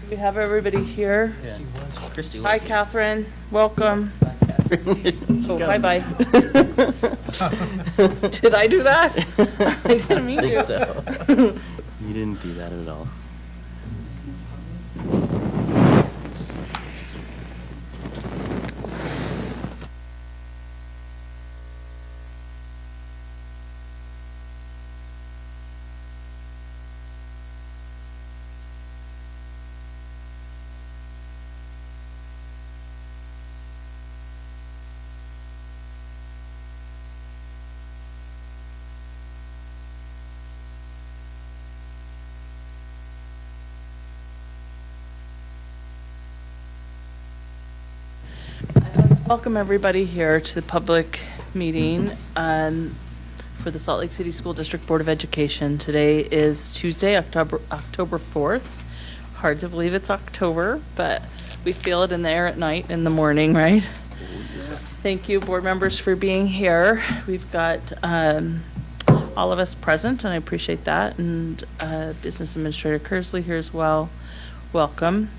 We have everybody here. Yeah. Christy, Hi, Catherine. Welcome. Oh, bye-bye. Did I do that? I didn't mean to. I think so. You didn't do that at all. Welcome everybody here to the public meeting for the Salt Lake City School District Board of Education. Today is Tuesday, October 4th. Hard to believe it's October, but we feel it in the air at night, in the morning, right? Thank you, board members, for being here. We've got all of us present, and I appreciate that, and Business Administrator Kersley here as well. Welcome.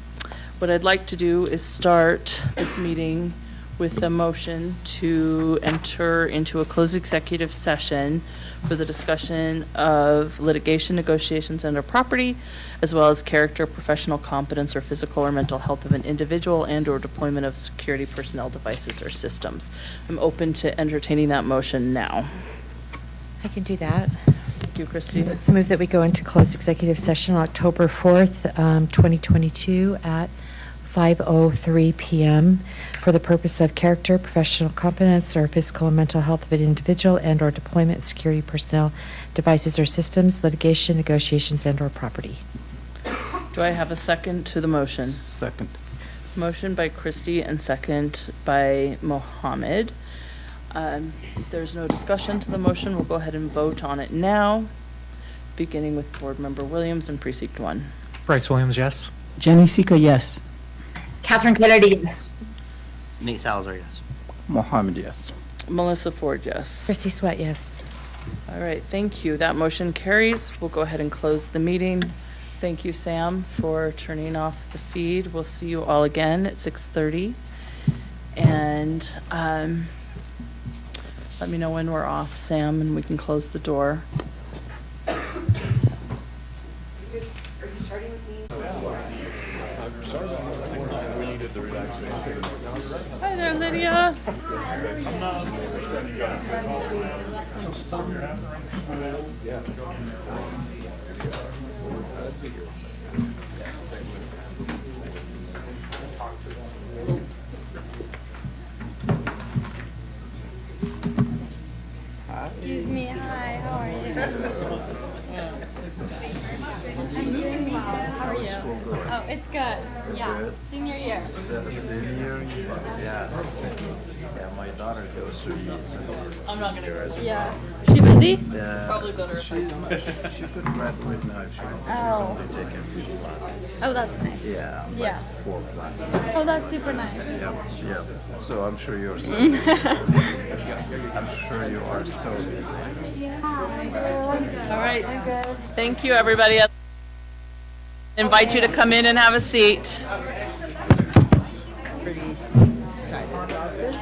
What I'd like to do is start this meeting with a motion to enter into a closed executive session for the discussion of litigation, negotiations, and/or property, as well as character, professional competence, or physical or mental health of an individual and/or deployment of security personnel, devices, or systems. I'm open to entertaining that motion now. I can do that. Thank you, Christy. I move that we go into closed executive session on October 4th, 2022 at 5:03 p.m. for the purpose of character, professional competence, or physical and mental health of an individual and/or deployment of security personnel, devices, or systems, litigation, negotiations, and/or property. Do I have a second to the motion? Second. Motion by Christy and second by Mohammed. If there's no discussion to the motion, we'll go ahead and vote on it now, beginning with Board Member Williams in Precinct 1. Bryce Williams, yes. Jenny Sika, yes. Catherine Kennedy, yes. Nate Salazar, yes. Mohammed, yes. Melissa Ford, yes. Christy Sweat, yes. All right, thank you. That motion carries. We'll go ahead and close the meeting. Thank you, Sam, for turning off the feed. We'll see you all again at 6:30. And let me know when we're off, Sam, and we can close the door. Are you starting with me? Hi there, Lydia. Excuse me, hi, how are you? I'm doing well, how are you? Oh, it's good, yeah, senior year. Senior year, yes. Yeah, my daughter goes through I'm not gonna go. Yeah. She busy? Probably better if I She could graduate now if she wants. She's Oh. only taking 3 classes. Oh, that's nice. Yeah, like Yeah. 4 classes. Oh, that's super nice. Yeah, yeah. So I'm sure you're so Mm. busy. I'm sure you are so busy. All right. Thank you, everybody. I invite you to come in and have a seat. Pretty excited about this.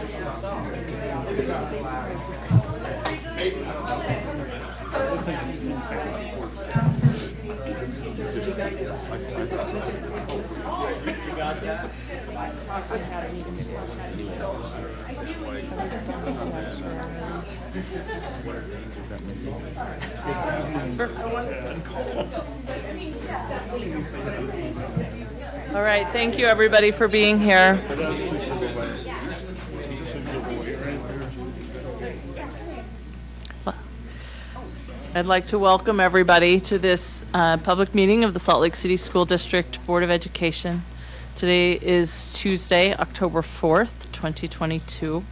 All right, thank you everybody for being here. I'd like to welcome everybody to this public meeting of the Salt Lake City School District Board of Education. Today is Tuesday, October 4th, 2022.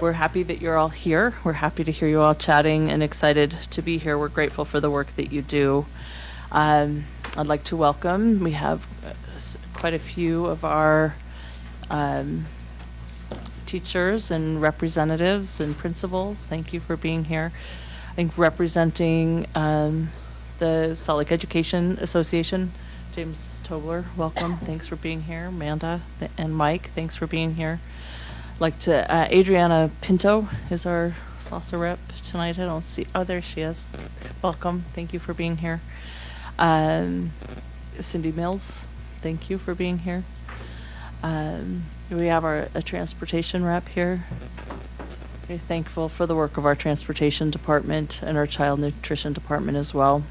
We're happy that you're all here. We're happy to hear you all chatting and excited to be here. We're grateful for the work that you do. I'd like to welcome, we have quite a few of our teachers and representatives and principals. Thank you for being here. I think representing the Salt Lake Education Association, James Tobler, welcome. Thanks for being here. Amanda and Mike, thanks for being here. I'd like to, Adriana Pinto is our SLCSD rep tonight. I don't see, oh, there she is. Welcome. Thank you for being here. Cindy Mills, thank you for being here. We have a transportation rep here. Very thankful for the work of our transportation department and our child nutrition department as well.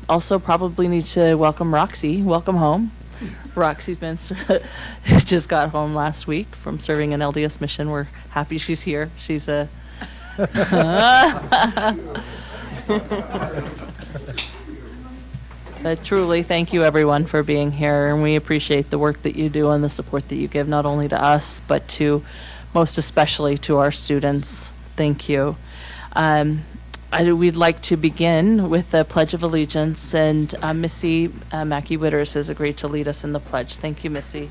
Also probably need to welcome Roxy. Welcome home. Roxy's been just got home last week from serving an LDS mission. We're happy she's here. She's a But truly, thank you everyone for being here, and we appreciate the work that you do and the support that you give not only to us, but to most especially to our students. Thank you. We'd like to begin with the Pledge of Allegiance, and Missy Mackey-Witters has agreed to lead us in the pledge. Thank you, Missy.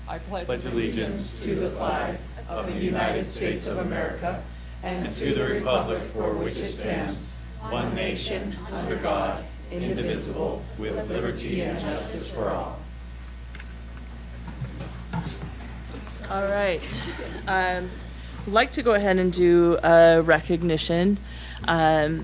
I pledge allegiance to the flag of the United States of America and to the republic for which it stands, one nation, under God, indivisible, with liberty and justice for all. All right. I'd like to go ahead and do a recognition. And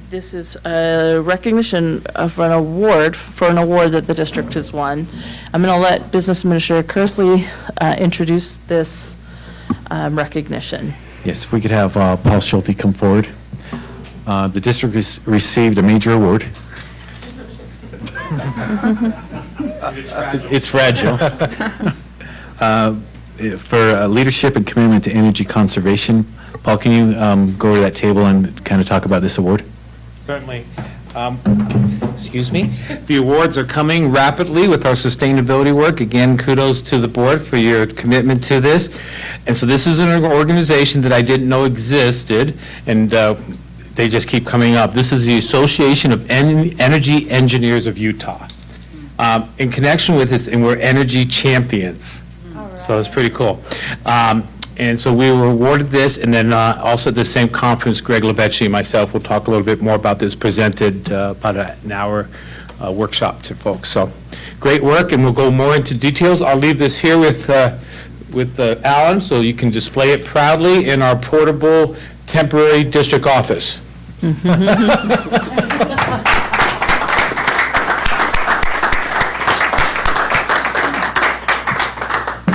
this is a recognition of an award that the district has won. I'm going to let Business Administrator Kersley introduce this recognition. Yes, if we could have Paul Schulte come forward. The district has received a major award. It's fragile. For leadership and commitment to energy conservation. Paul, can you go to that table and kind of talk about this award? Certainly. Excuse me. The awards are coming rapidly with our sustainability work. Again, kudos to the board for your commitment to this. And so this is an organization that I didn't know existed, and they just keep coming up. This is the Association of Energy Engineers of Utah. In connection with this, and we're energy champions. So it's pretty cool. And so we were awarded this, and then also at the same conference, Greg Lebetchi and myself will talk a little bit more about this, presented about an hour workshop to folks. So great work, and we'll go more into details. I'll leave this here with Alan, so you can display it proudly in our portable temporary district office.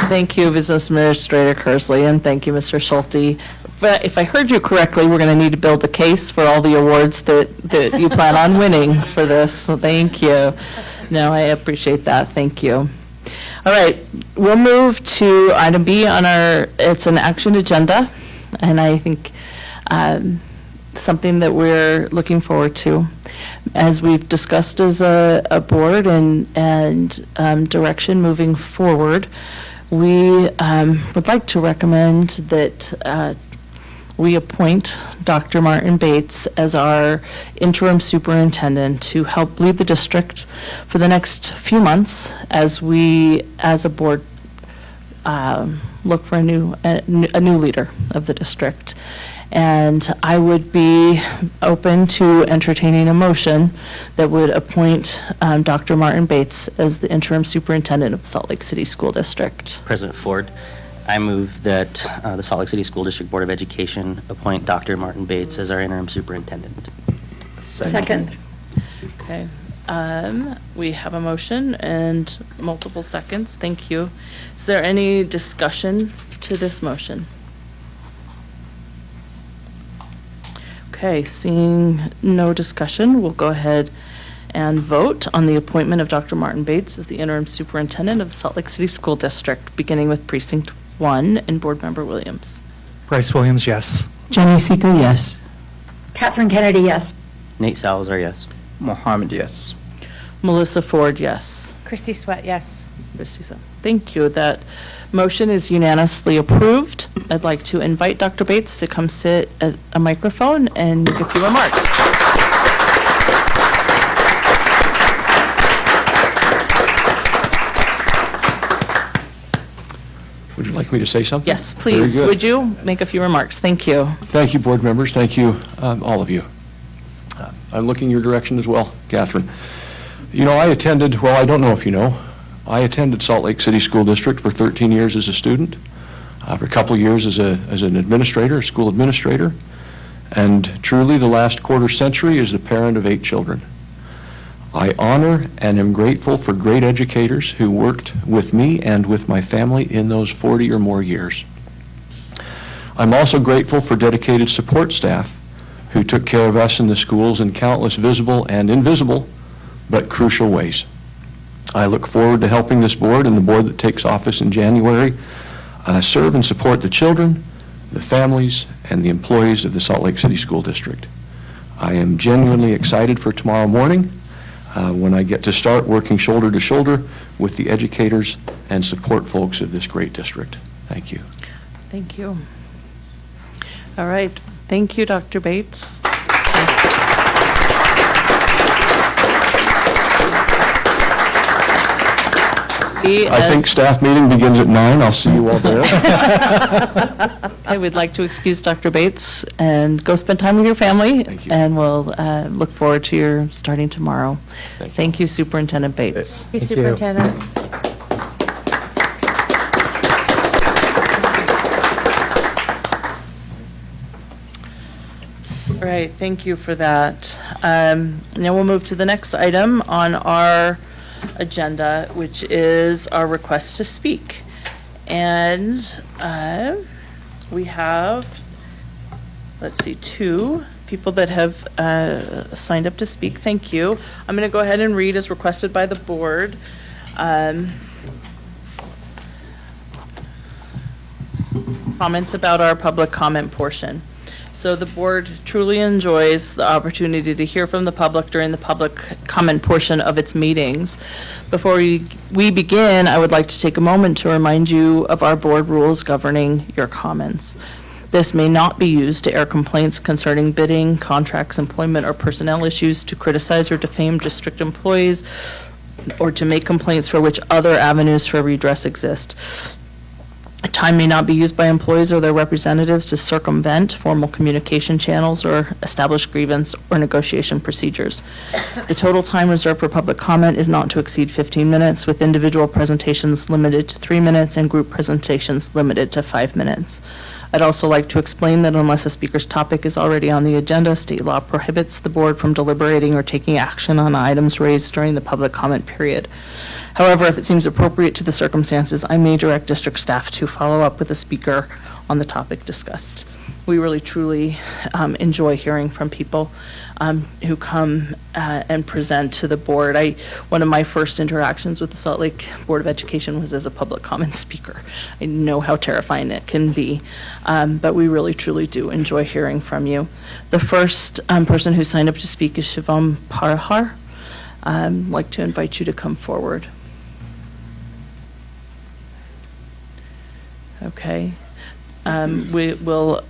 Thank you, Business Administrator Kersley, and thank you, Mr. Schulte. But if I heard you correctly, we're going to need to build a case for all the awards that you plan on winning for this. So thank you. No, I appreciate that. Thank you. All right, we'll move to item B on it's an action agenda, and I think something that we're looking forward to. As we've discussed as a board and direction moving forward, we would like to recommend that we appoint Dr. Martin Bates as our interim superintendent to help lead the district for the next few months as we, as a board, look for a new leader of the district. And I would be open to entertaining a motion that would appoint Dr. Martin Bates as the interim superintendent of the Salt Lake City School District. President Ford, I move that the Salt Lake City School District Board of Education appoint Dr. Martin Bates as our interim superintendent. Second. Okay. We have a motion and multiple seconds. Thank you. Is there any discussion to this motion? Okay, seeing no discussion, we'll go ahead and vote on the appointment of Dr. Martin Bates as the interim superintendent of the Salt Lake City School District, beginning with Precinct 1 and Board Member Williams. Bryce Williams, yes. Jenny Seeker, yes. Catherine Kennedy, yes. Nate Salazar, yes. Mohammed, yes. Melissa Ford, yes. Christy Sweat, yes. Christy, so thank you. That motion is unanimously approved. I'd like to invite Dr. Bates to come sit at a microphone and make a few remarks. Would you like me to say something? Yes, Very please. good. Would you make a few remarks? Thank you. Thank you, board members. Thank you, all of you. I'm looking your direction as well, Catherine. You know, I don't know if you know, I attended Salt Lake City School District for 13 years as a student, for a couple of years as an administrator, a school administrator, and truly the last quarter century as the parent of 8 children. I honor and am grateful for great educators who worked with me and with my family in those 40 or more years. I'm also grateful for dedicated support staff who took care of us in the schools in countless visible and invisible but crucial ways. I look forward to helping this board and the board that takes office in January serve and support the children, the families, and the employees of the Salt Lake City School District. I am genuinely excited for tomorrow morning when I get to start working shoulder to shoulder with the educators and support folks of this great district. Thank you. Thank you. All right. Thank you, Dr. Bates. I think staff meeting begins at 9. I'll see you all there. I would like to excuse Dr. Bates and go spend time with your family. Thank you. And we'll look forward to your starting tomorrow. Thank you. Thank you, Superintendent Bates. Thank you, Superintendent. All right, thank you for that. Now we'll move to the next item on our agenda, which is our request to speak. And we have, let's see, 2 people that have signed up to speak. Thank you. I'm going to go ahead and read as requested by the board. Comments about our public comment portion. So the board truly enjoys the opportunity to hear from the public during the public comment portion of its meetings. Before we begin, I would like to take a moment to remind you of our board rules governing your comments. This may not be used to air complaints concerning bidding, contracts, employment, or personnel issues, to criticize or defame district employees, or to make complaints for which other avenues for redress exist. Time may not be used by employees or their representatives to circumvent formal communication channels or establish grievance or negotiation procedures. The total time reserved for public comment is not to exceed 15 minutes, with individual presentations limited to 3 minutes and group presentations limited to 5 minutes. I'd also like to explain that unless a speaker's topic is already on the agenda, state law prohibits the board from deliberating or taking action on items raised during the public comment period. However, if it seems appropriate to the circumstances, I may direct district staff to follow up with the speaker on the topic discussed. We really, truly enjoy hearing from people who come and present to the board. One of my first interactions with the Salt Lake Board of Education was as a public comment speaker. I know how terrifying it can be, but we really, truly do enjoy hearing from you. The first person who signed up to speak is Shivam Parhar. I'd like to invite you to come forward. Okay. We will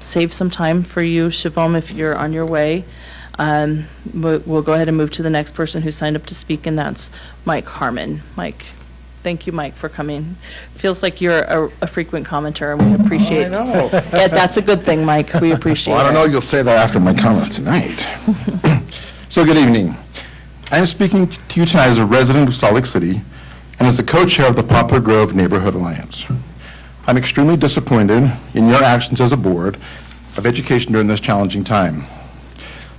save some time for you, Shivam, if you're on your way. We'll go ahead and move to the next person who signed up to speak, and that's Mike Harmon. Mike, thank you, Mike, for coming. Feels like you're a frequent commenter, and we appreciate it. I know. Yeah, that's a good thing, Mike. We appreciate it. Well, I don't know, you'll say that after my comments tonight. So good evening. I am speaking to you tonight as a resident of Salt Lake City and as the co-chair of the Poplar Grove Neighborhood Alliance. I'm extremely disappointed in your actions as a board of education during this challenging time.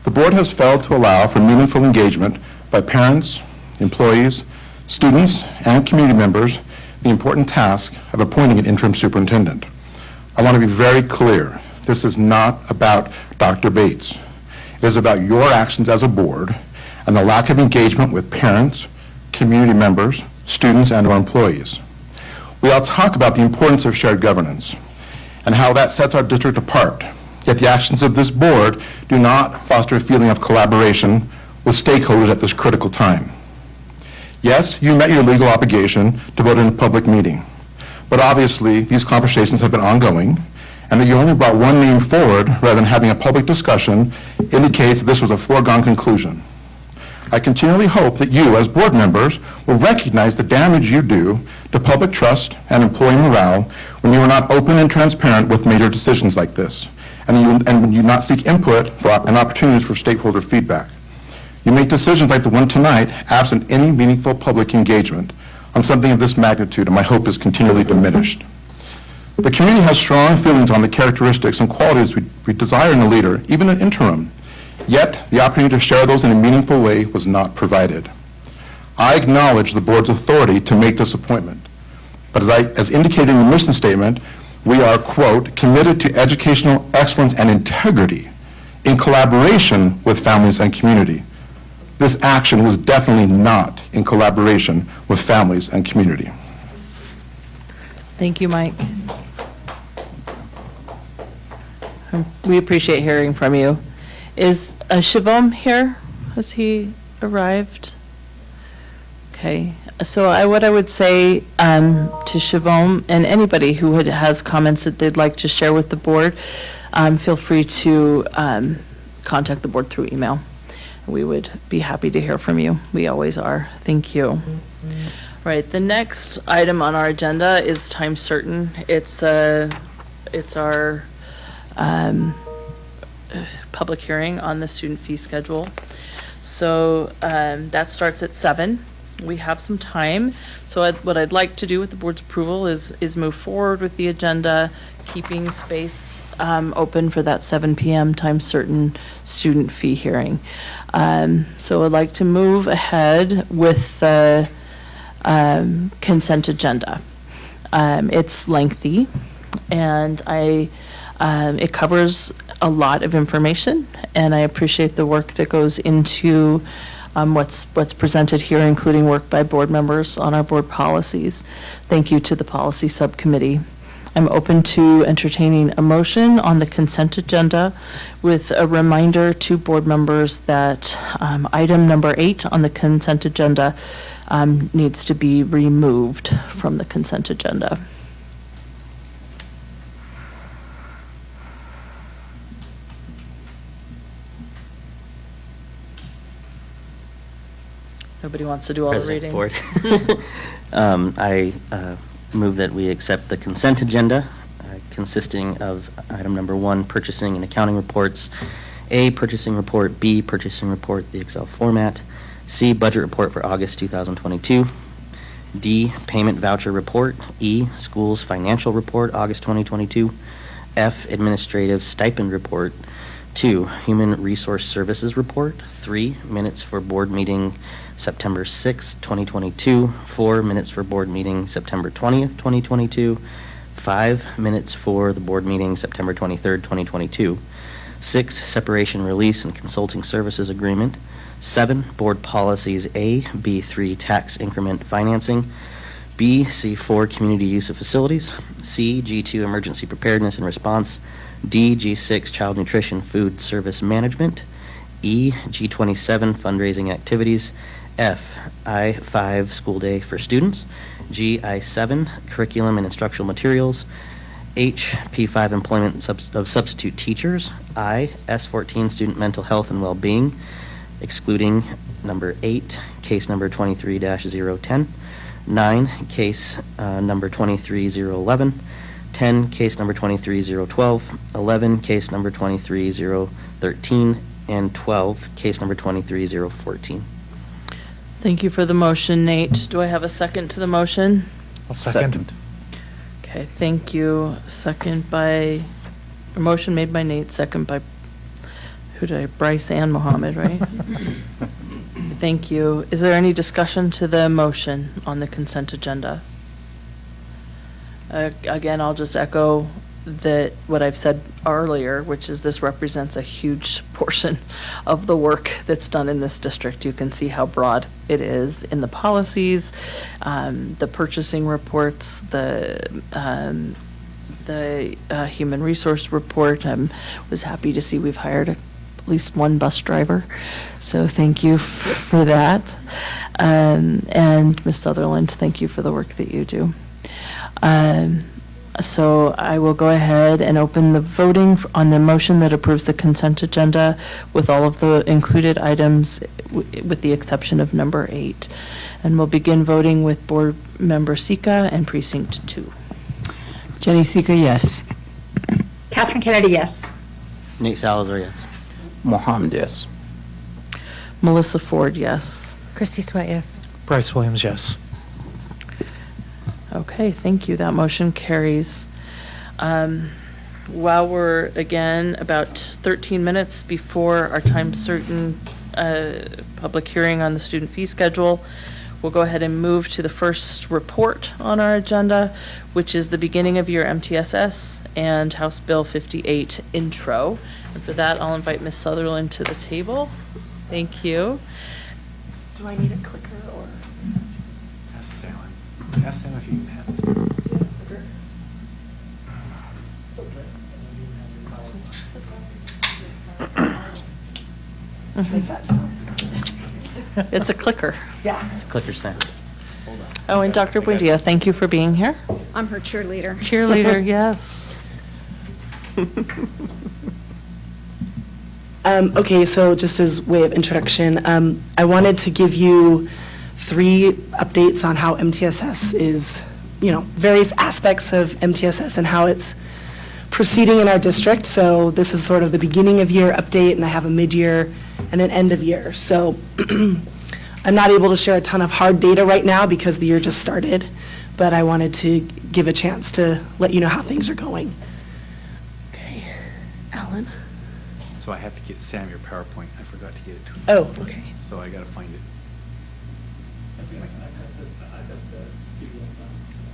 The board has failed to allow for meaningful engagement by parents, employees, students, and community members the important task of appointing an interim superintendent. I want to be very clear. This is not about Dr. Bates. It is about your actions as a board and the lack of engagement with parents, community members, students, and our employees. We all talk about the importance of shared governance and how that sets our district apart, yet the actions of this board do not foster a feeling of collaboration with stakeholders at this critical time. Yes, you met your legal obligation to vote in a public meeting, but obviously these conversations have been ongoing, and that you only brought one name forward rather than having a public discussion indicates that this was a foregone conclusion. I continually hope that you, as board members, will recognize the damage you do to public trust and employee morale when you are not open and transparent with major decisions like this, and when you not seek input and opportunities for stakeholder feedback. You make decisions like the one tonight absent any meaningful public engagement on something of this magnitude, and my hope is continually diminished. The community has strong feelings on the characteristics and qualities we desire in a leader, even an interim. Yet, the opportunity to share those in a meaningful way was not provided. I acknowledge the board's authority to make this appointment, but as indicated in the mission statement, we are, quote, committed to educational excellence and integrity in collaboration with families and community. This action was definitely not in collaboration with families and community. Thank you, Mike. We appreciate hearing from you. Is Shivam here? Has he arrived? Okay. So what I would say to Shivam and anybody who has comments that they'd like to share with the board, feel free to contact the board through email. We would be happy to hear from you. We always are. Thank you. Right. The next item on our agenda is time certain. It's our public hearing on the student fee schedule. So that starts at 7. We have some time. So what I'd like to do with the board's approval is move forward with the agenda, keeping space open for that 7 p.m. time certain student fee hearing. So I'd like to move ahead with the consent agenda. It's lengthy, and it covers a lot of information, and I appreciate the work that goes into what's presented here, including work by board members on our board policies. Thank you to the policy subcommittee. I'm open to entertaining a motion on the consent agenda with a reminder to board members that item number 8 on the consent agenda needs to be removed from the consent agenda. Nobody wants to do all the reading. President Ford. I move that we accept the consent agenda consisting of item number 1, purchasing and accounting reports, A, purchasing report, B, purchasing report, the Excel format, C, budget report for August 2022, D, payment voucher report, E, schools financial report, August 2022, F, administrative stipend report, 2, human resource services report, 3, minutes for board meeting September 6, 2022, 4, minutes for board meeting September 20th, 2022, 5, minutes for the board meeting September 23rd, 2022, 6, separation, release, and consulting services agreement, 7, board policies A, B3, tax increment financing, B, C4, community use of facilities, C, G2, emergency preparedness and response, D, G6, child nutrition, food service management, E, G27, fundraising activities, F, I5, school day for students, G, I7, curriculum and instructional materials, H, P5, employment of substitute teachers, I, S14, student mental health and well-being, excluding number 8, case number 23-010, 9, case number 23011, 10, case number 23012, 11, case number 23013, and 12, case number 23014. Thank you for the motion, Nate. Do I have a second to the motion? I'll second. Okay, thank you. Second by, a motion made by Nate, second by, Bryce and Mohammed, right? Thank you. Is there any discussion to the motion on the consent agenda? Again, I'll just echo that what I've said earlier, which is this represents a huge portion of the work that's done in this district. You can see how broad it is in the policies, the purchasing reports, the human resource report. I was happy to see we've hired at least one bus driver, so thank you for that. And Ms. Sutherland, thank you for the work that you do. So I will go ahead and open the voting on the motion that approves the consent agenda with all of the included items with the exception of number 8. And we'll begin voting with Board Member Sika and Precinct 2. Jenny Seeker, yes. Catherine Kennedy, yes. Nate Salazar, yes. Mohammed, yes. Melissa Ford, yes. Christy Sweat, yes. Bryce Williams, yes. Okay, thank you. That motion carries. While we're, again, about 13 minutes before our time certain public hearing on the student fee schedule, we'll go ahead and move to the first report on our agenda, which is the beginning of year MTSS and House Bill 58 intro. And for that, I'll invite Ms. Sutherland to the table. Thank you. Do I need a clicker or? Ask Sam. Ask Sam if you can pass this. It's a clicker. Clicker sound. Oh, and Dr. Buendia, thank you for being here. I'm her cheerleader. Cheerleader, yes. Okay, so just as way of introduction, I wanted to give you 3 updates on how MTSS is, various aspects of MTSS and how it's proceeding in our district. So this is sort of the beginning of year update, and I have a mid-year and an end of year. So I'm not able to share a ton of hard data right now because the year just started, but I wanted to give a chance to let you know how things are going. Okay, Alan? So I have to get Sam your PowerPoint. I forgot to get it to him. Oh, okay. So I got to find it.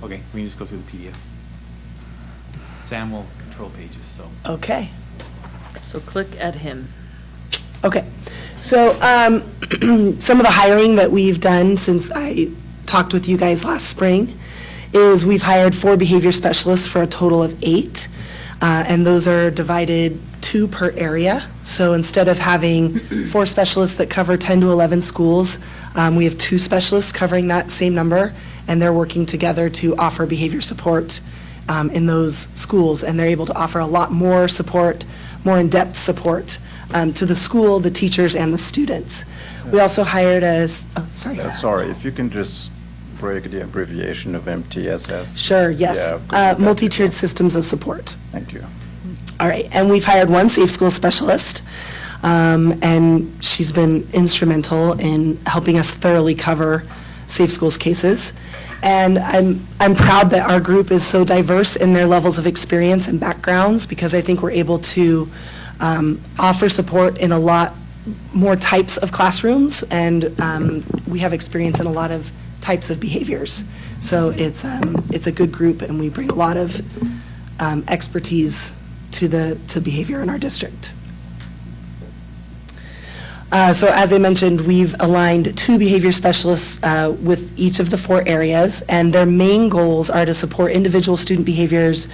Okay, we can just go through the PDF. Sam will control pages, so. Okay. So click at him. Okay, so some of the hiring that we've done since I talked with you guys last spring is we've hired 4 behavior specialists for a total of 8, and those are divided 2 per area. So instead of having 4 specialists that cover 10 to 11 schools, we have 2 specialists covering that same number, and they're working together to offer behavior support in those schools, and they're able to offer a lot more support, more in-depth support to the school, the teachers, and the students. We also hired Sorry, if you can just break the abbreviation of MTSS. Sure, yes. Yeah, Multi-tiered systems of support. Thank you. All right, and we've hired 1 safe school specialist, and she's been instrumental in helping us thoroughly cover safe schools cases. And I'm proud that our group is so diverse in their levels of experience and backgrounds, because I think we're able to offer support in a lot more types of classrooms, and we have experience in a lot of types of behaviors. So it's a good group, and we bring a lot of expertise to behavior in our district. So as I mentioned, we've aligned 2 behavior specialists with each of the 4 areas, and their main goals are to support individual student behaviors,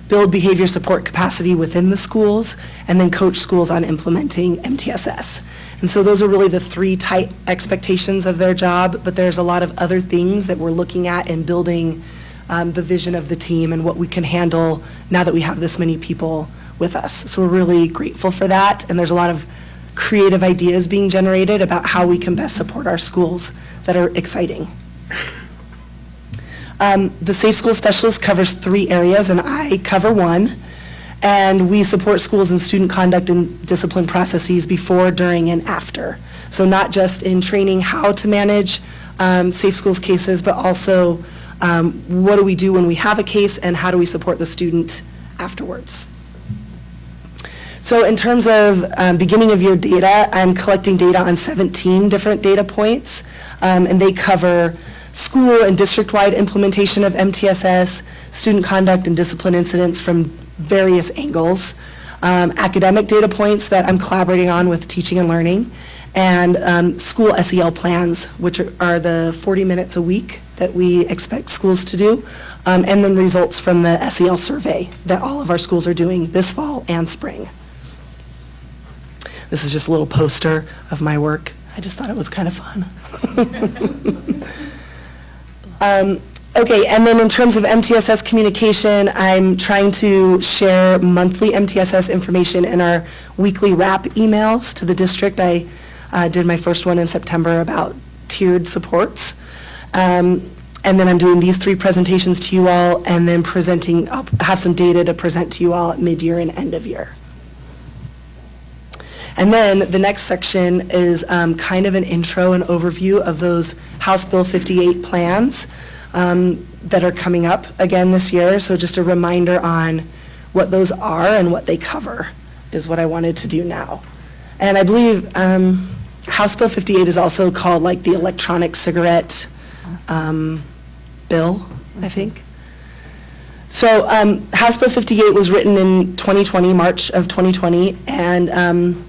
build behavior support capacity within the schools, and then coach schools on implementing MTSS. And so those are really the 3 tight expectations of their job, but there's a lot of other things that we're looking at in building the vision of the team and what we can handle now that we have this many people with us. So we're really grateful for that, and there's a lot of creative ideas being generated about how we can best support our schools that are exciting. The Safe School Specialist covers 3 areas, and I cover 1. And we support schools in student conduct and discipline processes before, during, and after. So not just in training how to manage safe schools cases, but also what do we do when we have a case, and how do we support the student afterwards. So in terms of beginning of year data, I'm collecting data on 17 different data points, and they cover school and district-wide implementation of MTSS, student conduct and discipline incidents from various angles, academic data points that I'm collaborating on with teaching and learning, and school SEL plans, which are the 40 minutes a week that we expect schools to do, and then results from the SEL survey that all of our schools are doing this fall and spring. This is just a little poster of my work. I just thought it was kind of fun. Okay, and then in terms of MTSS communication, I'm trying to share monthly MTSS information in our weekly wrap emails to the district. I did my first one in September about tiered supports. And then I'm doing these 3 presentations to you all, and then I'll have some data to present to you all at mid-year and end of year. And then the next section is kind of an intro and overview of those House Bill 58 plans that are coming up again this year. So just a reminder on what those are and what they cover is what I wanted to do now. And I believe House Bill 58 is also called like the electronic cigarette bill, I think. So House Bill 58 was written in 2020, March of 2020, and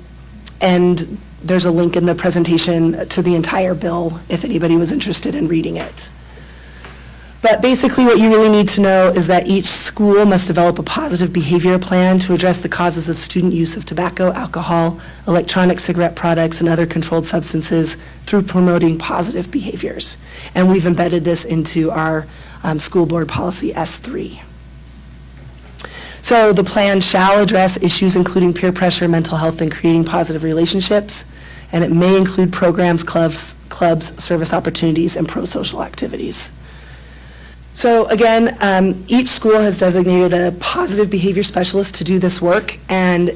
there's a link in the presentation to the entire bill if anybody was interested in reading it. But basically what you really need to know is that each school must develop a positive behavior plan to address the causes of student use of tobacco, alcohol, electronic cigarette products, and other controlled substances through promoting positive behaviors. And we've embedded this into our school board policy S3. So the plan shall address issues including peer pressure, mental health, and creating positive relationships. And it may include programs, clubs, service opportunities, and pro-social activities. So again, each school has designated a positive behavior specialist to do this work, and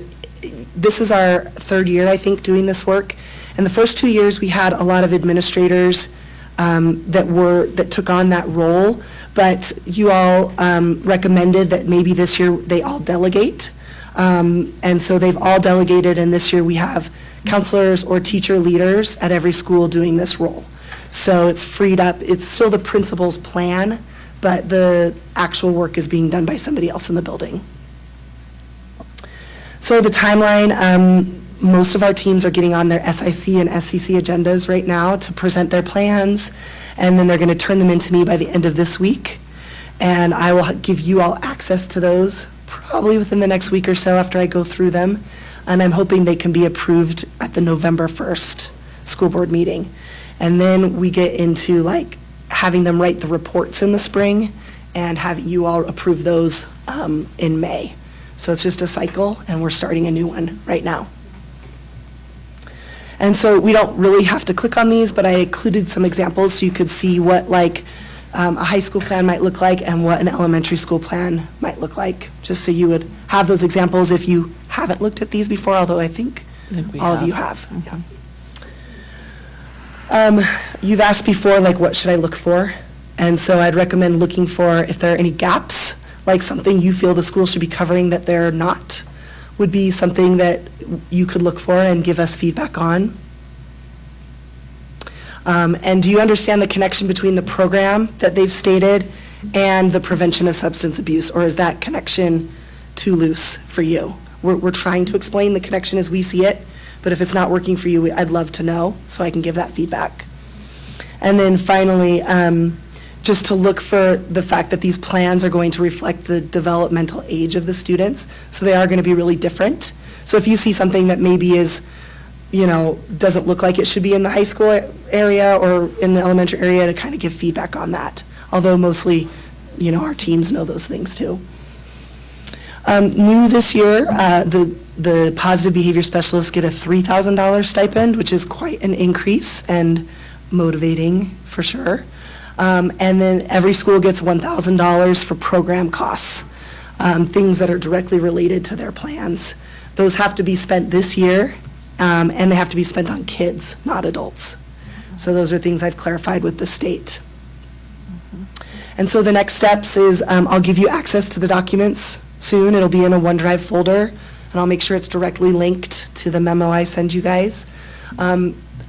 this is our 3rd year, I think, doing this work. And the first 2 years we had a lot of administrators that took on that role, but you all recommended that maybe this year they all delegate. And so they've all delegated, and this year we have counselors or teacher leaders at every school doing this role. So it's freed up. It's still the principal's plan, but the actual work is being done by somebody else in the building. So the timeline, most of our teams are getting on their SIC and SCC agendas right now to present their plans, and then they're going to turn them into me by the end of this week. And I will give you all access to those probably within the next week or so after I go through them. And I'm hoping they can be approved at the November 1st school board meeting. And then we get into like having them write the reports in the spring and having you all approve those in May. So it's just a cycle, and we're starting a new one right now. And so we don't really have to click on these, but I included some examples so you could see what like a high school plan might look like and what an elementary school plan might look like, just so you would have those examples if you haven't looked at these before, although I think all of you have. Mm-hmm. Yeah. You've asked before, like, what should I look for? And so I'd recommend looking for if there are any gaps, like something you feel the school should be covering that they're not, would be something that you could look for and give us feedback on. And do you understand the connection between the program that they've stated and the prevention of substance abuse, or is that connection too loose for you? We're trying to explain the connection as we see it, but if it's not working for you, I'd love to know so I can give that feedback. And then finally, just to look for the fact that these plans are going to reflect the developmental age of the students, so they are going to be really different. So if you see something that maybe is, you know, doesn't look like it should be in the high school area or in the elementary area, to kind of give feedback on that. Although mostly, you know, our teams know those things too. New this year, the positive behavior specialists get a $3,000 stipend, which is quite an increase and motivating for sure. And then every school gets $1,000 for program costs, things that are directly related to their plans. Those have to be spent this year, and they have to be spent on kids, not adults. So those are things I've clarified with the state. And so the next steps is I'll give you access to the documents soon. It'll be in a OneDrive folder, and I'll make sure it's directly linked to the memo I send you guys.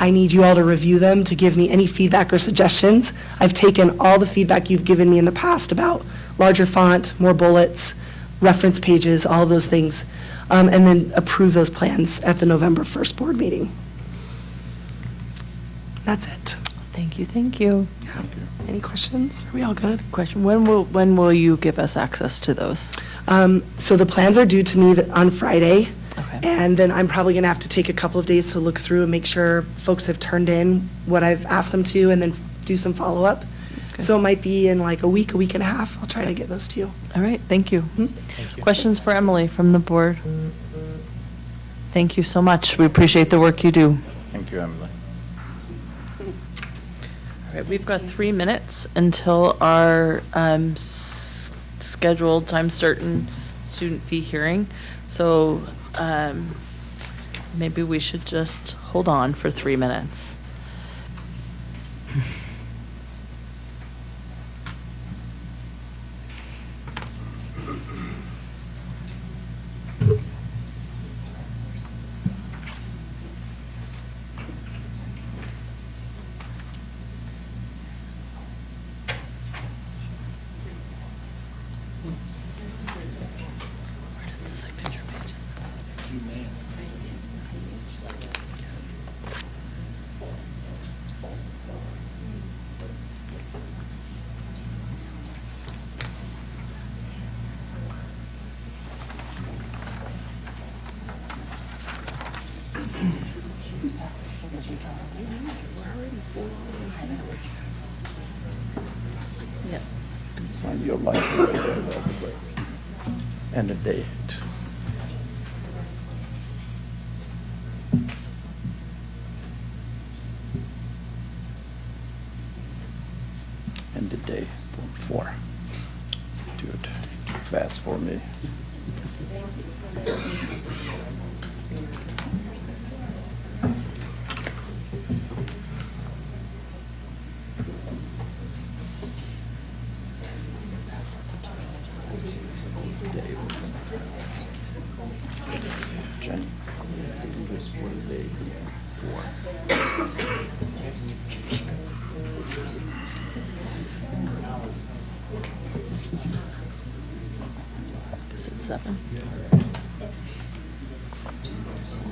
I need you all to review them to give me any feedback or suggestions. I've taken all the feedback you've given me in the past about larger font, more bullets, reference pages, all of those things, and then approve those plans at the November 1st board meeting. That's it. Thank you, thank you. Yeah. Any questions? Are we all good? Question, when will you give us access to those? So the plans are due to me on Friday. Okay. And then I'm probably going to have to take a couple of days to look through and make sure folks have turned in what I've asked them to, and then do some follow-up. So it might be in like a week and a half. I'll try to get those to you. All right, thank you. Questions for Emily from the board? Thank you so much. We appreciate the work you do. Thank you, Emily. All right, we've got 3 minutes until our scheduled time certain student fee hearing. So maybe we should just hold on for 3 minutes. Sign your life right there, that'd be great. And the date. And the day, 4. Do it fast for me. Jen, this was day 4. Is it 7?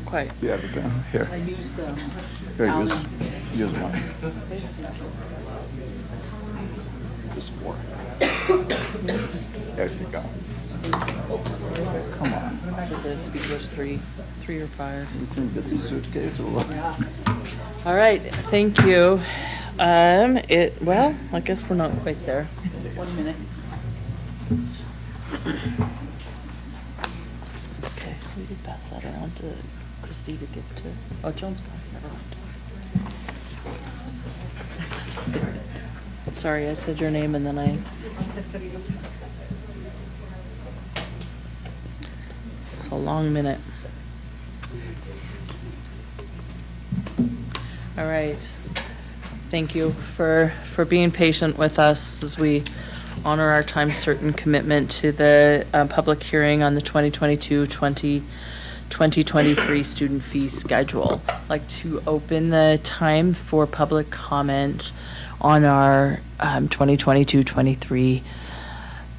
Quite. You have a pen? Here. I used the... Here, use one. This 4. There you go. Come on. The speaker's 3 or 5. You think it's a suitcase or what? All right, thank you. Well, I guess we're not quite there. 1 minute. Okay, we could pass that around to Christy to give to, oh, Joan's gone, never mind. Sorry, I said your name and then I. It's a long minute. All right. Thank you for being patient with us as we honor our time certain commitment to the public hearing on the 2022-2023 student fee schedule. I'd like to open the time for public comment on our 2022-23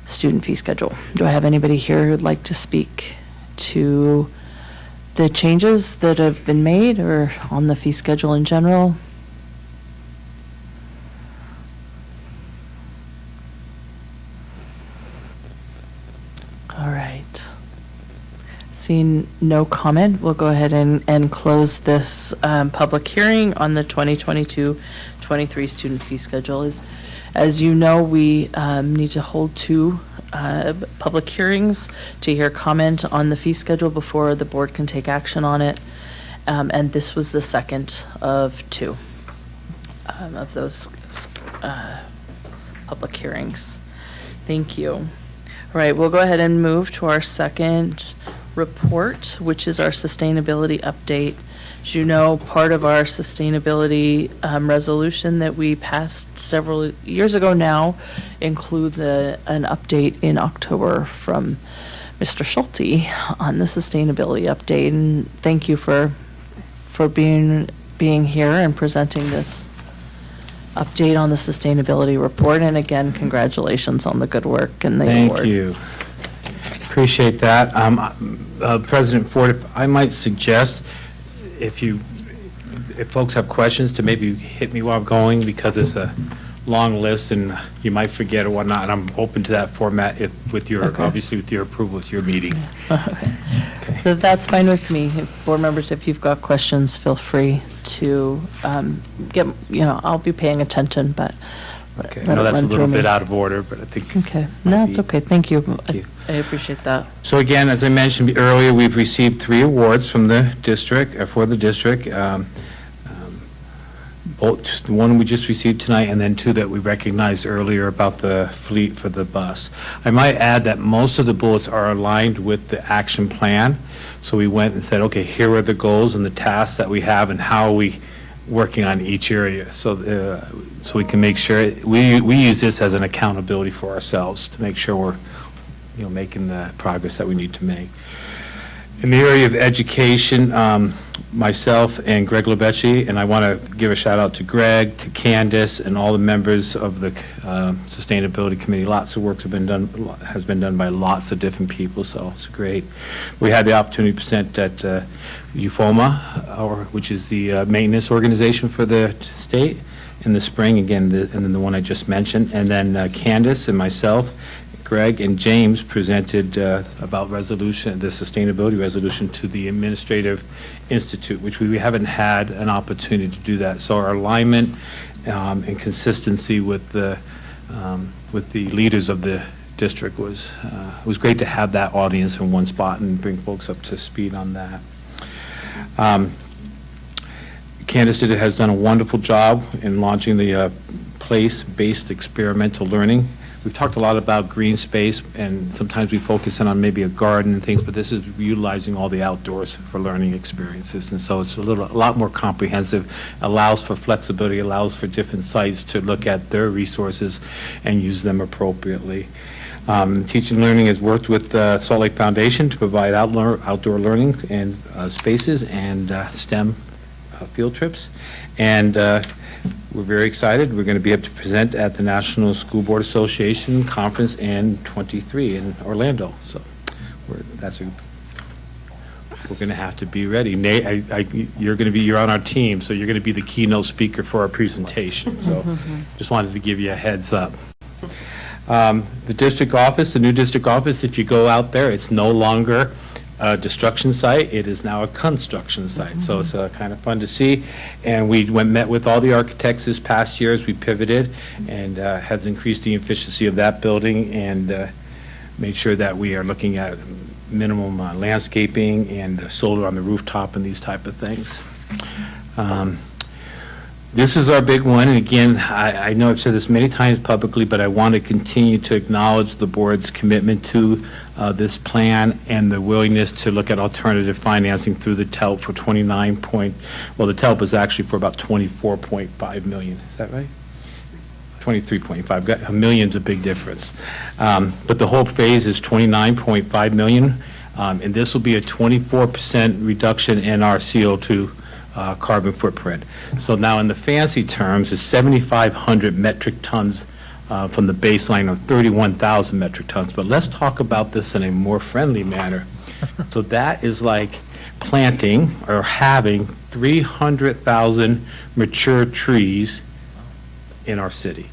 student fee schedule. Do I have anybody here who'd like to speak to the changes that have been made or on the fee schedule in general? All right. Seeing no comment, we'll go ahead and close this public hearing on the 2022-23 student fee schedule. As you know, we need to hold 2 public hearings to hear comment on the fee schedule before the board can take action on it. And this was the second of 2 of those public hearings. Thank you. All right, we'll go ahead and move to our second report, which is our sustainability update. As you know, part of our sustainability resolution that we passed several years ago now includes an update in October from Mr. Schulte on the sustainability update. And thank you for being here and presenting this update on the sustainability report. And again, congratulations on the good work and the award. Thank you. Appreciate that. President Ford, if I might suggest, if folks have questions, to maybe hit me while I'm going, because it's a long list and you might forget or whatnot, and I'm open to that format with your, obviously with your approval, with your meeting. Okay. So that's fine with me. If board members, if you've got questions, feel free to I'll be paying attention, but Okay, I let know it that's a run little through bit me. out of order, but I think. Okay, no, it's okay, thank you. you. I appreciate that. So again, as I mentioned earlier, we've received 3 awards from the district, for the district. Both, one we just received tonight, and then 2 that we recognized earlier about the fleet for the bus. I might add that most of the bullets are aligned with the action plan. So we went and said, okay, here are the goals and the tasks that we have, and how are we working on each area. So we can make sure, we use this as an accountability for ourselves to make sure we're, making the progress that we need to make. In the area of education, myself and Greg Lebecci, and I want to give a shout out to Greg, to Candace, and all the members of the Sustainability Committee. Lots of work has been done by lots of different people, so it's great. We had the opportunity to present at UFOMA, which is the maintenance organization for the state, in the spring, again, and then the one I just mentioned. And then Candace and myself, Greg and James presented about the sustainability resolution to the Administrative Institute, which we haven't had an opportunity to do that. So our alignment and consistency with the leaders of the district was great to have that audience in one spot and bring folks up to speed on that. Candace has done a wonderful job in launching the place-based experimental learning. We've talked a lot about green space, and sometimes we focus in on maybe a garden and things, but this is utilizing all the outdoors for learning experiences, and so it's a lot more comprehensive, allows for flexibility, allows for different sites to look at their resources and use them appropriately. Teaching and Learning has worked with Salt Lake Foundation to provide outdoor learning and spaces and STEM field trips, and we're very excited. We're going to be able to present at the National School Board Association Conference in 23 in Orlando. So we're going to have to be ready. Nate, you're on our team, so you're going to be the keynote speaker for our presentation. So just wanted to give you a heads up. The new district office, if you go out there, it's no longer a destruction site, it is now a construction site. So it's kind of fun to see. And we met with all the architects this past year as we pivoted, and has increased the efficiency of that building, and made sure that we are looking at minimum landscaping and solar on the rooftop and these type of things. This is our big one, and again, I know I've said this many times publicly, but I want to continue to acknowledge the board's commitment to this plan and the willingness to look at alternative financing through the TELP for the TELP is actually for about $24.5 million. Is that right? 23.5. A million's a big difference. But the whole phase is $29.5 million, and this will be a 24% reduction in our CO2 carbon footprint. So now in the fancy terms, it's 7,500 metric tons from the baseline of 31,000 metric tons. But let's talk about this in a more friendly manner. So that is like planting or having 300,000 mature trees in our city.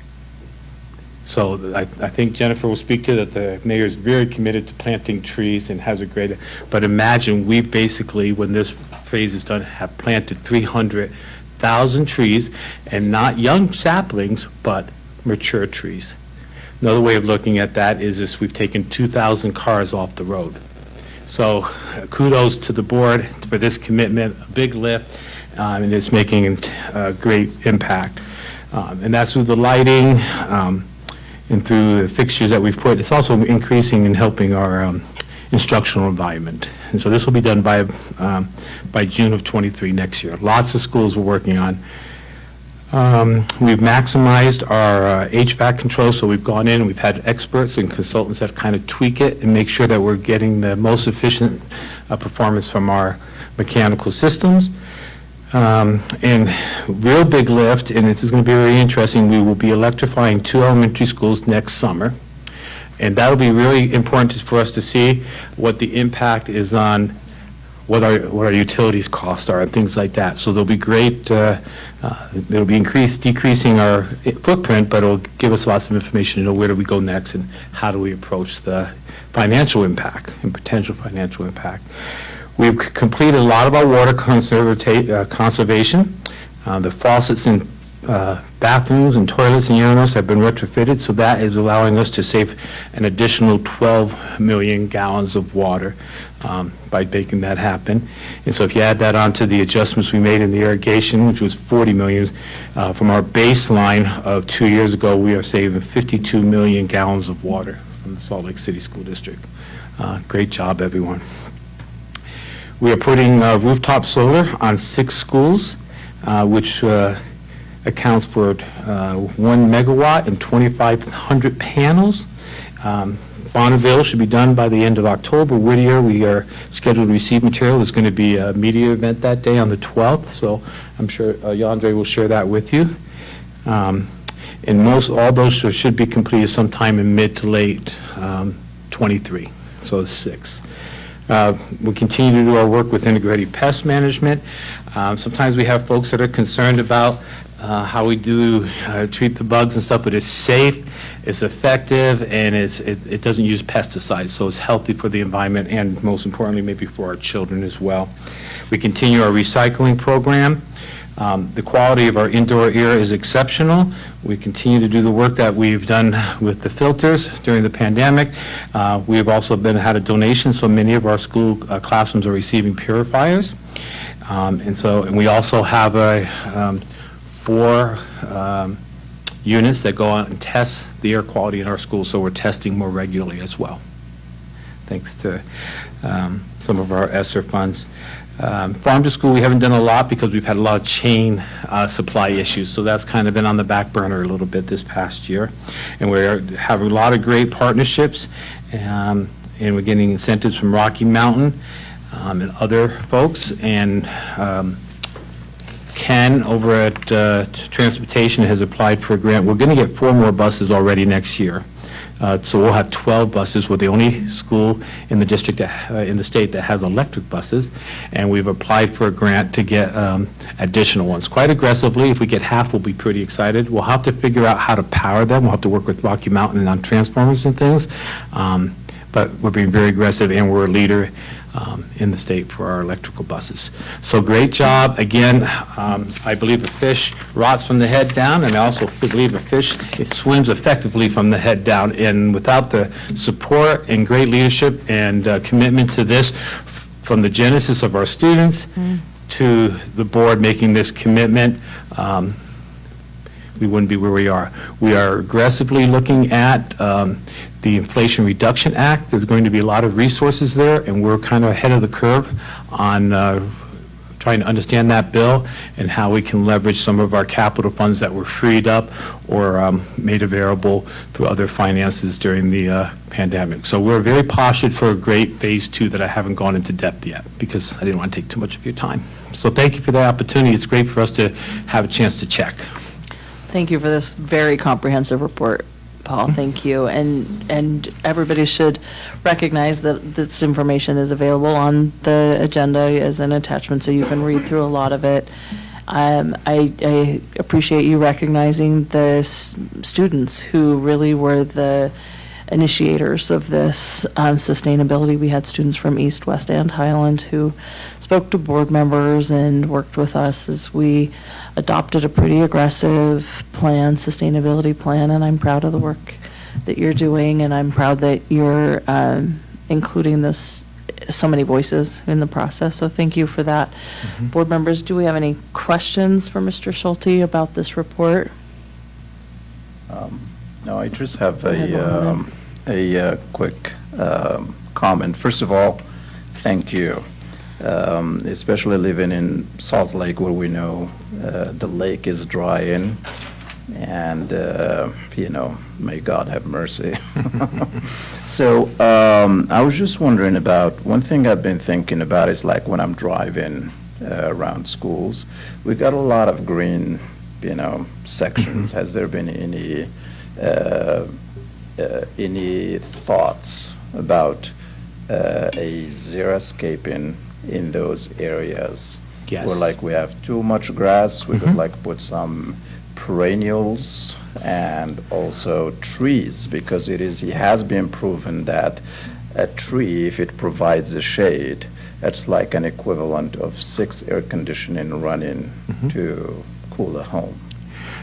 So I think Jennifer will speak to that. The mayor is very committed to planting trees and has a great, but imagine we basically, when this phase is done, have planted 300,000 trees, and not young saplings, but mature trees. Another way of looking at that is we've taken 2,000 cars off the road. So kudos to the board for this commitment, a big lift, and it's making a great impact. And that's through the lighting, and through the fixtures that we've put. It's also increasing and helping our instructional environment. And so this will be done by June of 23 next year. Lots of schools we're working on. We've maximized our HVAC control, so we've gone in and we've had experts and consultants that kind of tweak it and make sure that we're getting the most efficient performance from our mechanical systems. And real big lift, and this is going to be very interesting, we will be electrifying 2 elementary schools next summer. And that'll be really important for us to see what the impact is on what our utilities costs are and things like that. So there'll be great, it'll be decreasing our footprint, but it'll give us lots of information to know where do we go next and how do we approach the financial impact and potential financial impact. We've completed a lot of our water conservation. The faucets and bathrooms and toilets and urinals have been retrofitted, so that is allowing us to save an additional 12 million gallons of water by making that happen. And so if you add that onto the adjustments we made in the irrigation, which was 40 million, from our baseline of 2 years ago, we are saving 52 million gallons of water from the Salt Lake City School District. Great job, everyone. We are putting rooftop solar on 6 schools, which accounts for 1 megawatt and 2,500 panels. Bonneville should be done by the end of October. Whittier, we are scheduled to receive material. There's going to be a media event that day on the 12th, so I'm sure Yandre will share that with you. And all those should be completed sometime in mid to late 23, so 6. We continue to do our work with integrated pest management. Sometimes we have folks that are concerned about how we do treat the bugs and stuff, but it's safe, it's effective, and it doesn't use pesticides, so it's healthy for the environment and, most importantly, maybe for our children as well. We continue our recycling program. The quality of our indoor air is exceptional. We continue to do the work that we've done with the filters during the pandemic. We have also had a donation, so many of our school classrooms are receiving purifiers. And we also have 4 units that go out and test the air quality in our schools, so we're testing more regularly as well, thanks to some of our ESSER funds. Farm to school, we haven't done a lot because we've had a lot of chain supply issues, so that's kind of been on the back burner a little bit this past year. And we're having a lot of great partnerships, and we're getting incentives from Rocky Mountain and other folks, and Ken over at Transportation has applied for a grant. We're going to get 4 more buses already next year. So we'll have 12 buses. We're the only school in the district, in the state, that has electric buses, and we've applied for a grant to get additional ones. Quite aggressively. If we get half, we'll be pretty excited. We'll have to figure out how to power them. We'll have to work with Rocky Mountain on transformers and things, but we're being very aggressive, and we're a leader in the state for our electrical buses. So great job. Again, I believe a fish rots from the head down, and I also believe a fish, it swims effectively from the head down. And without the support and great leadership and commitment to this, from the genesis of our students to the board making this commitment, we wouldn't be where we are. We are aggressively looking at the Inflation Reduction Act. There's going to be a lot of resources there, and we're kind of ahead of the curve on trying to understand that bill and how we can leverage some of our capital funds that were freed up or made available through other finances during the pandemic. So we're very postured for a great phase 2 that I haven't gone into depth yet because I didn't want to take too much of your time. So thank you for the opportunity. It's great for us to have a chance to check. Thank you for this very comprehensive report, Paul. Thank you. And everybody should recognize that this information is available on the agenda as an attachment, so you can read through a lot of it. I appreciate you recognizing the students who really were the initiators of this sustainability. We had students from East, West, and Highland who spoke to board members and worked with us as we adopted a pretty aggressive plan, sustainability plan, and I'm proud of the work that you're doing, and I'm proud that you're including so many voices in the process, so thank you for that. Board members, do we have any questions for Mr. Schulte about this report? No, I just have a quick comment. First of all, thank you. Especially living in Salt Lake, where we know the lake is drying, and may God have mercy. So I was just wondering about one thing I've been thinking about is like when I'm driving around schools, we got a lot of green, sections. Has there been any thoughts about a xeriscaping in those areas? Yes. Where like we have too much grass, we could like put some perennials and also trees, because it has been proven that a tree, if it provides a shade, that's like an equivalent of 6 air conditioning running to cool a home.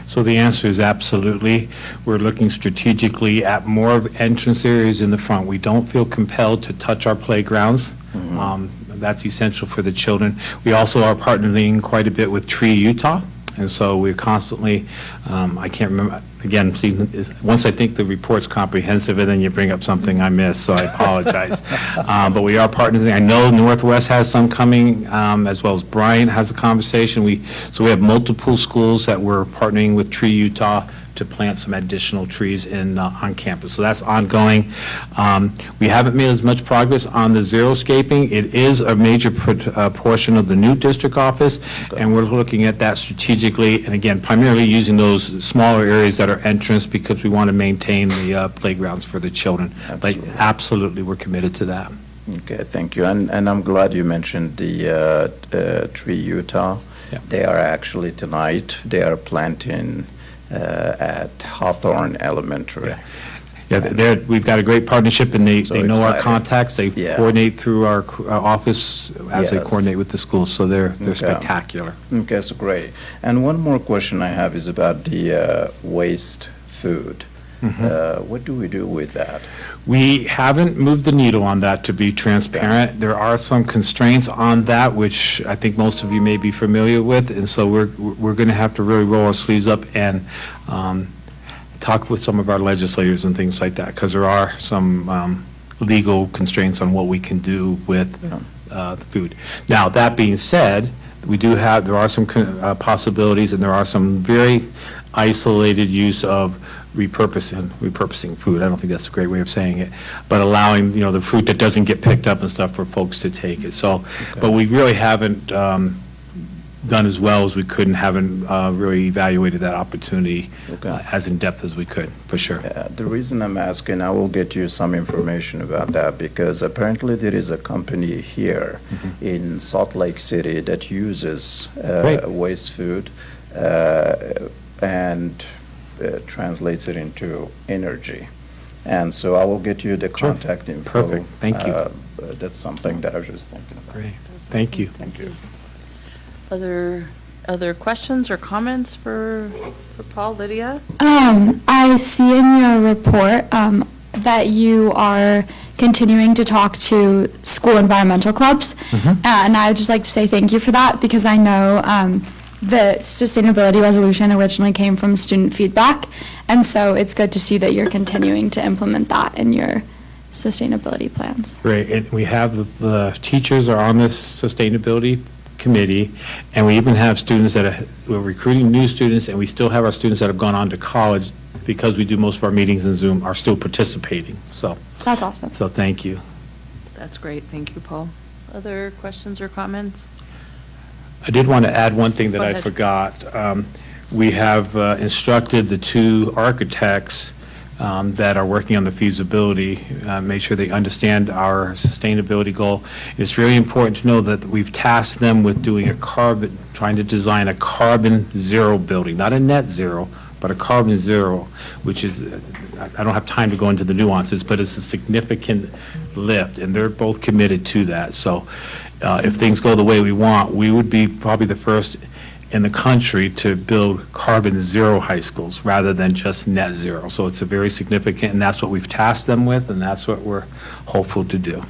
So the answer is absolutely. We're looking strategically at more of entrance areas in the front. We don't feel compelled to touch our playgrounds. That's essential for the children. We also are partnering quite a bit with Tree Utah, and so we're constantly, I can't remember, again, see, once I think the report's comprehensive, and then you bring up something I missed, so I apologize. But we are partnering. I know Northwest has some coming, as well as Bryant has a conversation. So we have multiple schools that we're partnering with Tree Utah to plant some additional trees on campus. So that's ongoing. We haven't made as much progress on the xeriscaping. It is a major portion of the new district office, and we're looking at that strategically, and again, primarily using those smaller areas that are entrance because we want to maintain the playgrounds for the children. But absolutely, we're committed to that. Okay, thank you. And I'm glad you mentioned the Tree Utah. Yeah. They are actually tonight, they are planting at Hawthorne Elementary. Yeah, we've got a great partnership, and they know our excited. contacts. They coordinate through our office as they coordinate with the schools, so they're spectacular. Okay, so great. And one more question I have is about the waste food. What do we do with that? We haven't moved the needle on that, to be transparent. There are some constraints on that, which I think most of you may be familiar with, and so we're going to have to really roll our sleeves up and talk with some of our legislators and things like that, because there are some legal constraints on what we can do with the food. Now, that being said, there are some possibilities, and there are some very isolated use of repurposing food. I don't think that's a great way of saying it, but allowing, the fruit that doesn't get picked up and stuff for folks to take it. So, but we really haven't done as well as we could and haven't really evaluated that opportunity as in depth as we could, for sure. The reason I'm asking, I will get you some information about that, because apparently there is a company here in Salt Lake City that uses waste food and translates it into energy. And so I will get you the contact info. Perfect. Thank you. That's something that I was just thinking about. Great. Thank you. Thank you. Other questions or comments for Paul, Lydia? I see in your report that you are continuing to talk to school environmental clubs, and I would just like to say thank you for that, because I know the sustainability resolution originally came from student feedback, and so it's good to see that you're continuing to implement that in your sustainability plans. Great. And we have the teachers are on this sustainability committee, and we even have students we're recruiting new students, and we still have our students that have gone on to college, because we do most of our meetings in Zoom, are still participating. So that's awesome. So thank you. That's great. Thank you, Paul. Other questions or comments? I did want to add one thing that Go I ahead. forgot. We have instructed the two architects that are working on the feasibility, make sure they understand our sustainability goal. It's really important to know that we've tasked them with trying to design a carbon zero building, not a net zero, but a carbon zero, which is, I don't have time to go into the nuances, but it's a significant lift, and they're both committed to that. So if things go the way we want, we would be probably the first in the country to build carbon zero high schools rather than just net zero. So it's a very significant, and that's what we've tasked them with, and that's what we're hopeful to do.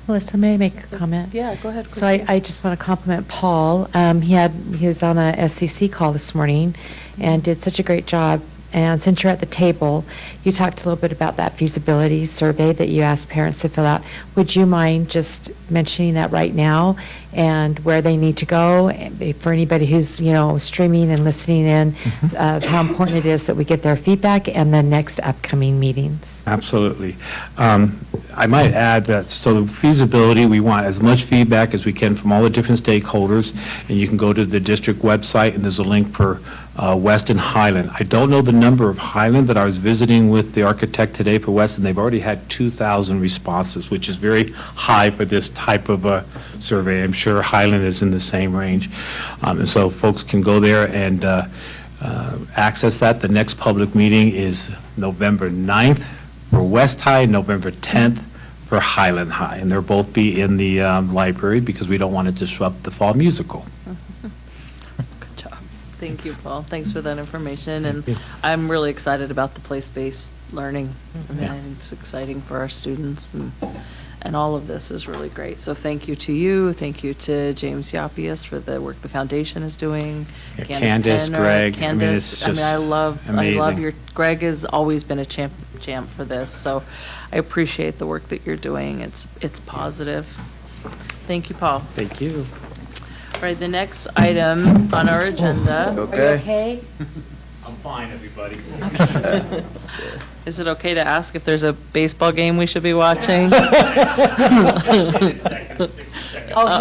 Melissa, may I make a comment? Yeah, go ahead. So I just want to compliment Paul. He was on a SCC call this morning and did such a great job. And since you're at the table, you talked a little bit about that feasibility survey that you asked parents to fill out. Would you mind just mentioning that right now and where they need to go for anybody who's, streaming and listening in, how important it is that we get their feedback and the next upcoming meetings? Absolutely. I might add that, so the feasibility, we want as much feedback as we can from all the different stakeholders, and you can go to the district website, and there's a link for West and Highland. I don't know the number of Highland, that I was visiting with the architect today for West, and they've already had 2,000 responses, which is very high for this type of a survey. I'm sure Highland is in the same range. And so folks can go there and access that. The next public meeting is November 9th for West High, November 10th for Highland High, and they'll both be in the library because we don't want to disrupt the fall musical. Good job. Thank you, Paul. Thanks for that information, and I'm really excited about the place-based learning. I mean, I think it's exciting for our students, and all of this is really great. So thank you to you, thank you to James Yapias for the work the foundation is doing. Yeah, Candace, Greg, I mean, it's Candace, I love amazing. Greg has always been a champ for this, so I appreciate the work that you're doing. It's positive. Thank you, Paul. Thank you. All right, the next item on our agenda. Okay. I'm fine, everybody. Is it okay to ask if there's a baseball game we should be watching? Oh,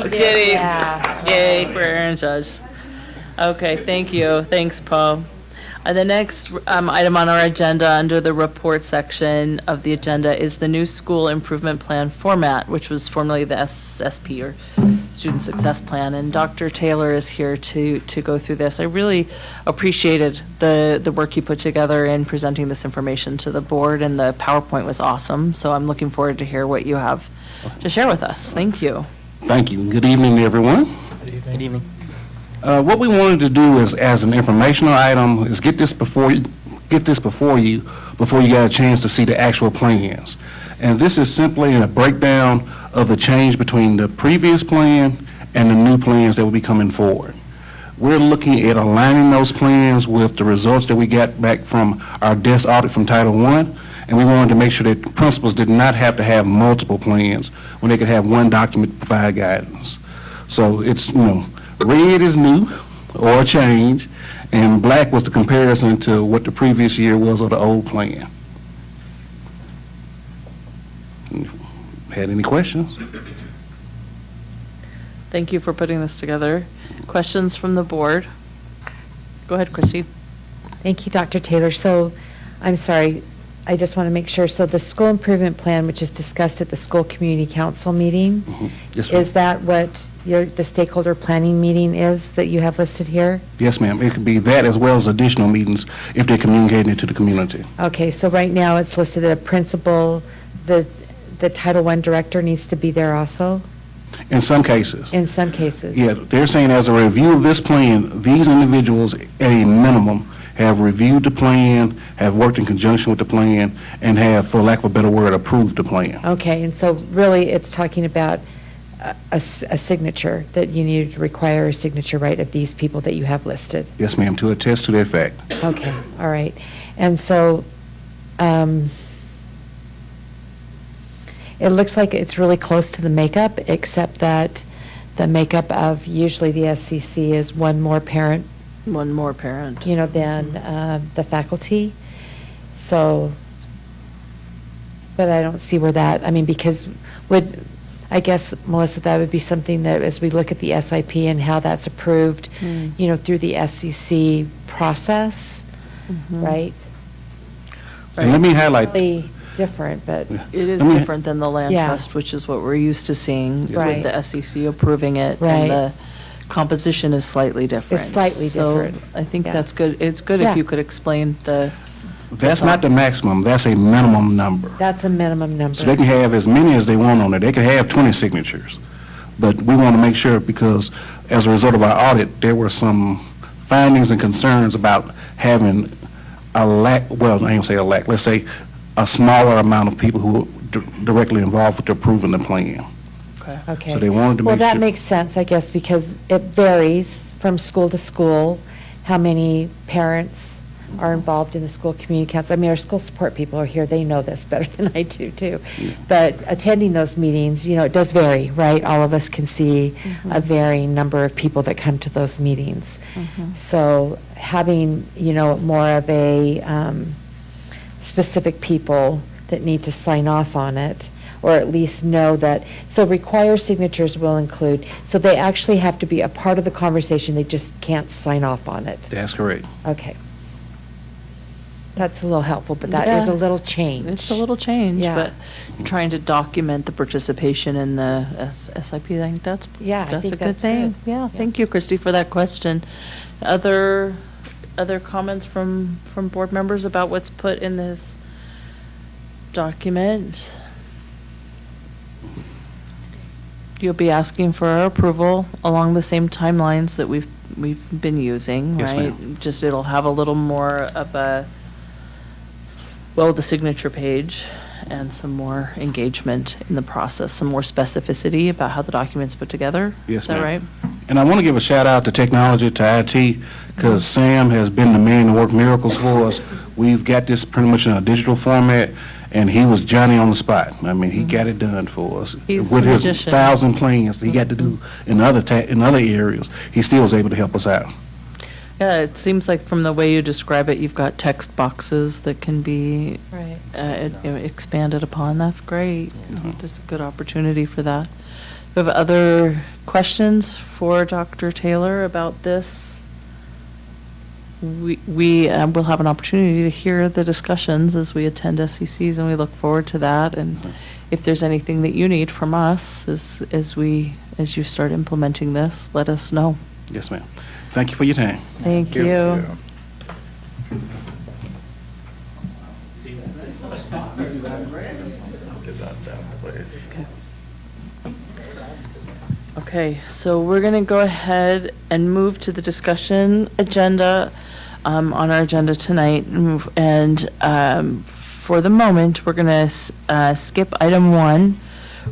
he did, kidding. yeah. Yay for Aaron Judge. Okay, thank you. Thanks, Paul. The next item on our agenda under the report section of the agenda is the new school improvement plan format, which was formerly the SSP, or Student Success Plan. And Dr. Taylor is here to go through this. I really appreciated the work you put together in presenting this information to the board, and the PowerPoint was awesome. So I'm looking forward to hear what you have to share with us. Thank you. Thank you. Good evening, everyone. Good evening. What we wanted to do is, as an informational item, is get this before you got a chance to see the actual plans. And this is simply a breakdown of the change between the previous plan and the new plans that will be coming forward. We're looking at aligning those plans with the results that we got back from our desk audit from Title I, and we wanted to make sure that principals did not have to have multiple plans when they could have one document to provide guidance. So it's, red is new or a change, and black was the comparison to what the previous year was of the old plan. Had any questions? Thank you for putting this together. Questions from the board? Go ahead, Christy. Thank you, Dr. Taylor. So, I'm sorry, I just want to make sure. So the school improvement plan, which is discussed at the school community council meeting, Yes, ma'am. is that what the stakeholder planning meeting is that you have listed here? Yes, ma'am. It could be that as well as additional meetings if they're communicating it to the community. Okay, so right now it's listed that a principal, the Title I director needs to be there also? In some cases. In some cases? Yeah, they're saying as a review of this plan, these individuals at a minimum have reviewed the plan, have worked in conjunction with the plan, and have, for lack of a better word, approved the plan. Okay, and so really it's talking about a signature, that you need to require a signature, right, of these people that you have listed? Yes, ma'am, to attest to their fact. Okay, all right. And so it looks like it's really close to the makeup, except that the makeup of usually the SCC is one more parent, One more parent. than the faculty. So, but I don't see where that, because I guess, Melissa, that would be something that as we look at the SIP and how that's approved, through the SCC process, right? And let me highlight, Probably different, but It is Let me- different than the land Yeah. trust, which is what we're used to seeing Right. with the SEC approving it. Right. And the composition is slightly different. slightly different. So I think Yeah. that's good. It's good Yeah. if you could explain the, that's not the maximum, that's a minimum number. that's a minimum number. So they can have as many as they want on it. They could have 20 signatures. But we want to make sure, because as a result of our audit, there were some findings and concerns about having a lack, well, I ain't gonna say a lack, let's say a smaller amount of people who were directly involved with approving the plan. Okay. So they wanted to Well, make that sure. makes sense, I guess, because it varies from school to school, how many parents are involved in the school community council. Our school support people are here, they know this better than I do, too. But attending those meetings, it does vary, right? All of us can see a varying number of people that come to those meetings. So having, more of a specific people that need to sign off on it, or at least know that, so require signatures will include, so they actually have to be a part of the conversation, they just can't sign off on it. That's correct. Okay. That's a little helpful, but that is a Yeah. little change. it's a little change, Yeah. but trying to document the participation in the SIP, I think that's Yeah, I a think good that's thing. good. Yeah, thank you, Christy, for that question. Other comments from board members about what's put in this document? You'll be asking for our approval along the same timelines that we've been using, Yes, right? ma'am. Just it'll have a little more of the signature page and some more engagement in the process, some more specificity about how the document's put together. Yes, Is that ma'am. right? And I want to give a shout out to technology, to IT, because Sam has been the man to work miracles for us. We've got this pretty much in a digital format, and he was Johnny on the spot. I mean, he got it done for us. He's With a his magician. 1,000 plans that he got to do in other areas, he still was able to help us out. Yeah, it seems like from the way you describe it, you've got text boxes that can be Right. expanded upon. That's great. There's a good opportunity for that. Do you have other questions for Dr. Taylor about this? We will have an opportunity to hear the discussions as we attend SECs, and we look forward to that. And if there's anything that you need from us as you start implementing this, let us know. Yes, ma'am. Thank you for your time. Thank you. Okay, so we're going to go ahead and move to the discussion agenda on our agenda tonight. And for the moment, we're going to skip item 1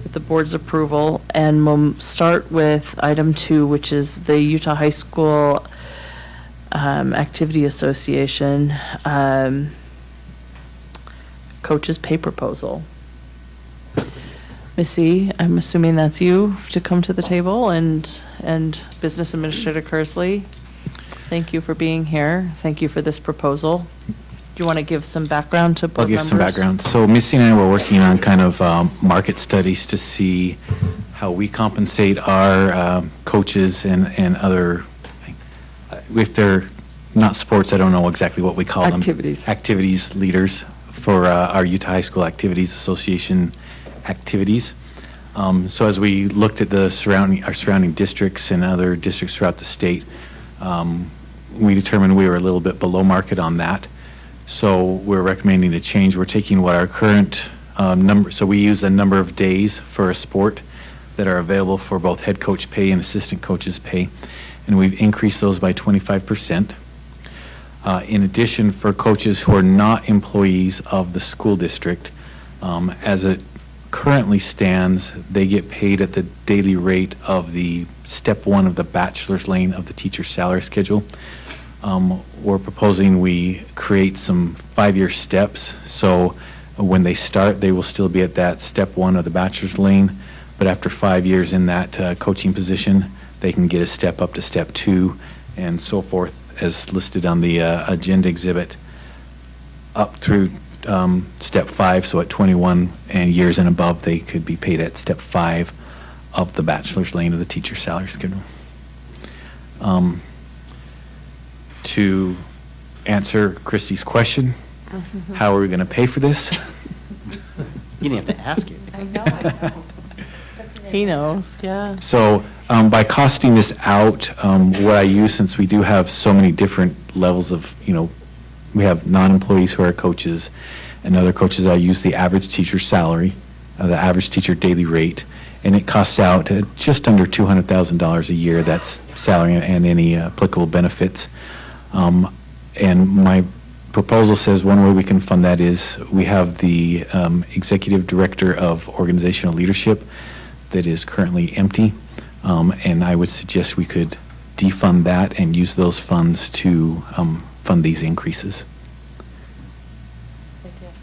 with the board's approval, and we'll start with item 2, which is the Utah High School Activity Association coaches pay proposal. Missy, I'm assuming that's you to come to the table, and Business Administrator Kersley, thank you for being here. Thank you for this proposal. Do you want to give some background to board I'll give members? some background. So Missy and I were working on kind of market studies to see how we compensate our coaches and other, if they're not sports, I don't know exactly what we call them. Activities leaders for our Utah High School Activities Association activities. So as we looked at our surrounding districts and other districts throughout the state, we determined we were a little bit below market on that. So we're recommending a change. We're taking what our current number, so we use a number of days for a sport that are available for both head coach pay and assistant coaches pay, and we've increased those by 25%. In addition, for coaches who are not employees of the school district, as it currently stands, they get paid at the daily rate of the step 1 of the bachelor's lane of the teacher's salary schedule. We're proposing we create some 5-year steps, so when they start, they will still be at that step 1 of the bachelor's lane, but after 5 years in that coaching position, they can get a step up to step 2 and so forth, as listed on the agenda exhibit, up through step 5. So at 21 and years and above, they could be paid at step 5 of the bachelor's lane of the teacher's salary schedule. To answer Christy's question, how are we going to pay for this? You didn't have to ask it. I know. He knows, yeah. So by costing this out, what I use, since we do have so many different levels of, we have non-employees who are coaches and other coaches, I use the average teacher salary, the average teacher daily rate, and it costs out just under $200,000 a year. That's salary and any applicable benefits. And my proposal says one way we can fund that is we have the Executive Director of Organizational Leadership that is currently empty, and I would suggest we could defund that and use those funds to fund these increases.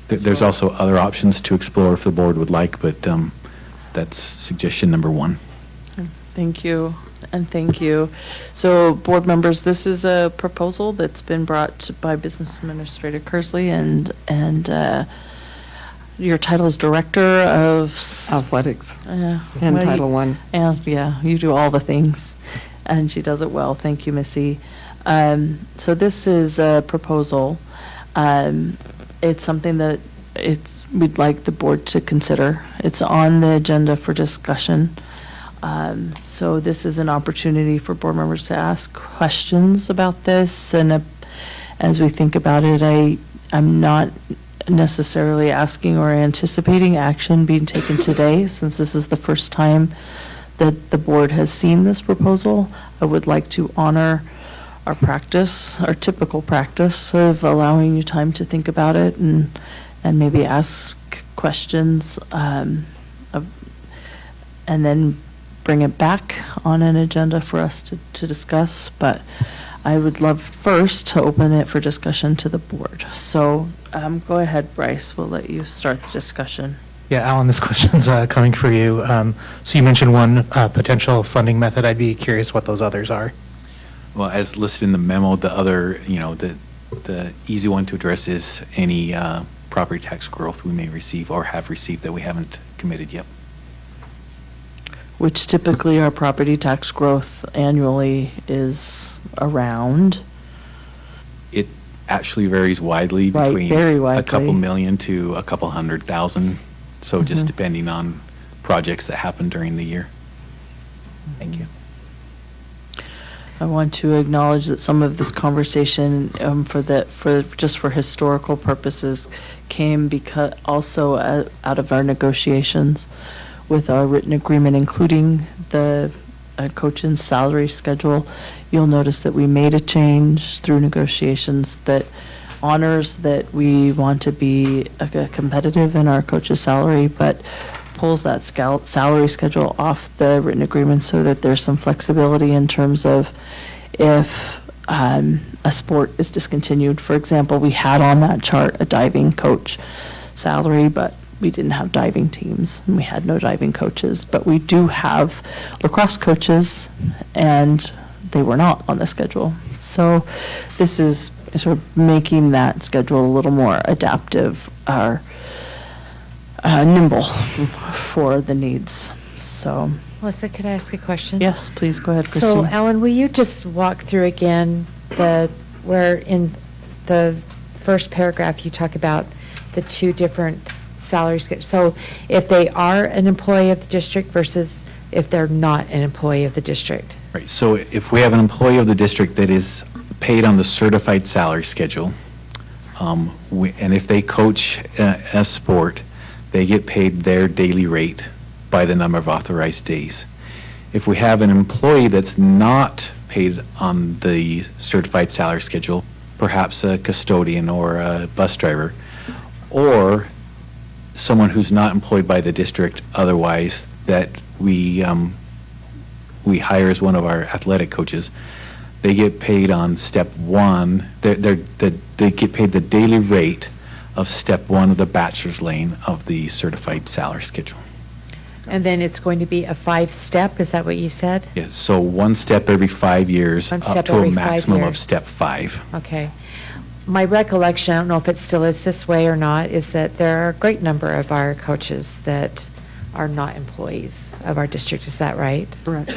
There's also other options to explore if the board would like, but that's suggestion number 1. Thank you, and thank you. So, board members, this is a proposal that's been brought by Business Administrator Kersley, and your title is Director of Athletics and what do you- Title I. And yeah, you do all the things, and she does it well. Thank you, Missy. So this is a proposal. It's something that we'd like the board to consider. It's on the agenda for discussion. So this is an opportunity for board members to ask questions about this, and as we think about it, I'm not necessarily asking or anticipating action being taken today, since this is the first time that the board has seen this proposal. I would like to honor our practice, our typical practice of allowing you time to think about it and maybe ask questions, and then bring it back on an agenda for us to discuss. But I would love first to open it for discussion to the board. So go ahead, Bryce. We'll let you start the discussion. Yeah, Alan, this question's coming for you. So you mentioned one potential funding method. I'd be curious what those others are. Well, as listed in the memo, the other, the easy one to address is any property tax growth we may receive or have received that we haven't committed yet. Which typically our property tax growth annually is around. It actually varies widely Right, between very a widely. couple million to a couple 100,000. So just depending on projects that happen during the year. Thank you. I want to acknowledge that some of this conversation, for historical purposes, came because also out of our negotiations with our written agreement, including the coach's salary schedule. You'll notice that we made a change through negotiations that honors that we want to be competitive in our coach's salary, but pulls that salary schedule off the written agreement so that there's some flexibility in terms of if a sport is discontinued. For example, we had on that chart a diving coach salary, but we didn't have diving teams and we had no diving coaches. But we do have lacrosse coaches, and they were not on the schedule. So this is sort of making that schedule a little more adaptive or nimble for the needs. So, Melissa, could I ask a question? yes, please go ahead, So, Christine. Alan, will you just walk through again where in the first paragraph you talk about the two different salary schedules? So if they are an employee of the district versus if they're not an employee of the district? Right, so if we have an employee of the district that is paid on the certified salary schedule, and if they coach a sport, they get paid their daily rate by the number of authorized days. If we have an employee that's not paid on the certified salary schedule, perhaps a custodian or a bus driver, or someone who's not employed by the district otherwise that we hire as one of our athletic coaches, they get paid on step one. They get paid the daily rate of step one of the bachelor's lane of the certified salary schedule. And then it's going to be a 5-step, is that what you said? Yes, so one step every 5 years, One up step to a every 5 maximum of years. step 5. Okay. My recollection, I don't know if it still is this way or not, is that there are a great number of our coaches that are not employees of our district. Is that right? Correct.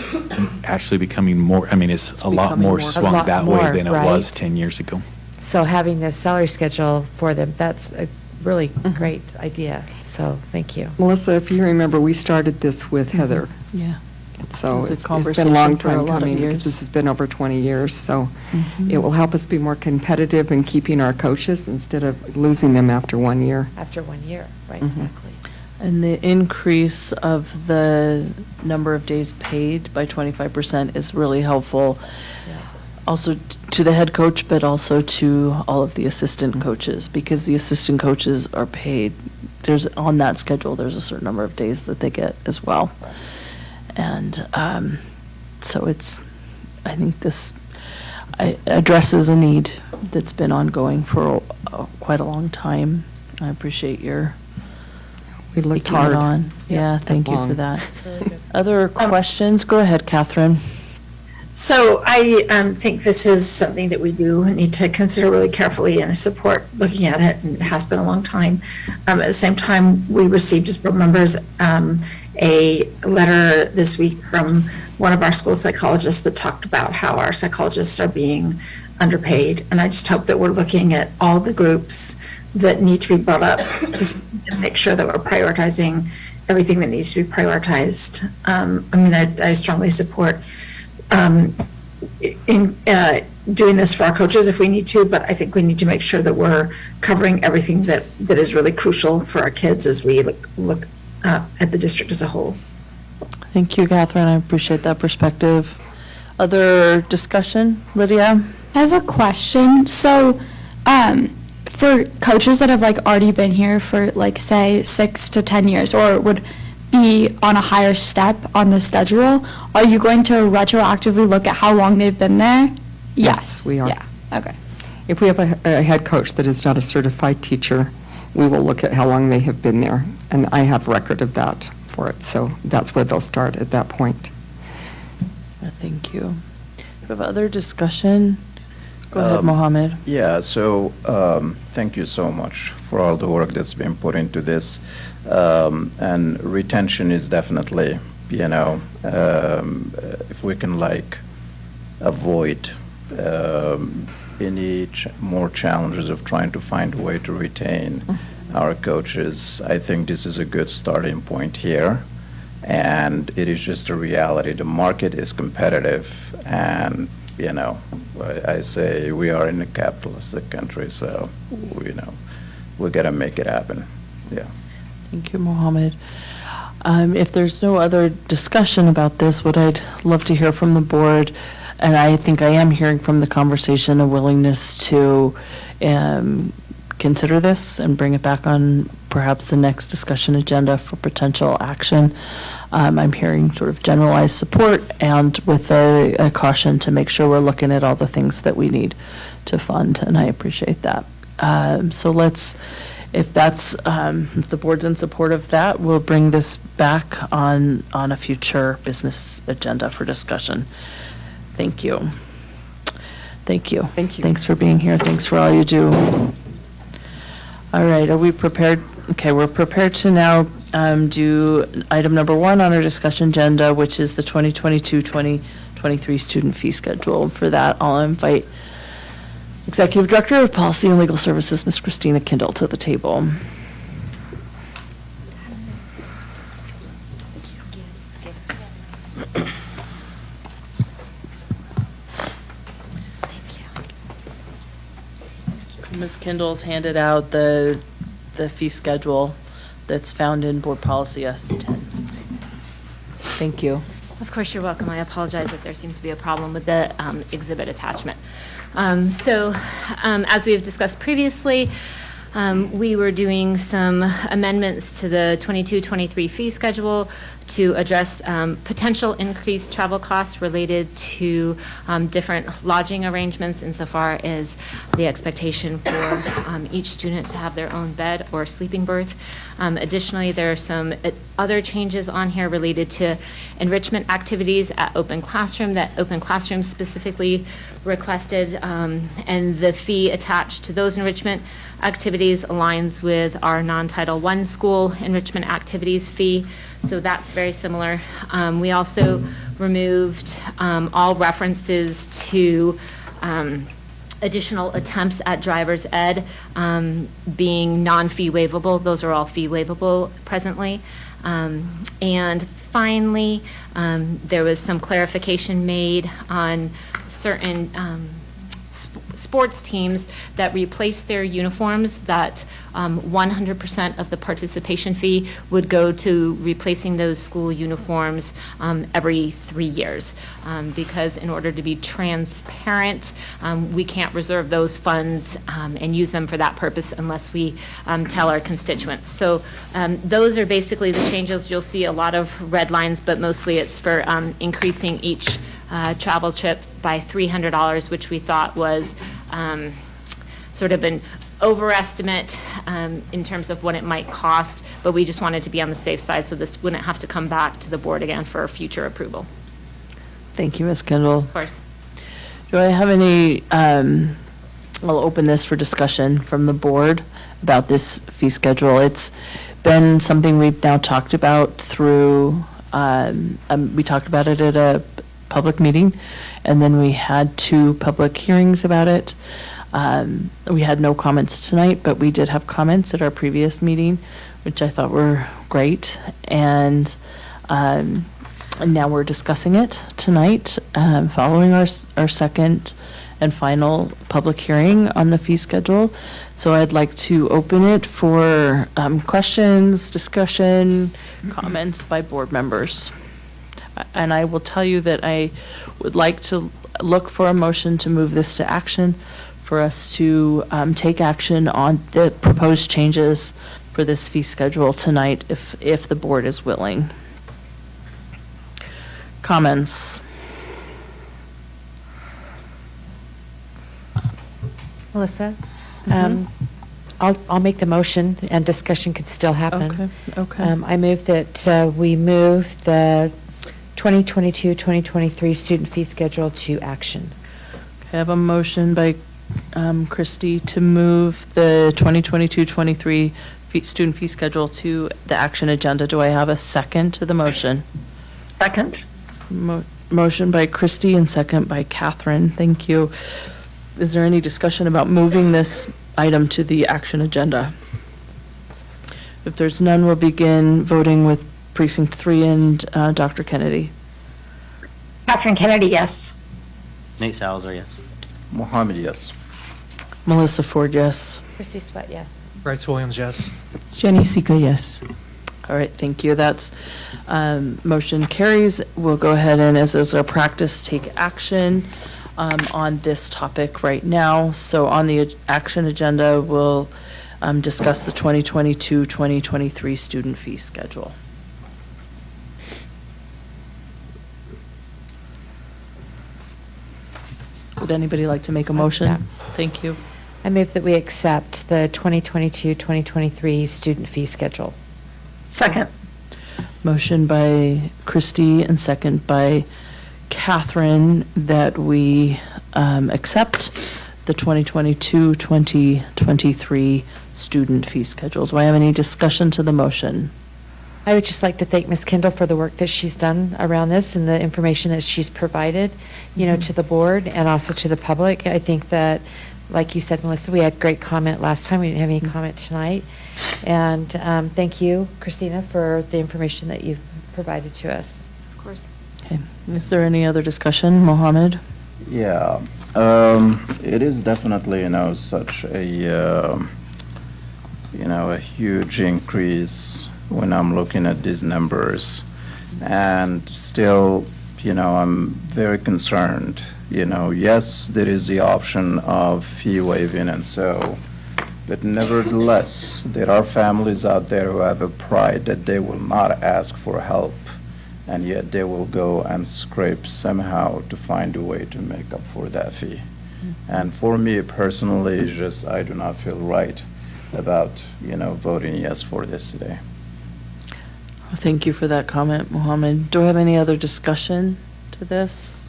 Actually becoming more, it's a lot becoming more more- swung A lot that more, way than it was right? 10 years ago. So having this salary schedule for them, that's a really great idea. So thank you. Melissa, if you remember, we started this with Heather. Yeah. So It's a it's been a conversation long for a time lot of coming years. because this has been over 20 years. So it will help us be more competitive in keeping our coaches instead of losing them after 1 year. After 1 year, right, exactly. And the increase of the number of days paid by 25% is really helpful. Yeah. Also to the head coach, but also to all of the assistant coaches, because the assistant coaches are paid. On that schedule, there's a certain number of days that they get as well. And so I think this addresses a need that's been ongoing for quite a long time. I appreciate your We looked taking it hard. on. Yeah, thank you for long. that. Other questions? Go ahead, Catherine. So I think this is something that we do need to consider really carefully, and I support looking at it, and it has been a long time. At the same time, we received as board members a letter this week from one of our school psychologists that talked about how our psychologists are being underpaid. And I just hope that we're looking at all the groups that need to be brought up, just to make sure that we're prioritizing everything that needs to be prioritized. I strongly support in doing this for our coaches if we need to, but I think we need to make sure that we're covering everything that is really crucial for our kids as we look at the district as a whole. Thank you, Catherine. I appreciate that perspective. Other discussion, Lydia? I have a question. So, for coaches that have like already been here for like say 6 to 10 years, or would be on a higher step on the schedule, are you going to retroactively look at how long they've been there? Yes, we are. Yeah. Okay. If we have a head coach that is not a certified teacher, we will look at how long they have been there, and I have record of that for it, so that's where they'll start at that point. Thank you. Do we have other discussion? Go ahead, Mohammed. Yeah, so thank you so much for all the work that's been put into this. And retention is definitely, if we can avoid any more challenges of trying to find a way to retain our coaches, I think this is a good starting point here. And it is just a reality. The market is competitive, and I say we are in a capitalistic country, so we got to make it happen. Yeah. Thank you, Mohammed. If there's no other discussion about this, what I'd love to hear from the board, and I think I am hearing from the conversation a willingness to consider this and bring it back on perhaps the next discussion agenda for potential action. I'm hearing sort of generalized support and with a caution to make sure we're looking at all the things that we need to fund, and I appreciate that. So if the board's in support of that, we'll bring this back on a future business agenda for discussion. Thank you. Thank you. Thank you. Thanks for being here. Thanks for all you do. All right, are we prepared? Okay, we're prepared to now do item number 1 on our discussion agenda, which is the 2022-2023 student fee schedule. For that, I'll invite Executive Director of Policy and Legal Services, Ms. Christina Kindle, to the table. Ms. Kindle's handed out the fee schedule that's found in Board Policy S10. Thank you. Of course, you're welcome. I apologize if there seems to be a problem with the exhibit attachment. As we have discussed previously, we were doing some amendments to the 22-23 fee schedule to address potential increased travel costs related to different lodging arrangements insofar as the expectation for each student to have their own bed or sleeping berth. Additionally, there are some other changes on here related to enrichment activities at Open Classroom that Open Classroom specifically requested, and the fee attached to those enrichment activities aligns with our non-Title I school enrichment activities fee, so that's very similar. We also removed all references to additional attempts at driver's ed being non-fee waivable. Those are all fee waivable presently. And finally, there was some clarification made on certain sports teams that replaced their uniforms, that 100% of the participation fee would go to replacing those school uniforms every 3 years. Because in order to be transparent, we can't reserve those funds and use them for that purpose unless we tell our constituents. So those are basically the changes. You'll see a lot of red lines, but mostly it's for increasing each travel trip by $300, which we thought was sort of an overestimate in terms of what it might cost, but we just wanted to be on the safe side so this wouldn't have to come back to the board again for future approval. Thank you, Ms. Kindle. Of course. Do I have any, I'll open this for discussion from the board about this fee schedule. It's been something we've now talked about through, we talked about it at a public meeting, and then we had 2 public hearings about it. We had no comments tonight, but we did have comments at our previous meeting, which I thought were great. And now we're discussing it tonight, following our second and final public hearing on the fee schedule. So I'd like to open it for questions, discussion, comments by board members. And I will tell you that I would like to look for a motion to move this to action, for us to take action on the proposed changes for this fee schedule tonight, if the board is willing. Comments? Melissa? I'll make the motion, and discussion could still happen. Okay. I move that we move the 2022-2023 student fee schedule to action. I have a motion by Christie to move the 2022-23 student fee schedule to the action agenda. Do I have a second to the motion? Second. Motion by Christie and second by Catherine. Thank you. Is there any discussion about moving this item to the action agenda? If there's none, we'll begin voting with Precinct 3 and Dr. Kennedy. Catherine Kennedy, yes. Nate Salazar, yes. Mohammed, yes. Melissa Ford, yes. Christy Sweat, yes. Bryce Williams, yes. Jenny Sika, yes. All right, thank you. That's motion carries. We'll go ahead and, as is our practice, take action on this topic right now. So on the action agenda, we'll discuss the 2022-2023 student fee schedule. Would anybody like to make a motion? Yeah. Thank you. I move that we accept the 2022-2023 student fee schedule. Second. Motion by Christie and second by Catherine that we accept the 2022-2023 student fee schedule. Do I have any discussion to the motion? I would just like to thank Ms. Kendall for the work that she's done around this and the information that she's provided, to the board and also to the public. I think that, like you said, Melissa, we had great comment last time. We didn't have any comment tonight. And thank you, Christina, for the information that you've provided to us. Of course. Okay. Is there any other discussion? Mohammed? Yeah, it is definitely, such a, a huge increase when I'm looking at these numbers. And still, I'm very concerned. Yes, there is the option of fee waiving and so, but nevertheless, there are families out there who have a pride that they will not ask for help, and yet they will go and scrape somehow to find a way to make up for that fee. And for me personally, it's just, I do not feel right about, voting yes for this today. Thank you for that comment, Mohammed. Do we have any other discussion to this?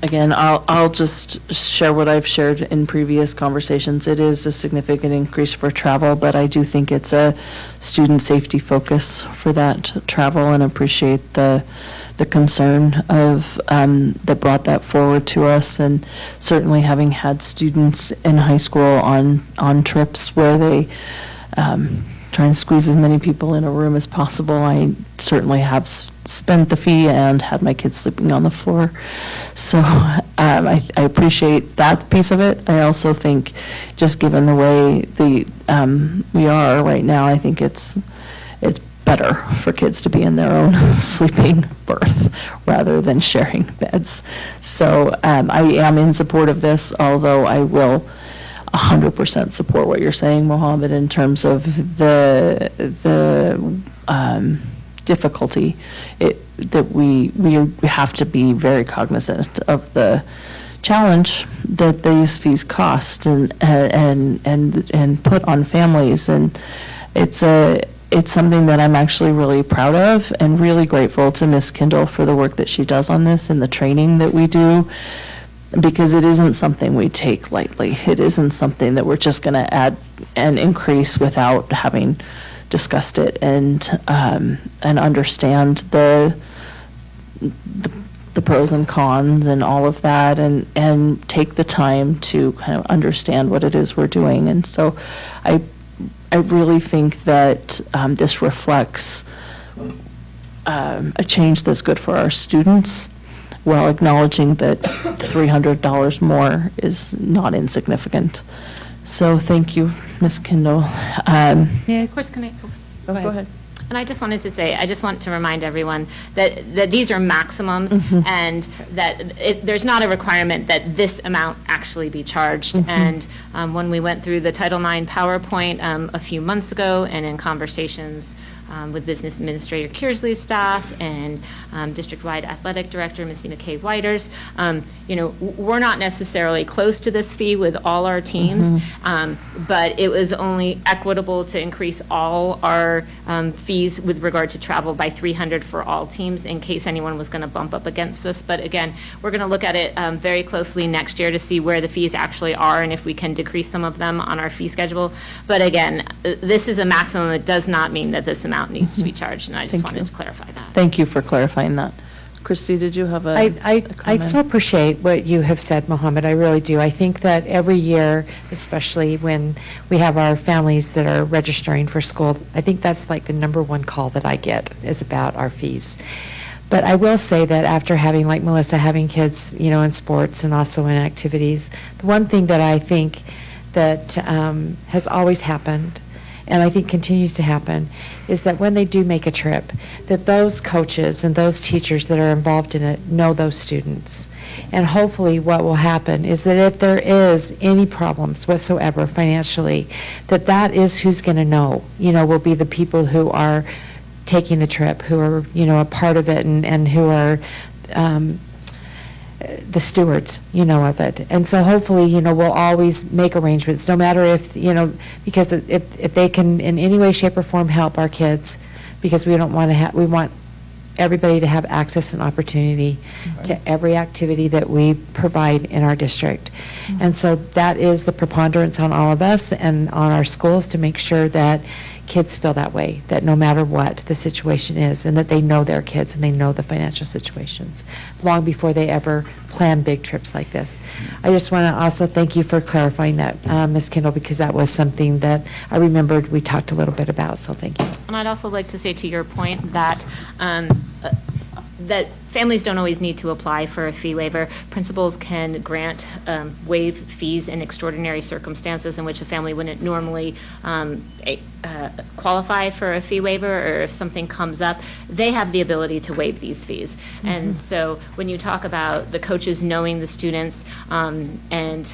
Again, I'll just share what I've shared in previous conversations. It is a significant increase for travel, but I do think it's a student safety focus for that travel, and appreciate the concern of that brought that forward to us. And certainly, having had students in high school on trips where they try and squeeze as many people in a room as possible, I certainly have spent the fee and had my kids sleeping on the floor. So I appreciate that piece of it. I also think, just given the way we are right now, I think it's better for kids to be in their own sleeping berth rather than sharing beds. So I am in support of this, although I will 100% support what you're saying, Mohammed, in terms of the difficulty that we have to be very cognizant of the challenge that these fees cost and put on families. And it's something that I'm actually really proud of, and really grateful to Ms. Kendall for the work that she does on this and the training that we do, because it isn't something we take lightly. It isn't something that we're just going to add and increase without having discussed it and understand the pros and cons and all of that, and take the time to kind of understand what it is we're doing. And so I really think that this reflects a change that's good for our students, while acknowledging that $300 more is not insignificant. So thank you, Ms. Kendall. Yeah, of course, can I? Go ahead. And I just wanted to say, I just want to remind everyone that these are maximums, and that there's not a requirement that this amount actually be charged. And when we went through the Title IX PowerPoint a few months ago, and in conversations with Business Administrator Kearsley's staff and District-wide Athletic Director Missy McKay-Whiters, we're not necessarily close to this fee with all our teams, but it was only equitable to increase all our fees with regard to travel by $300 for all teams in case anyone was going to bump up against this. But again, we're going to look at it very closely next year to see where the fees actually are and if we can decrease some of them on our fee schedule. But again, this is a maximum. It does not mean that this amount needs to be charged, and I just wanted to clarify that. Thank you for clarifying that. Christy, did you have a I comment? so appreciate what you have said, Mohammed. I really do. I think that every year, especially when we have our families that are registering for school, I think that's like the number one call that I get is about our fees. But I will say that after having, like Melissa, having kids, in sports and also in activities, the one thing that I think that has always happened, and I think continues to happen, is that when they do make a trip, that those coaches and those teachers that are involved in it know those students. And hopefully what will happen is that if there is any problems whatsoever financially, that is who's going to know, will be the people who are taking the trip, who are, a part of it and who are the stewards, of it. And so hopefully, we'll always make arrangements, no matter if, because if they can in any way, shape, or form help our kids, because we don't want to we want everybody to have access and opportunity to every activity that we provide in our district. And so that is the preponderance on all of us and on our schools to make sure that kids feel that way, that no matter what the situation is, and that they know their kids and they know the financial situations long before they ever plan big trips like this. I just want to also thank you for clarifying that, Ms. Kendall, because that was something that I remembered we talked a little bit about, so thank you. And I'd also like to say to your point that that families don't always need to apply for a fee waiver. Principals can grant waive fees in extraordinary circumstances in which a family wouldn't normally qualify for a fee waiver, or if something comes up, they have the ability to waive these fees. And so when you talk about the coaches knowing the students and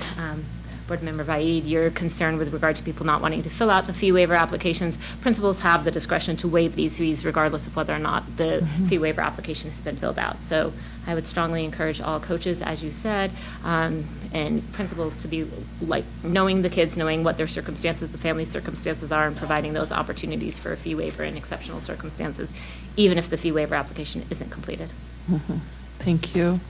Board Member Vaid, your concern with regard to people not wanting to fill out the fee waiver applications, principals have the discretion to waive these fees regardless of whether or not the fee waiver application has been filled out. So I would strongly encourage all coaches, as you said, and principals to be like knowing the kids, knowing what their circumstances, the family's circumstances are, and providing those opportunities for a fee waiver in exceptional circumstances, even if the fee waiver application isn't completed. Thank you.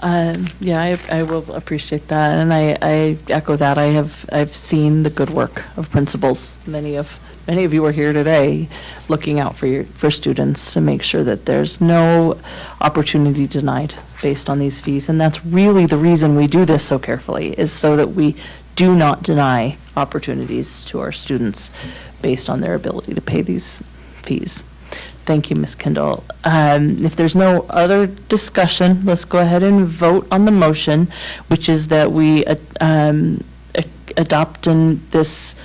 Yeah, I will appreciate that, and I echo that. I've seen the good work of principals. Many of you are here today, looking out for students to make sure that there's no opportunity denied based on these fees, and that's really the reason we do this so carefully, is so that we do not deny opportunities to our students based on their ability to pay these fees. Thank you, Ms. Kendall. If there's no other discussion, let's go ahead and vote on the motion, which is that we adopt in this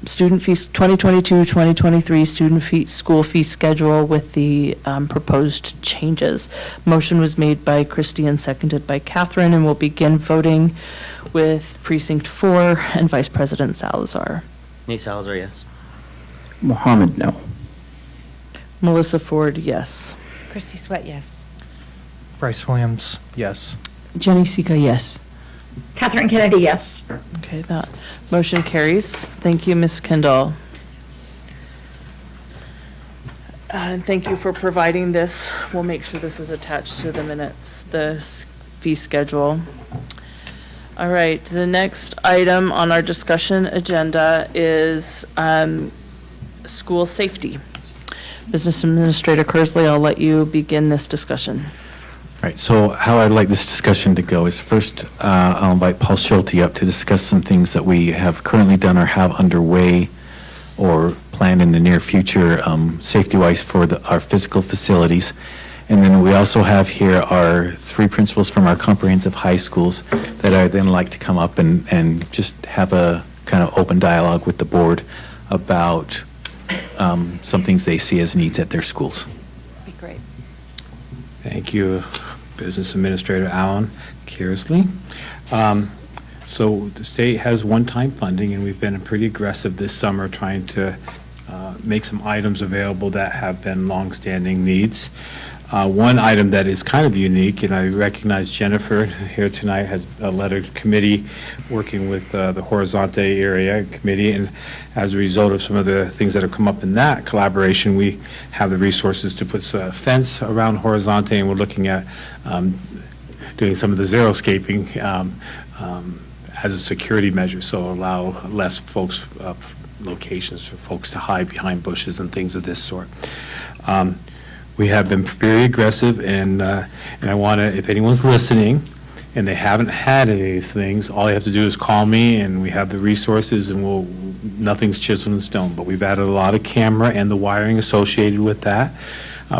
student fees 2022-2023 student fee school fee schedule with the proposed changes. Motion was made by Christy and seconded by Catherine, and we'll begin voting with Precinct 4 and Vice President Salazar. Nate Salazar, yes. Mohammed, no. Melissa Ford, yes. Christy Sweat, yes. Bryce Williams, yes. Jenny Sika, yes. Catherine Kennedy, yes. Okay, that motion carries. Thank you, Ms. Kendall. Thank you for providing this. We'll make sure this is attached to the minutes, the fee schedule. All right, the next item on our discussion agenda is school safety. Business Administrator Kearsley, I'll let you begin this discussion. All right, so how I'd like this discussion to go is first, I'll invite Paul Schulte up to discuss some things that we have currently done or have underway or planned in the near future, safety-wise for our physical facilities. And then we also have here our 3 principals from our comprehensive high schools that I'd then like to come up and just have a kind of open dialogue with the board about some things they see as needs at their schools. Be great. Thank you, Business Administrator Allen Kearsley. So the state has one-time funding, and we've been pretty aggressive this summer trying to make some items available that have been longstanding needs. One item that is kind of unique, and I recognize Jennifer here tonight has led a committee working with the Horizonte area committee, and as a result of some of the things that have come up in that collaboration, we have the resources to put a fence around Horizonte, and we're looking at doing some of the xeriscaping as a security measure, so allow less folks, locations for folks to hide behind bushes and things of this sort. We have been very aggressive, and I want to, if anyone's listening and they haven't had any of these things, all you have to do is call me, and we have the resources, and nothing's chiseled in stone, but we've added a lot of camera and the wiring associated with that.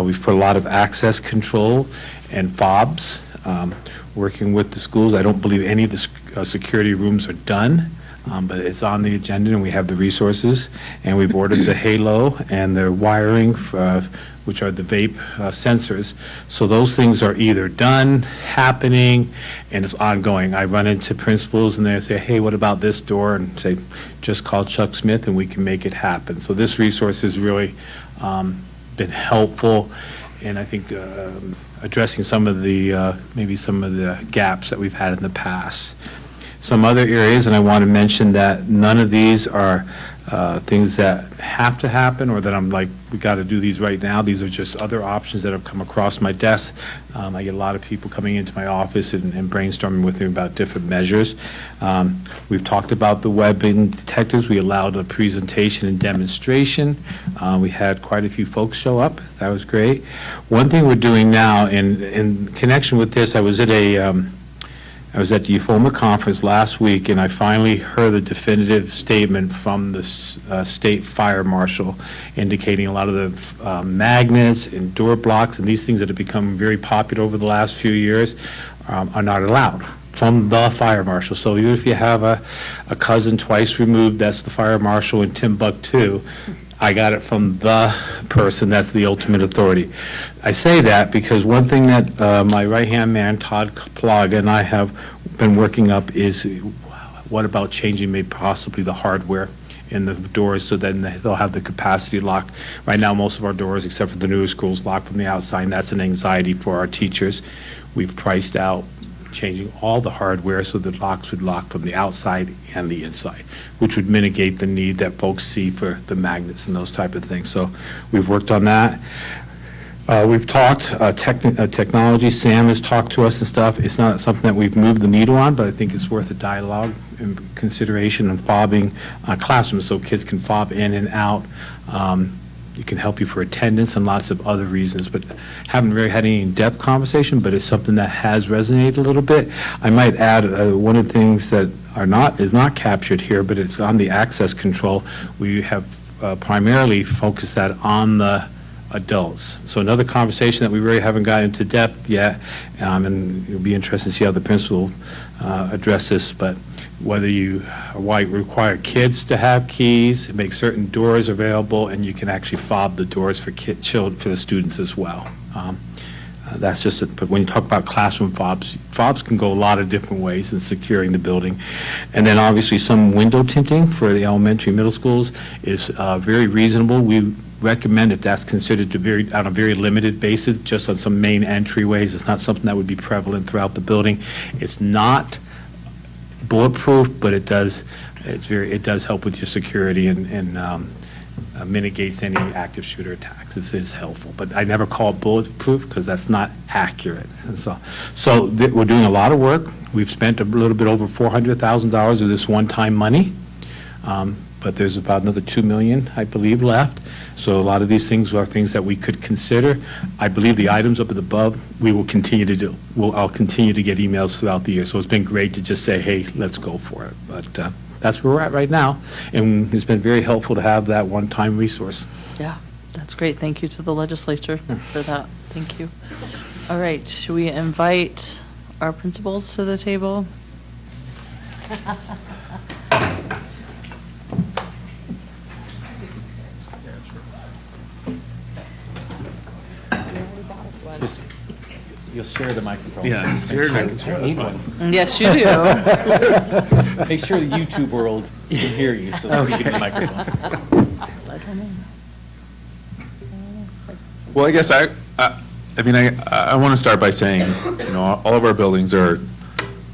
We've put a lot of access control and fobs, working with the schools. I don't believe any of the security rooms are done, but it's on the agenda, and we have the resources, and we've ordered the halo and the wiring, which are the vape sensors. So those things are either done, happening, and it's ongoing. I run into principals, and they say, hey, what about this door? And say, just call Chuck Smith, and we can make it happen. So this resource has really been helpful, and I think addressing some of the, maybe some of the gaps that we've had in the past. Some other areas, and I want to mention that none of these are things that have to happen or that I'm like, we got to do these right now. These are just other options that have come across my desk. I get a lot of people coming into my office and brainstorming with me about different measures. We've talked about the weapon detectors. We allowed a presentation and demonstration. We had quite a few folks show up. That was great. One thing we're doing now, in connection with this, I was at the UFOMA conference last week, and I finally heard a definitive statement from the state fire marshal indicating a lot of the magnets and door blocks and these things that have become very popular over the last few years are not allowed from the fire marshal. So even if you have a cousin twice removed, that's the fire marshal in Timbuktu, I got it from the person that's the ultimate authority. I say that because one thing that my right-hand man, Todd Plaga, and I have been working up is what about changing maybe possibly the hardware in the doors so then they'll have the capacity lock. Right now, most of our doors, except for the newer schools, lock from the outside, and that's an anxiety for our teachers. We've priced out changing all the hardware so that locks would lock from the outside and the inside, which would mitigate the need that folks see for the magnets and those type of things. So we've worked on that. We've talked technology. Sam has talked to us and stuff. It's not something that we've moved the needle on, but I think it's worth a dialogue and consideration and fobbing classrooms so kids can fob in and out. It can help you for attendance and lots of other reasons, but haven't really had any in-depth conversation, but it's something that has resonated a little bit. I might add one of the things that is not captured here, but it's on the access control. We have primarily focused that on the adults. So another conversation that we really haven't gotten into depth yet, and it'll be interesting to see how the principal address this, but whether you require kids to have keys, make certain doors available, and you can actually fob the doors for for the students as well. That's just but when you talk about classroom fobs can go a lot of different ways in securing the building. And then obviously some window tinting for the elementary, middle schools is very reasonable. We recommend if that's considered on a very limited basis, just on some main entryways. It's not something that would be prevalent throughout the building. It's not bulletproof, but it does help with your security and mitigates any active shooter attacks. It is helpful, but I never call it bulletproof because that's not accurate. And so we're doing a lot of work. We've spent a little bit over $400,000 of this one-time money, but there's about another $2 million, I believe, left. So a lot of these things are things that we could consider. I believe the items up above we will continue to do. I'll continue to get emails throughout the year. So it's been great to just say, hey, let's go for it. But that's where we're at right now, and it's been very helpful to have that one-time resource. Yeah, that's great. Thank you to the legislature for that. Thank you. All right, should we invite our principals to the table? share the microphone. Yeah, share the microphone. Yes, you do. Make sure the YouTube world can hear you, so you get the microphone. Well, I guess I want to start by saying, all of our buildings are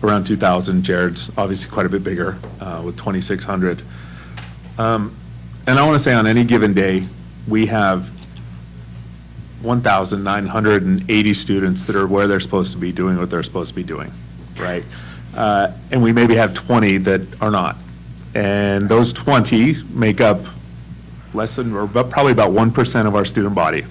around 2,000. Jared's obviously quite a bit bigger, with 2,600. And I want to say on any given day, we have 1,980 students that are where they're supposed to be doing what they're supposed to be doing, right? And we maybe have 20 that are not. And those 20 make up less than, or probably about 1% of our student body.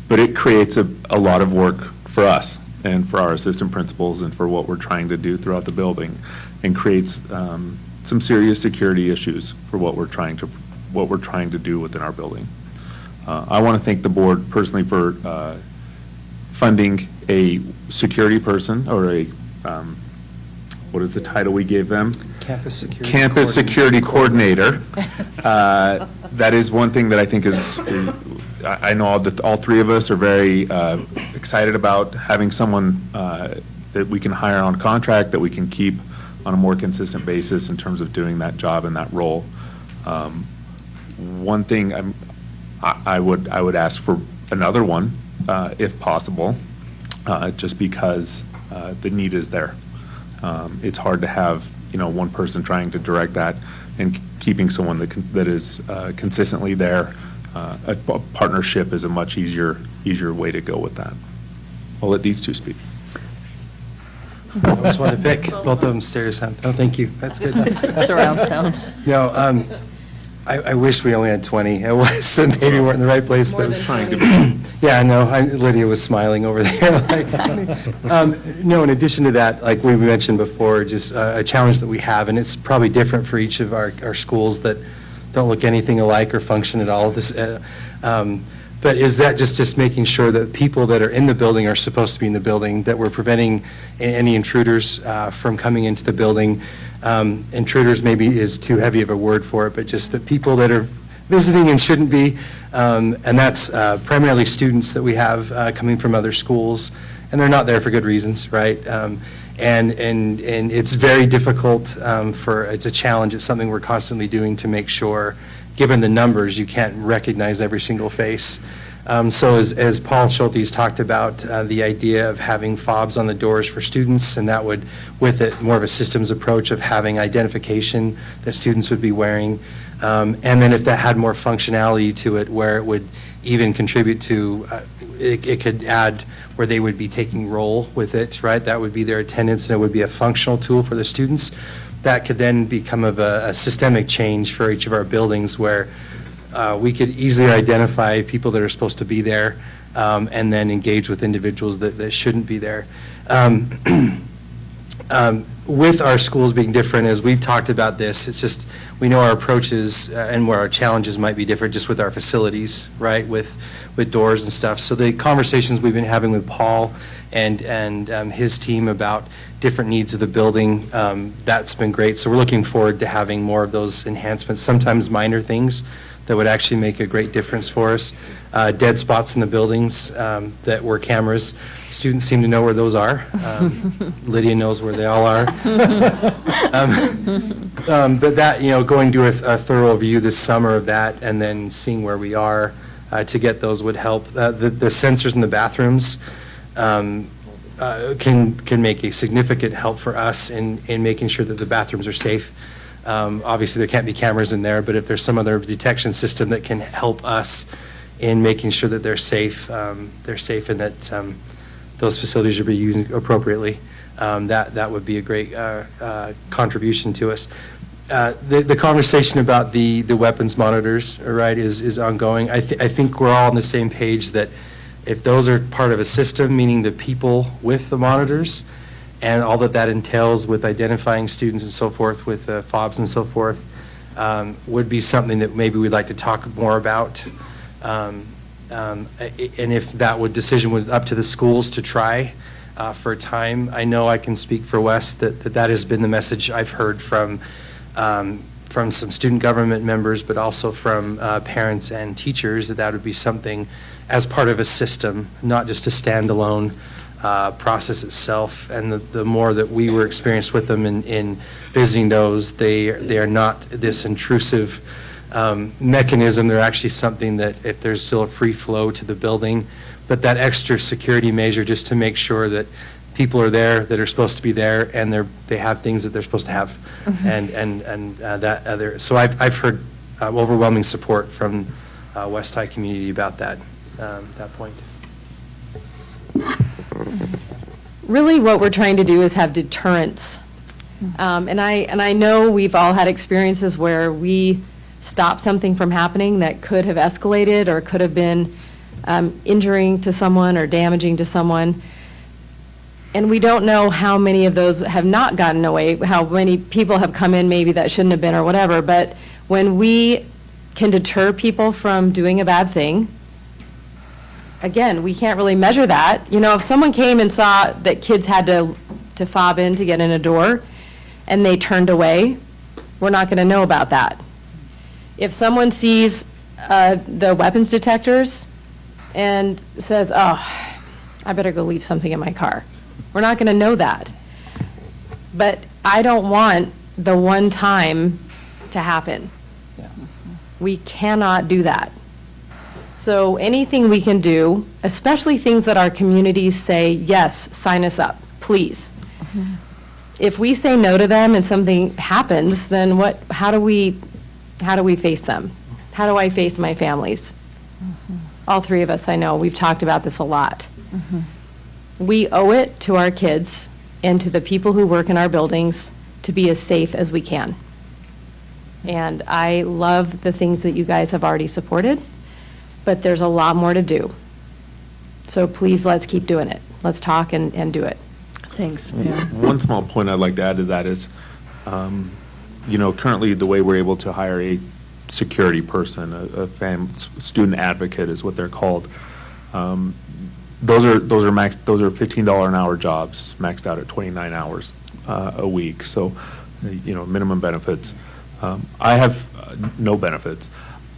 But it creates a lot of work for us and for our assistant principals and for what we're trying to do throughout the building, and creates some serious security issues for what we're trying to do within our building. I want to thank the board personally for funding a security person, or a what is the title we gave them? Campus Security Coordinator. That is one thing that I think is, I know that all three of us are very excited about having someone that we can hire on contract, that we can keep on a more consistent basis in terms of doing that job and that role. One thing I would ask for another one, if possible, just because the need is there. It's hard to have one person trying to direct that, and keeping someone that is consistently there. A partnership is a much easier way to go with that. I'll let these two speak. I just wanted to pick both of them stereo sound. Oh, thank you. That's good. Surround sound. No, I wish we only had 20. I was, maybe we're in the right place, but Trying to be. yeah, no, Lydia was smiling over there. No, in addition to that, like we mentioned before, just a challenge that we have, and it's probably different for each of our schools that don't look anything alike or function at all. But is that just making sure that people that are in the building are supposed to be in the building, that we're preventing any intruders from coming into the building. Intruders maybe is too heavy of a word for it, but just the people that are visiting and shouldn't be, and that's primarily students that we have coming from other schools, and they're not there for good reasons, right? And it's very difficult it's a challenge. It's something we're constantly doing to make sure, given the numbers, you can't recognize every single face. So as Paul Schultes talked about, the idea of having fobs on the doors for students, and that would, with it, more of a systems approach of having identification that students would be wearing. And then if that had more functionality to it, where it would even contribute to, it could add where they would be taking roll with it, right? That would be their attendance, and it would be a functional tool for the students. That could then become of a systemic change for each of our buildings, where we could easily identify people that are supposed to be there, and then engage with individuals that shouldn't be there. With our schools being different, as we've talked about this, it's just, we know our approaches and where our challenges might be different just with our facilities, right, with doors and stuff. So the conversations we've been having with Paul and his team about different needs of the building, that's been great. So we're looking forward to having more of those enhancements, sometimes minor things that would actually make a great difference for us. Dead spots in the buildings that were cameras. Students seem to know where those are. Lydia knows where they all are. But that, going to a thorough review this summer of that, and then seeing where we are to get those would help. The sensors in the bathrooms can make a significant help for us in making sure that the bathrooms are safe. Obviously, there can't be cameras in there, but if there's some other detection system that can help us in making sure that they're safe and that those facilities are being used appropriately, that would be a great contribution to us. The conversation about the weapons monitors, right, is ongoing. I think we're all on the same page that if those are part of a system, meaning the people with the monitors, and all that entails with identifying students and so forth, with fobs and so forth, would be something that maybe we'd like to talk more about. And if that decision was up to the schools to try for a time, I know I can speak for Wes that has been the message I've heard from from some student government members, but also from parents and teachers, that would be something as part of a system, not just a standalone process itself. And the more that we were experienced with them in visiting those, they are not this intrusive mechanism. They're actually something that if there's still a free flow to the building, but that extra security measure just to make sure that people are there that are supposed to be there, and they have things that they're supposed to have, and that other. So I've heard overwhelming support from West High community about that point. Really, what we're trying to do is have deterrence, and I know we've all had experiences where we stopped something from happening that could have escalated or could have been injuring to someone or damaging to someone. And we don't know how many of those have not gotten away, how many people have come in maybe that shouldn't have been or whatever. But when we can deter people from doing a bad thing, again, we can't really measure that. You know, if someone came and saw that kids had to fob in to get in a door and they turned away, we're not going to know about that. If someone sees the weapons detectors and says, oh, I better go leave something in my car, we're not going to know that. But I don't want the one time to happen. We cannot do that. So anything we can do, especially things that our communities say, yes, sign us up, please. If we say no to them and something happens, then how do we face them? How do I face my families? All three of us, I know, we've talked about this a lot. We owe it to our kids and to the people who work in our buildings to be as safe as we can. And I love the things that you guys have already supported, but there's a lot more to do. So please, let's keep doing it. Let's talk and do it. Thanks, Mayor. One small point I'd like to add to that is, currently the way we're able to hire a security person, a student advocate is what they're called. Those are $15 an hour jobs, maxed out at 29 hours a week. So, minimum benefits. I have no benefits.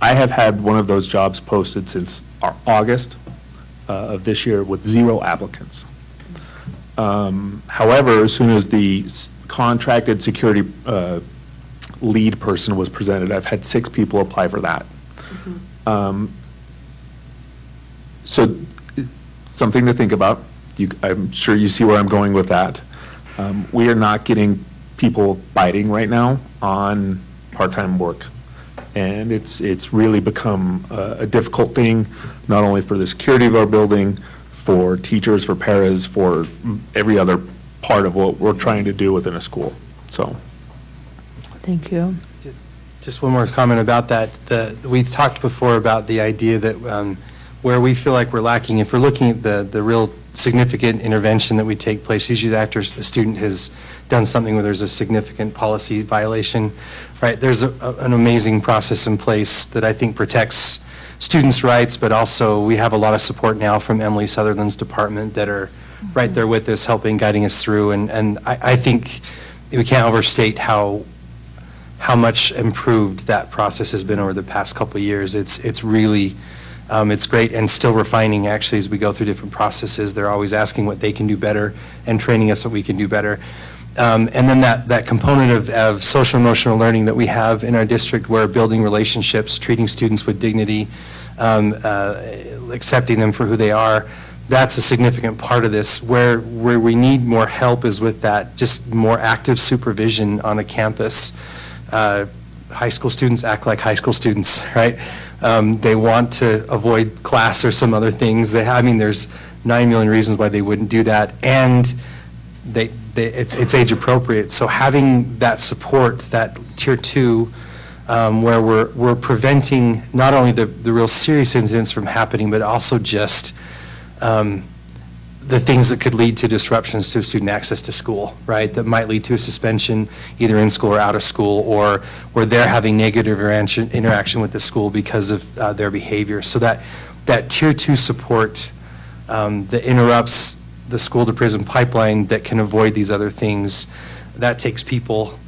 I have had one of those jobs posted since August of this year with 0 applicants. However, as soon as the contracted security lead person was presented, I've had 6 people apply for that. So something to think about. I'm sure you see where I'm going with that. We are not getting people biting right now on part-time work. And it's really become a difficult thing, not only for the security of our building, for teachers, for paras, for every other part of what we're trying to do within a school. So, thank you. Just one more comment about that. We've talked before about the idea that where we feel like we're lacking, if we're looking at the real significant intervention that would take place, usually after a student has done something where there's a significant policy violation, right? There's an amazing process in place that I think protects students' rights, but also we have a lot of support now from Emily Sutherland's department that are right there with us, helping, guiding us through. And I think we can't overstate how much improved that process has been over the past couple of years. It's really it's great, and still refining actually as we go through different processes. They're always asking what they can do better and training us what we can do better. And then that component of social emotional learning that we have in our district, where building relationships, treating students with dignity, accepting them for who they are, that's a significant part of this. Where we need more help is with that, just more active supervision on a campus. High school students act like high school students, right? They want to avoid class or some other things. There's 9 million reasons why they wouldn't do that, and it's age appropriate. So having that support, that tier 2, where we're preventing not only the real serious incidents from happening, but also just the things that could lead to disruptions to student access to school, right? That might lead to a suspension either in school or out of school, or where they're having negative interaction with the school because of their behavior. So that tier 2 support that interrupts the school to prison pipeline that can avoid these other things, that takes people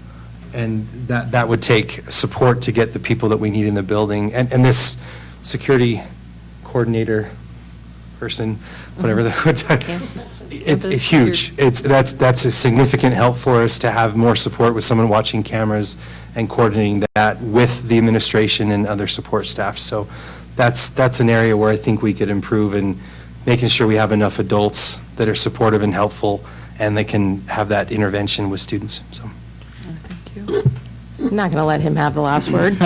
And that would take support to get the people that we need in the building. And this security coordinator person, whatever it's huge. That's a significant help for us to have more support with someone watching cameras and coordinating that with the administration and other support staff. So that's an area where I think we could improve in making sure we have enough adults that are supportive and helpful, and they can have that intervention with students. So. I'm not going to let him have the last word.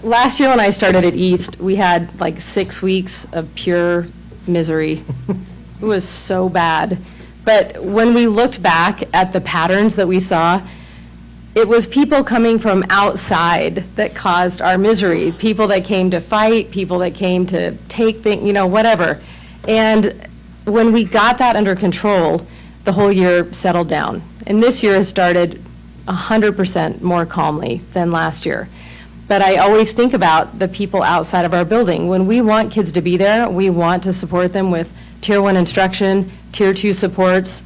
Last year when I started at East, we had like 6 weeks of pure misery. It was so bad. But when we looked back at the patterns that we saw, it was people coming from outside that caused our misery. People that came to fight, people that came to take things, whatever. And when we got that under control, the whole year settled down. And this year has started 100% more calmly than last year. But I always think about the people outside of our building. When we want kids to be there, we want to support them with Tier 1 instruction, Tier 2 supports,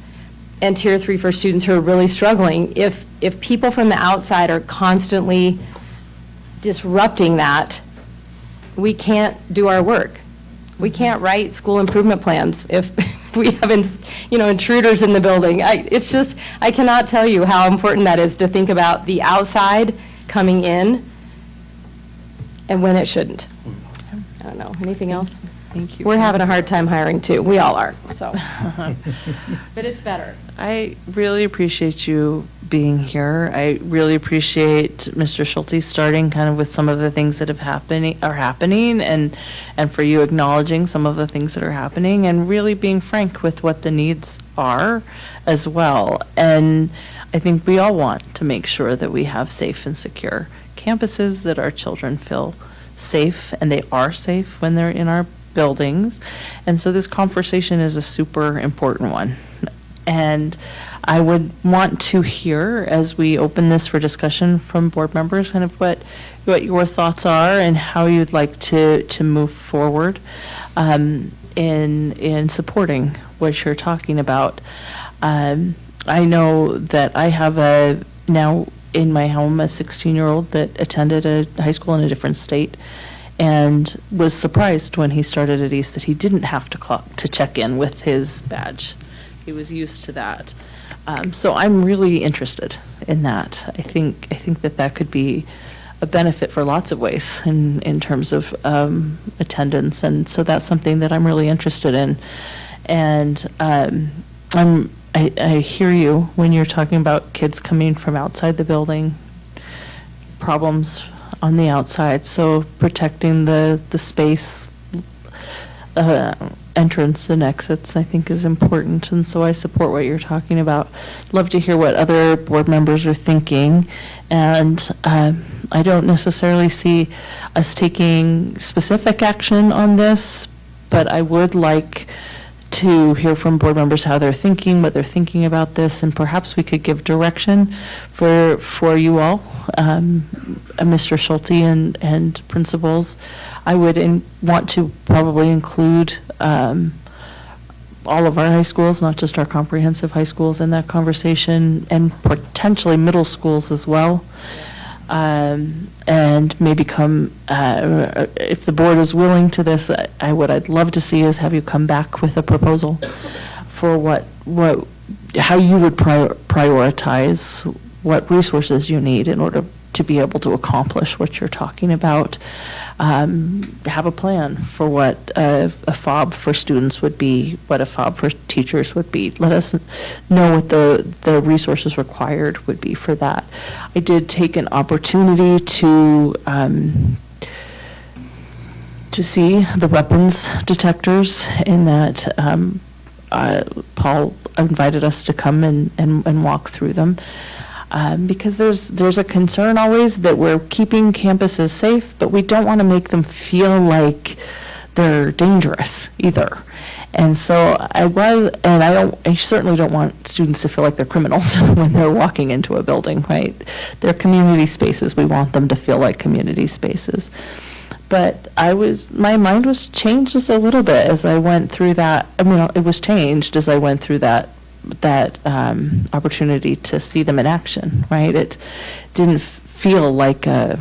and Tier 3 for students who are really struggling. If people from the outside are constantly disrupting that, we can't do our work. We can't write school improvement plans if we have intruders in the building. I cannot tell you how important that is to think about the outside coming in and when it shouldn't. I don't know. Anything else? Thank you. We're having a hard time hiring too. We all are. So, but it's better. I really appreciate you being here. I really appreciate Mr. Schulte starting kind of with some of the things that are happening, and for you acknowledging some of the things that are happening, and really being frank with what the needs are as well. And I think we all want to make sure that we have safe and secure campuses, that our children feel safe, and they are safe when they're in our buildings. And so this conversation is a super important one. And I would want to hear, as we open this for discussion from board members, kind of what your thoughts are and how you'd like to move forward in supporting what you're talking about. I know that I have now in my home a 16-year-old that attended a high school in a different state, and was surprised when he started at East that he didn't have to check in with his badge. He was used to that. So I'm really interested in that. I think that could be a benefit for lots of ways in terms of attendance, and so that's something that I'm really interested in. And I hear you when you're talking about kids coming from outside the building, problems on the outside, so protecting the space, entrance and exits, I think is important, and so I support what you're talking about. Love to hear what other board members are thinking, and I don't necessarily see us taking specific action on this, but I would like to hear from board members how they're thinking, what they're thinking about this, and perhaps we could give direction for you all, Mr. Schulte and principals. I would want to probably include all of our high schools, not just our comprehensive high schools, in that conversation, and potentially middle schools as well. And maybe if the board is willing to this, what I'd love to see is have you come back with a proposal for how you would prioritize what resources you need in order to be able to accomplish what you're talking about. Have a plan for what a FOB for students would be, what a FOB for teachers would be. Let us know what the resources required would be for that. I did take an opportunity to see the weapons detectors in that Paul invited us to come and walk through them. Because there's a concern always that we're keeping campuses safe, but we don't want to make them feel like they're dangerous either. And so I certainly don't want students to feel like they're criminals when they're walking into a building, right? They're community spaces. We want them to feel like community spaces. But my mind was changed just a little bit as I went through that. I mean, it was changed as I went through that that opportunity to see them in action, right? It didn't feel like a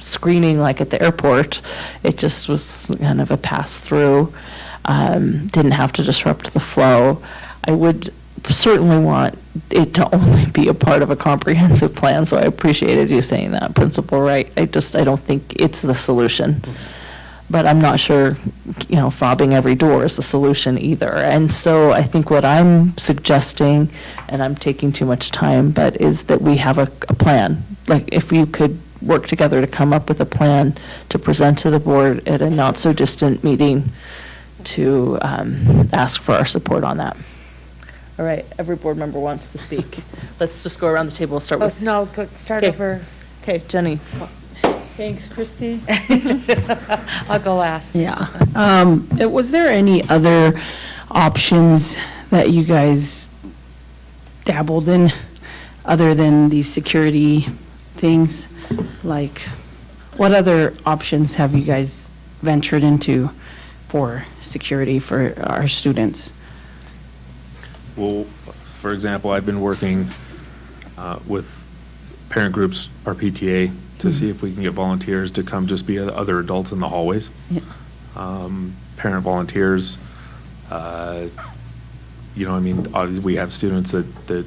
screening like at the airport. It just was kind of a pass-through, didn't have to disrupt the flow. I would certainly want it to only be a part of a comprehensive plan, so I appreciated you saying that, Principal Wright. I don't think it's the solution. But I'm not sure, fobbing every door is the solution either. And so I think what I'm suggesting, and I'm taking too much time, but is that we have a plan. Like if you could work together to come up with a plan to present to the board at a not so distant meeting to ask for our support on that. All right, every board member wants to speak. Let's just go around the table. Start with. No, start over. Okay, Jenny. Thanks, Christy. I'll go last. Yeah. Was there any other options that you guys dabbled in other than these security things? Like, what other options have you guys ventured into for security for our students? Well, for example, I've been working with parent groups, our PTA, to see if we can get volunteers to come just be other adults in the hallways. Yeah. Parent volunteers, we have students that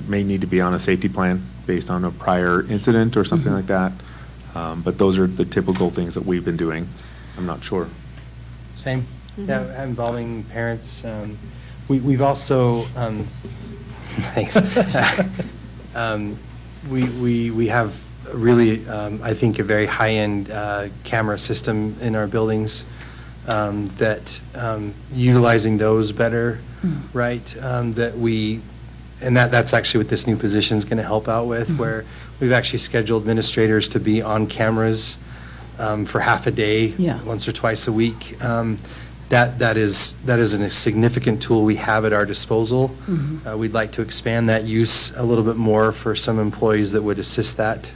may need to be on a safety plan based on a prior incident or something like that. But those are the typical things that we've been doing. I'm not sure. Same. Yeah, involving parents. We've also, thanks. We have really, I think, a very high-end camera system in our buildings that utilizing those better, right? That's actually what this new position is going to help out with, where we've actually scheduled administrators to be on cameras for half a day, once or twice a week. That is a significant tool we have at our disposal. We'd like to expand that use a little bit more for some employees that would assist that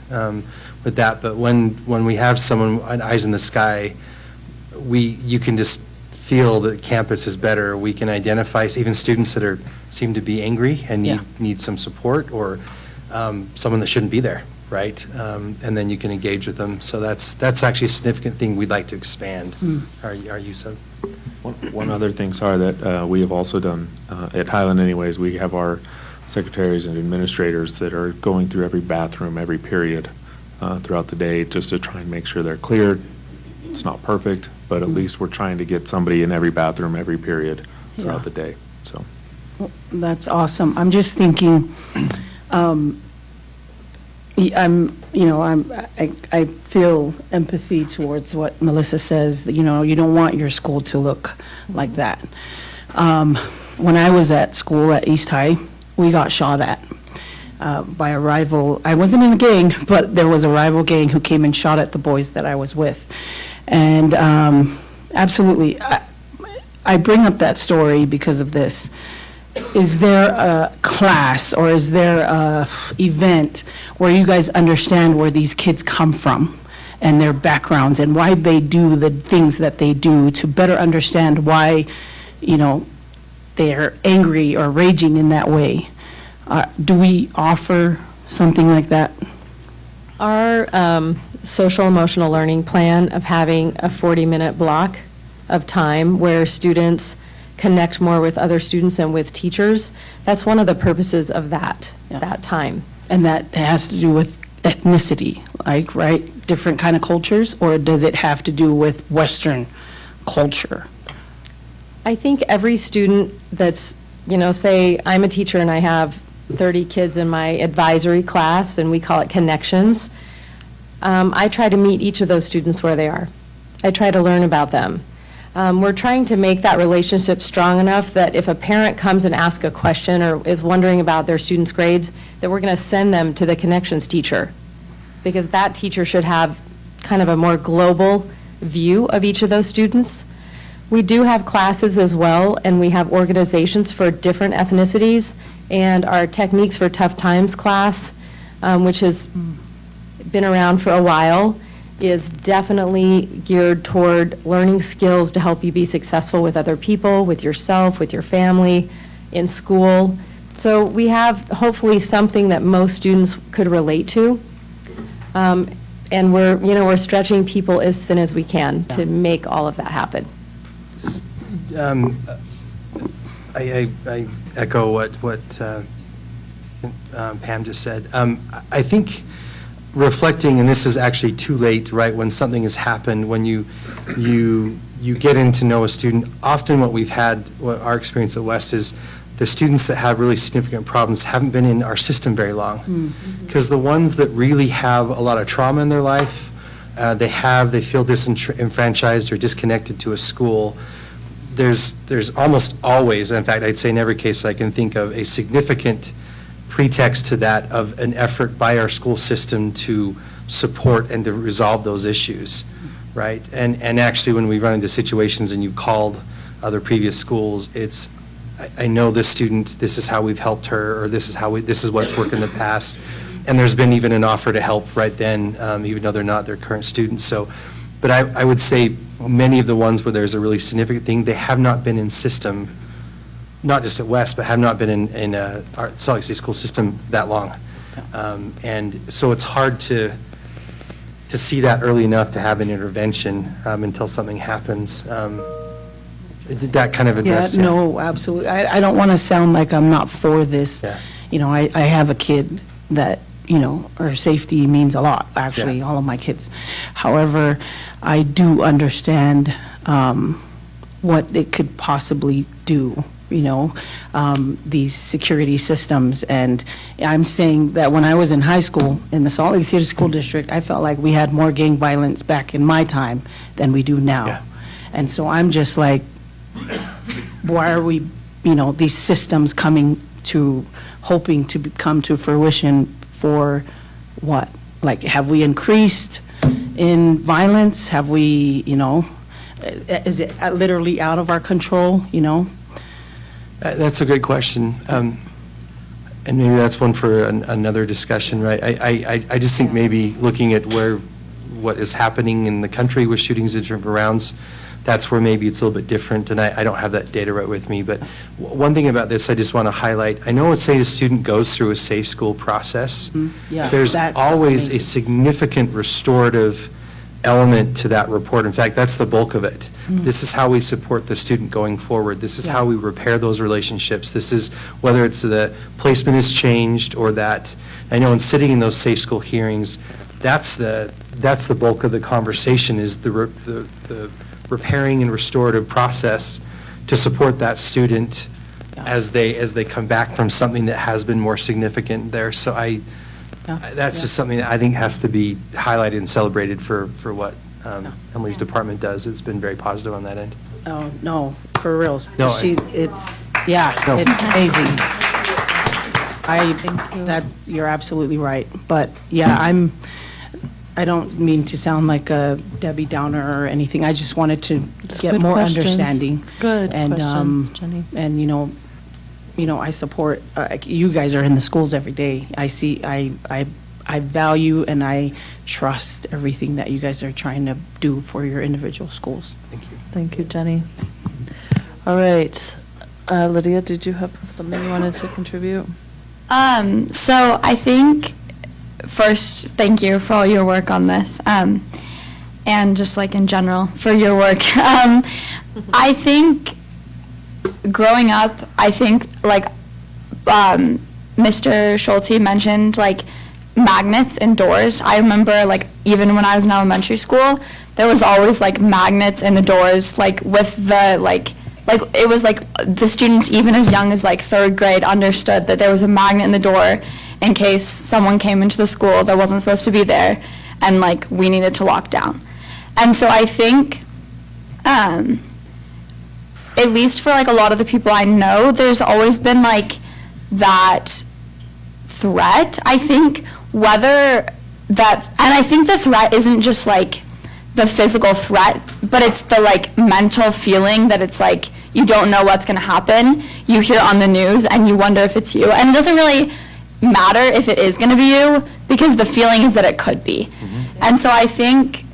with that. But when we have someone eyes in the sky, you can just feel that campus is better. We can identify even students that seem to be angry and need some support, or someone that shouldn't be there, right? And then you can engage with them. So that's actually a significant thing we'd like to expand our use of. One other thing, that we have also done at Highland anyways, we have our secretaries and administrators that are going through every bathroom, every period throughout the day, just to try and make sure they're cleared. It's not perfect, but at least we're trying to get somebody in every bathroom, every period throughout the day. So that's awesome. I'm just thinking, I feel empathy towards what Melissa says, that, you don't want your school to look like that. When I was at school at East High, we got shot at by a rival. I wasn't in a gang, but there was a rival gang who came and shot at the boys that I was with. And absolutely, I bring up that story because of this. Is there a class or is there a event where you guys understand where these kids come from and their backgrounds and why they do the things that they do, to better understand why, they're angry or raging in that way? Do we offer something like that? Our social emotional learning plan of having a 40-minute block of time where students connect more with other students and with teachers, that's one of the purposes of that time. And that has to do with ethnicity, like, right? Different kind of cultures, or does it have to do with Western culture? I think every student that's, say I'm a teacher and I have 30 kids in my advisory class, and we call it connections. I try to meet each of those students where they are. I try to learn about them. We're trying to make that relationship strong enough that if a parent comes and asks a question or is wondering about their student's grades, that we're going to send them to the connections teacher, because that teacher should have kind of a more global view of each of those students. We do have classes as well, and we have organizations for different ethnicities, and our Techniques for Tough Times class, which has been around for a while, is definitely geared toward learning skills to help you be successful with other people, with yourself, with your family, in school. So we have hopefully something that most students could relate to. And we're stretching people as thin as we can to make all of that happen. I echo what Pam just said. I think reflecting, and this is actually too late, right, when something has happened, when you get in to know a student, often what our experience at West is the students that have really significant problems haven't been in our system very long. Because the ones that really have a lot of trauma in their life, they feel disenfranchised or disconnected to a school, there's almost always, in fact, I'd say in every case I can think of, a significant pretext to that of an effort by our school system to support and to resolve those issues, right? And actually, when we run into situations and you called other previous schools, it's, I know this student, this is how we've helped her, or this is what's worked in the past. And there's been even an offer to help right then, even though they're not their current students. So, but I would say many of the ones where there's a really significant thing, they have not been in system, not just at West, but have not been in our Salt Lake City school system that long. And so it's hard to see that early enough to have an intervention until something happens. Did that kind of address? Yeah, no, absolutely. I don't want to sound like I'm not for this. Yeah. You know, I have a kid that, you know, our safety means a lot, actually, all of my kids. However, I do understand what it could possibly do, you know, these security systems. And I'm saying that when I was in high school in the Salt Lake City School District, I felt like we had more gang violence back in my time than we do now. Yeah. And so I'm just like, why are we, you know, these systems hoping to come to fruition for what? Like, have we increased in violence? Have we, you know, is it literally out of our control, you know? That's a great question. And maybe that's one for another discussion, right? I just think maybe looking at what is happening in the country with shootings in different rounds, that's where maybe it's a little bit different, and I don't have that data right with me. But one thing about this I just want to highlight, I know say a student goes through a safe school process, Yeah, there's that's always amazing. a significant restorative element to that report. In fact, that's the bulk of it. This is how we support the student going forward. This is how we repair those relationships. This is whether it's the placement is changed or that, I know in sitting in those safe school hearings, that's the bulk of the conversation, is the repairing and restorative process to support that student as they come back from something that has been more significant there. So that's just something that I think has to be highlighted and celebrated for what Emily's department does. It's been very positive on that end. Oh, no, for real. No, It's amazing. You're absolutely right. But yeah, I don't mean to sound like a Debbie Downer or anything. I just wanted to get good more questions. understanding. Good questions, Jenny. And you know, I support. You guys are in the schools every day. I value and I trust everything that you guys are trying to do for your individual schools. Thank you. Thank you, Jenny. All right. Lydia, did you have something you wanted to contribute? So I think, first, thank you for all your work on this, and just like in general for your work. I think growing up, I think like Mr. Schulte mentioned, like magnets in doors. I remember like even when I was in elementary school, there was always like magnets in the doors, like with the like it was like the students even as young as like third grade understood that there was a magnet in the door in case someone came into the school that wasn't supposed to be there, and like we needed to lock down. And so I think at least for like a lot of the people I know, there's always been like that threat. I think whether that, and I think the threat isn't just like the physical threat, but it's the like mental feeling that it's like you don't know what's going to happen. You hear on the news and you wonder if it's you, and it doesn't really matter if it is going to be you, because the feeling is that it could be. And so I think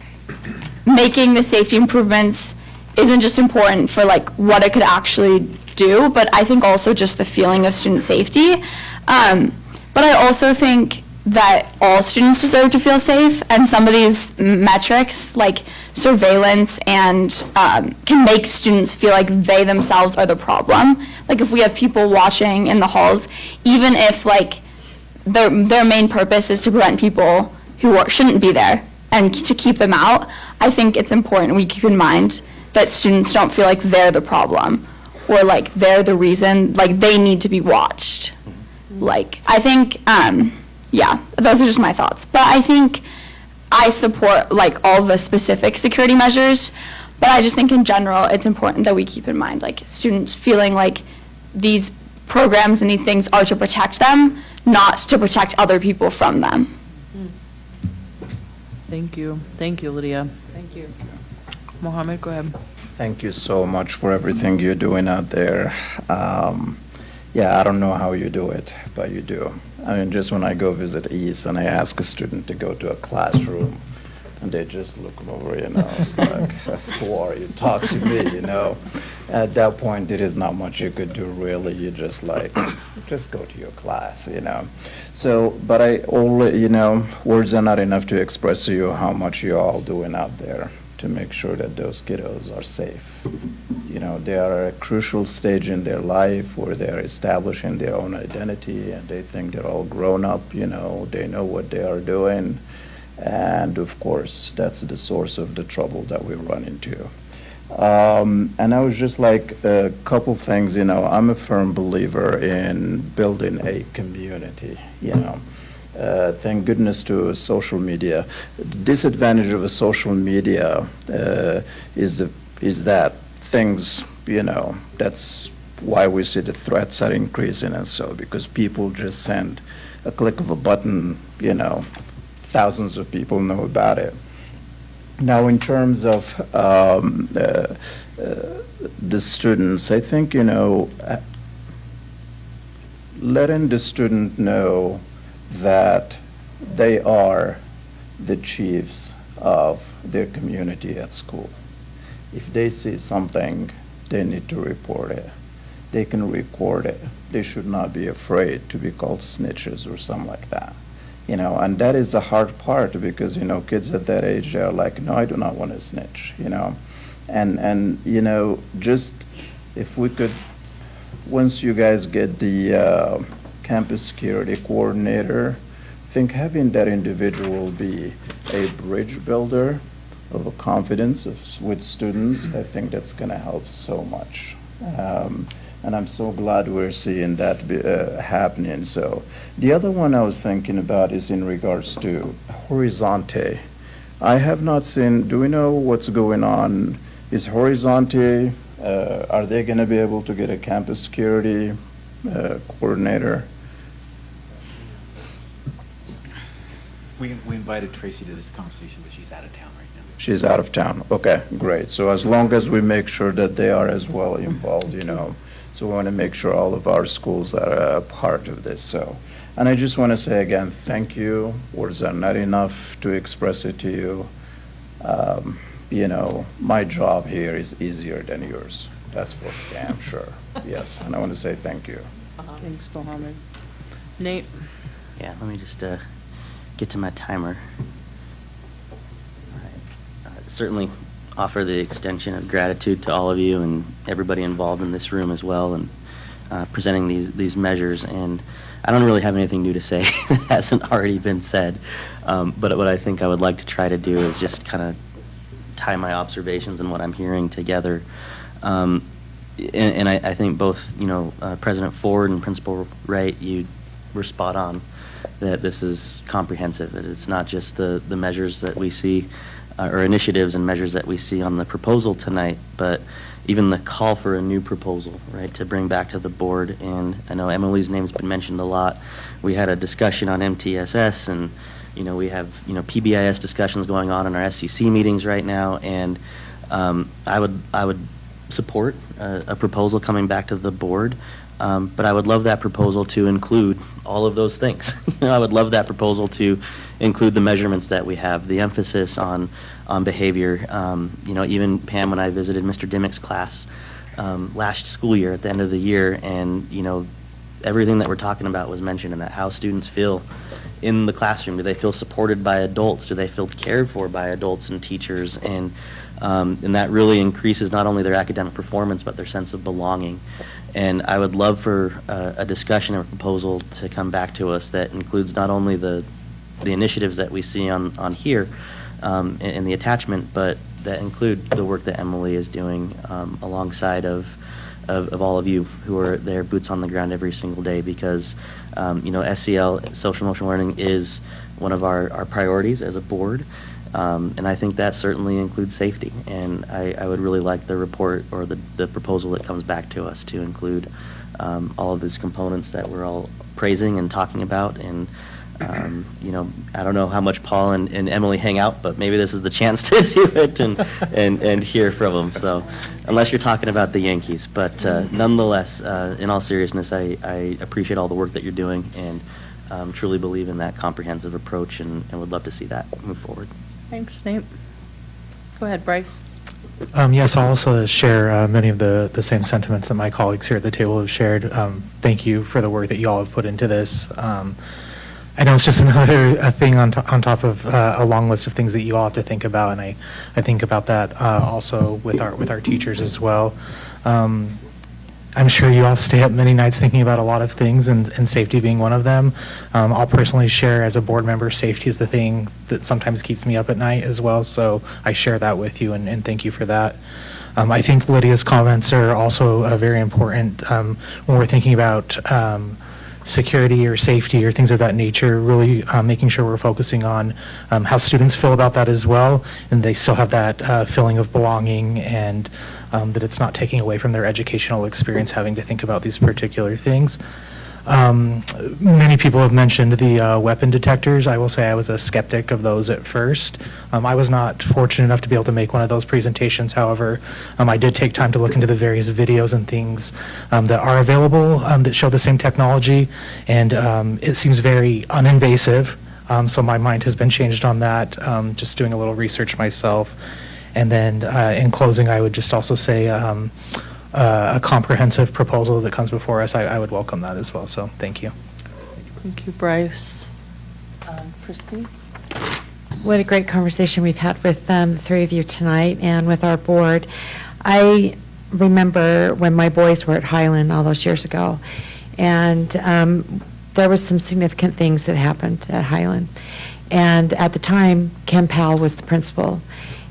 making the safety improvements isn't just important for like what it could actually do, but I think also just the feeling of student safety. But I also think that all students deserve to feel safe, and some of these metrics, like surveillance and can make students feel like they themselves are the problem. Like if we have people watching in the halls, even if like their main purpose is to prevent people who shouldn't be there and to keep them out, I think it's important we keep in mind that students don't feel like they're the problem or like they're the reason, like they need to be watched. Like I think, yeah, those are just my thoughts. But I think I support like all the specific security measures, but I just think in general it's important that we keep in mind like students feeling like these programs and these things are to protect them, not to protect other people from them. Thank you. Thank you, Lydia. Thank you. Mohammed, go ahead. Thank you so much for everything you're doing out there. Yeah, I don't know how you do it, but you do. I mean, just when I go visit East and I ask a student to go to a classroom, and they just look over, you know, it's like, who are you? Talk to me, you know. At that point, there is not much you could do, really. You just like, just go to your class, you know. So, but I only, you know, words are not enough to express to you how much you're all doing out there to make sure that those kiddos are safe. You know, they are at a crucial stage in their life where they're establishing their own identity and they think they're all grown up, you know, they know what they are doing. And of course, that's the source of the trouble that we run into. And I was just like a couple things, you know, I'm a firm believer in building a community, you know. Thank goodness to social media. The disadvantage of a social media is that things, you know, that's why we see the threats are increasing and so, because people just send a click of a button, you know, thousands of people know about it. Now, in terms of the students, I think, you know, letting the student know that they are the chiefs of their community at school. If they see something, they need to report it. They can record it. They should not be afraid to be called snitches or something like that. You know, and that is the hard part because, you know, kids at that age, they're like, no, I do not want to snitch, you know. And you know, just if we could, once you guys get the campus security coordinator, I think having that individual be a bridge builder of a confidence with students, I think that's going to help so much. And I'm so glad we're seeing that happening. So the other one I was thinking about is in regards to Horizonte. I have not seen, do we know what's going on? Is Horizonte, are they going to be able to get a campus security coordinator? We invited Tracy to this conversation, but she's out of town right now. She's out of town. Okay, great. So as long as we make sure that they are as well involved, you know. So we want to make sure all of our schools are a part of this. So, and I just want to say again, thank you. Words are not enough to express it to you. You know, my job here is easier than yours. That's for damn sure. Yes, and I want to say thank you. Thanks, Mohammed. Nate? Yeah, let me just get to my timer. All right. Certainly offer the extension of gratitude to all of you and everybody involved in this room as well and presenting these measures. And I don't really have anything new to say that hasn't already been said. But what I think I would like to try to do is just kind of tie my observations and what I'm hearing together. And I think both, you know, President Ford and Principal Wright, you were spot on that this is comprehensive, that it's not just the measures that we see or initiatives and measures that we see on the proposal tonight, but even the call for a new proposal, right, to bring back to the board. And I know Emily's name's been mentioned a lot. We had a discussion on MTSS, and you know, we have, you know, PBIS discussions going on in our SEC meetings right now, and I would support a proposal coming back to the board But I would love that proposal to include all of those things. I would love that proposal to include the measurements that we have, the emphasis on behavior. Even Pam, when I visited Mr. Dimmick's class last school year at the end of the year, and everything that we're talking about was mentioned in that, how students feel in the classroom. Do they feel supported by adults? Do they feel cared for by adults and teachers? And that really increases not only their academic performance, but their sense of belonging. And I would love for a discussion or proposal to come back to us that includes not only the initiatives that we see on here in the attachment, but that include the work that Emily is doing alongside of all of you who are there, boots on the ground every single day, because SEL, social emotional learning, is one of our priorities as a board, and I think that certainly includes safety. And I would really like the report or the proposal that comes back to us to include all of these components that we're all praising and talking about. And I don't know how much Paul and Emily hang out, but maybe this is the chance to do it and hear from them. So, unless you're talking about the Yankees, but nonetheless, in all seriousness, I appreciate all the work that you're doing and truly believe in that comprehensive approach, and would love to see that move forward. Thanks, Nate. Go ahead, Bryce. Yes, I'll also share many of the same sentiments that my colleagues here at the table have shared. Thank you for the work that you all have put into this. I know it's just another thing on top of a long list of things that you all have to think about, and I think about that also with our teachers as well. I'm sure you all stay up many nights thinking about a lot of things, and safety being one of them. I'll personally share, as a board member, safety is the thing that sometimes keeps me up at night as well, so I share that with you, and thank you for that. I think Lydia's comments are also very important when we're thinking about security or safety or things of that nature, really making sure we're focusing on how students feel about that as well, and they still have that feeling of belonging, and that it's not taking away from their educational experience having to think about these particular things. Many people have mentioned the weapon detectors. I will say I was a skeptic of those at first. I was not fortunate enough to be able to make one of those presentations. However, I did take time to look into the various videos and things that are available that show the same technology, and it seems very uninvasive. So my mind has been changed on that, just doing a little research myself. And then in closing, I would just also say a comprehensive proposal that comes before us, I would welcome that as well. So thank you. Thank you, Bryce. Christy? What a great conversation we've had with the three of you tonight and with our board. I remember when my boys were at Highland all those years ago, and there was some significant things that happened at Highland. And at the time, Ken Powell was the principal.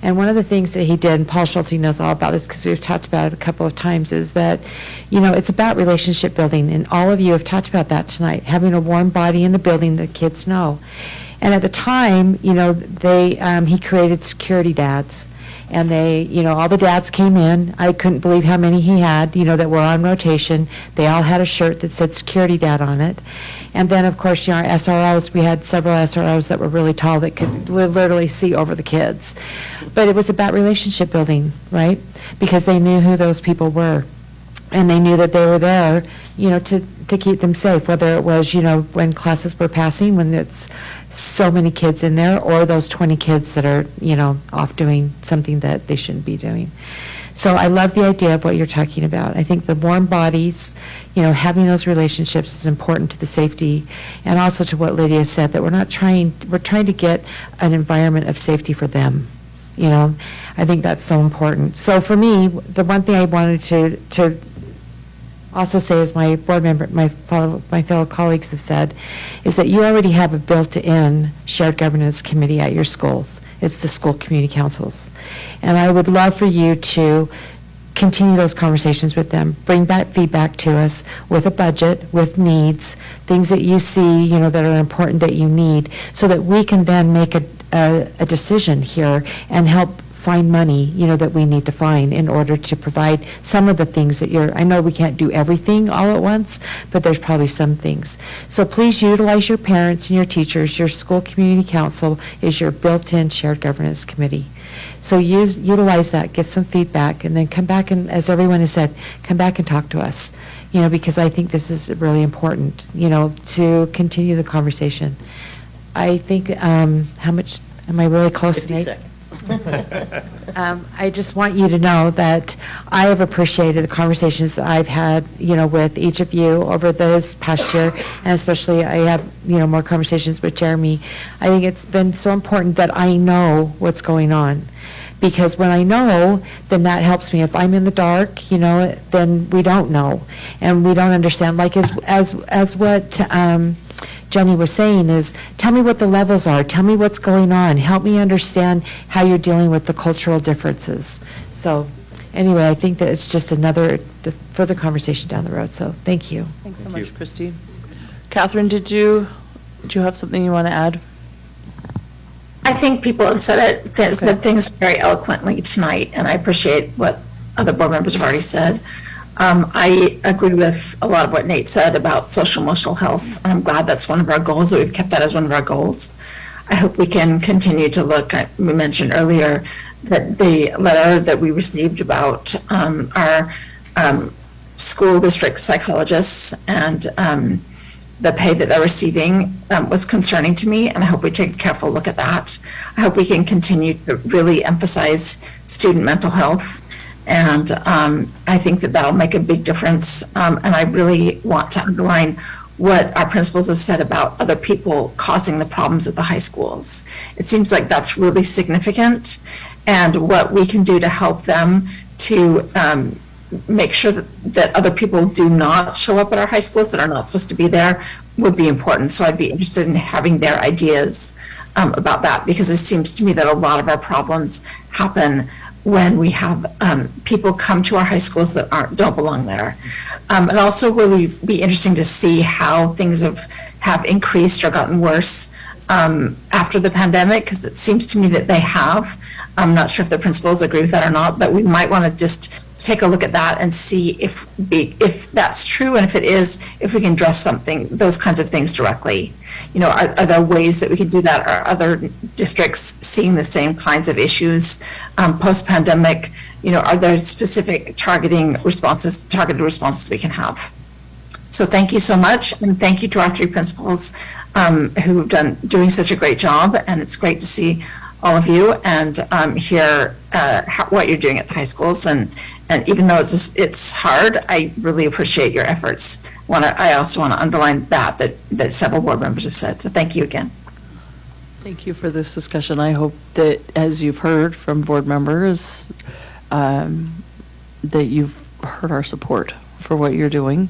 And one of the things that he did, and Paul Schulte knows all about this because we've talked about it a couple of times, is that, it's about relationship building. And all of you have talked about that tonight, having a warm body in the building that kids know. And at the time, he created security dads. And all the dads came in. I couldn't believe how many he had, that were on rotation. They all had a shirt that said security dad on it. And then, of course, our SROs, we had several SROs that were really tall that could literally see over the kids. But it was about relationship building, right? Because they knew who those people were. And they knew that they were there, to keep them safe, whether it was, when classes were passing, when it's so many kids in there, or those 20 kids that are, off doing something that they shouldn't be doing. So I love the idea of what you're talking about. I think the warm bodies, having those relationships is important to the safety, and also to what Lydia said, that we're trying to get an environment of safety for them. I think that's so important. So for me, the one thing I wanted to also say, as my board member, my fellow colleagues have said, is that you already have a built-in shared governance committee at your schools. It's the school community councils. And I would love for you to continue those conversations with them, bring back feedback to us with a budget, with needs, things that you see, that are important that you need, so that we can then make a decision here and help find money, that we need to find in order to provide some of the things that I know we can't do everything all at once, but there's probably some things. So please utilize your parents and your teachers. Your school community council is your built-in shared governance committee. So utilize that, get some feedback, and then come back and, as everyone has said, come back and talk to us, because I think this is really important, to continue the conversation. I think, how much, am I really close to 50 seconds. I just want you to know that I have appreciated the conversations that I've had, with each of you over this past year, and especially I have, more conversations with Jeremy. I think it's been so important that I know what's going on, because when I know, then that helps me. If I'm in the dark, then we don't know, and we don't understand. Like as what Jenny was saying is, tell me what the levels are, tell me what's going on, help me understand how you're dealing with the cultural differences. So anyway, I think that it's just the further conversation down the road, so thank you. Thanks so much, Christy. Catherine, did you have something you want to add? I think people have said things very eloquently tonight, and I appreciate what other board members have already said. I agree with a lot of what Nate said about social emotional health, and I'm glad that's one of our goals, that we've kept that as one of our goals. I hope we can continue to look at, we mentioned earlier, that the letter that we received about our school district psychologists and the pay that they're receiving was concerning to me, and I hope we take a careful look at that. I hope we can continue to really emphasize student mental health. And I think that that'll make a big difference. And I really want to underline what our principals have said about other people causing the problems at the high schools. It seems like that's really significant. And what we can do to help them to make sure that other people do not show up at our high schools that are not supposed to be there would be important. So I'd be interested in having their ideas about that, because it seems to me that a lot of our problems happen when we have people come to our high schools that don't belong there. And also will be interesting to see how things have increased or gotten worse after the pandemic, because it seems to me that they have. I'm not sure if the principals agree with that or not, but we might want to just take a look at that and see if that's true, and if it is, if we can address those kinds of things directly. Are there ways that we can do that? Are other districts seeing the same kinds of issues post-pandemic? Are there specific targeted responses we can have? So thank you so much, and thank you to our three principals who have doing such a great job, and it's great to see all of you and hear what you're doing at the high schools. And even though it's hard, I really appreciate your efforts. I also want to underline that several board members have said. So thank you again. Thank you for this discussion. I hope that, as you've heard from board members, that you've heard our support for what you're doing.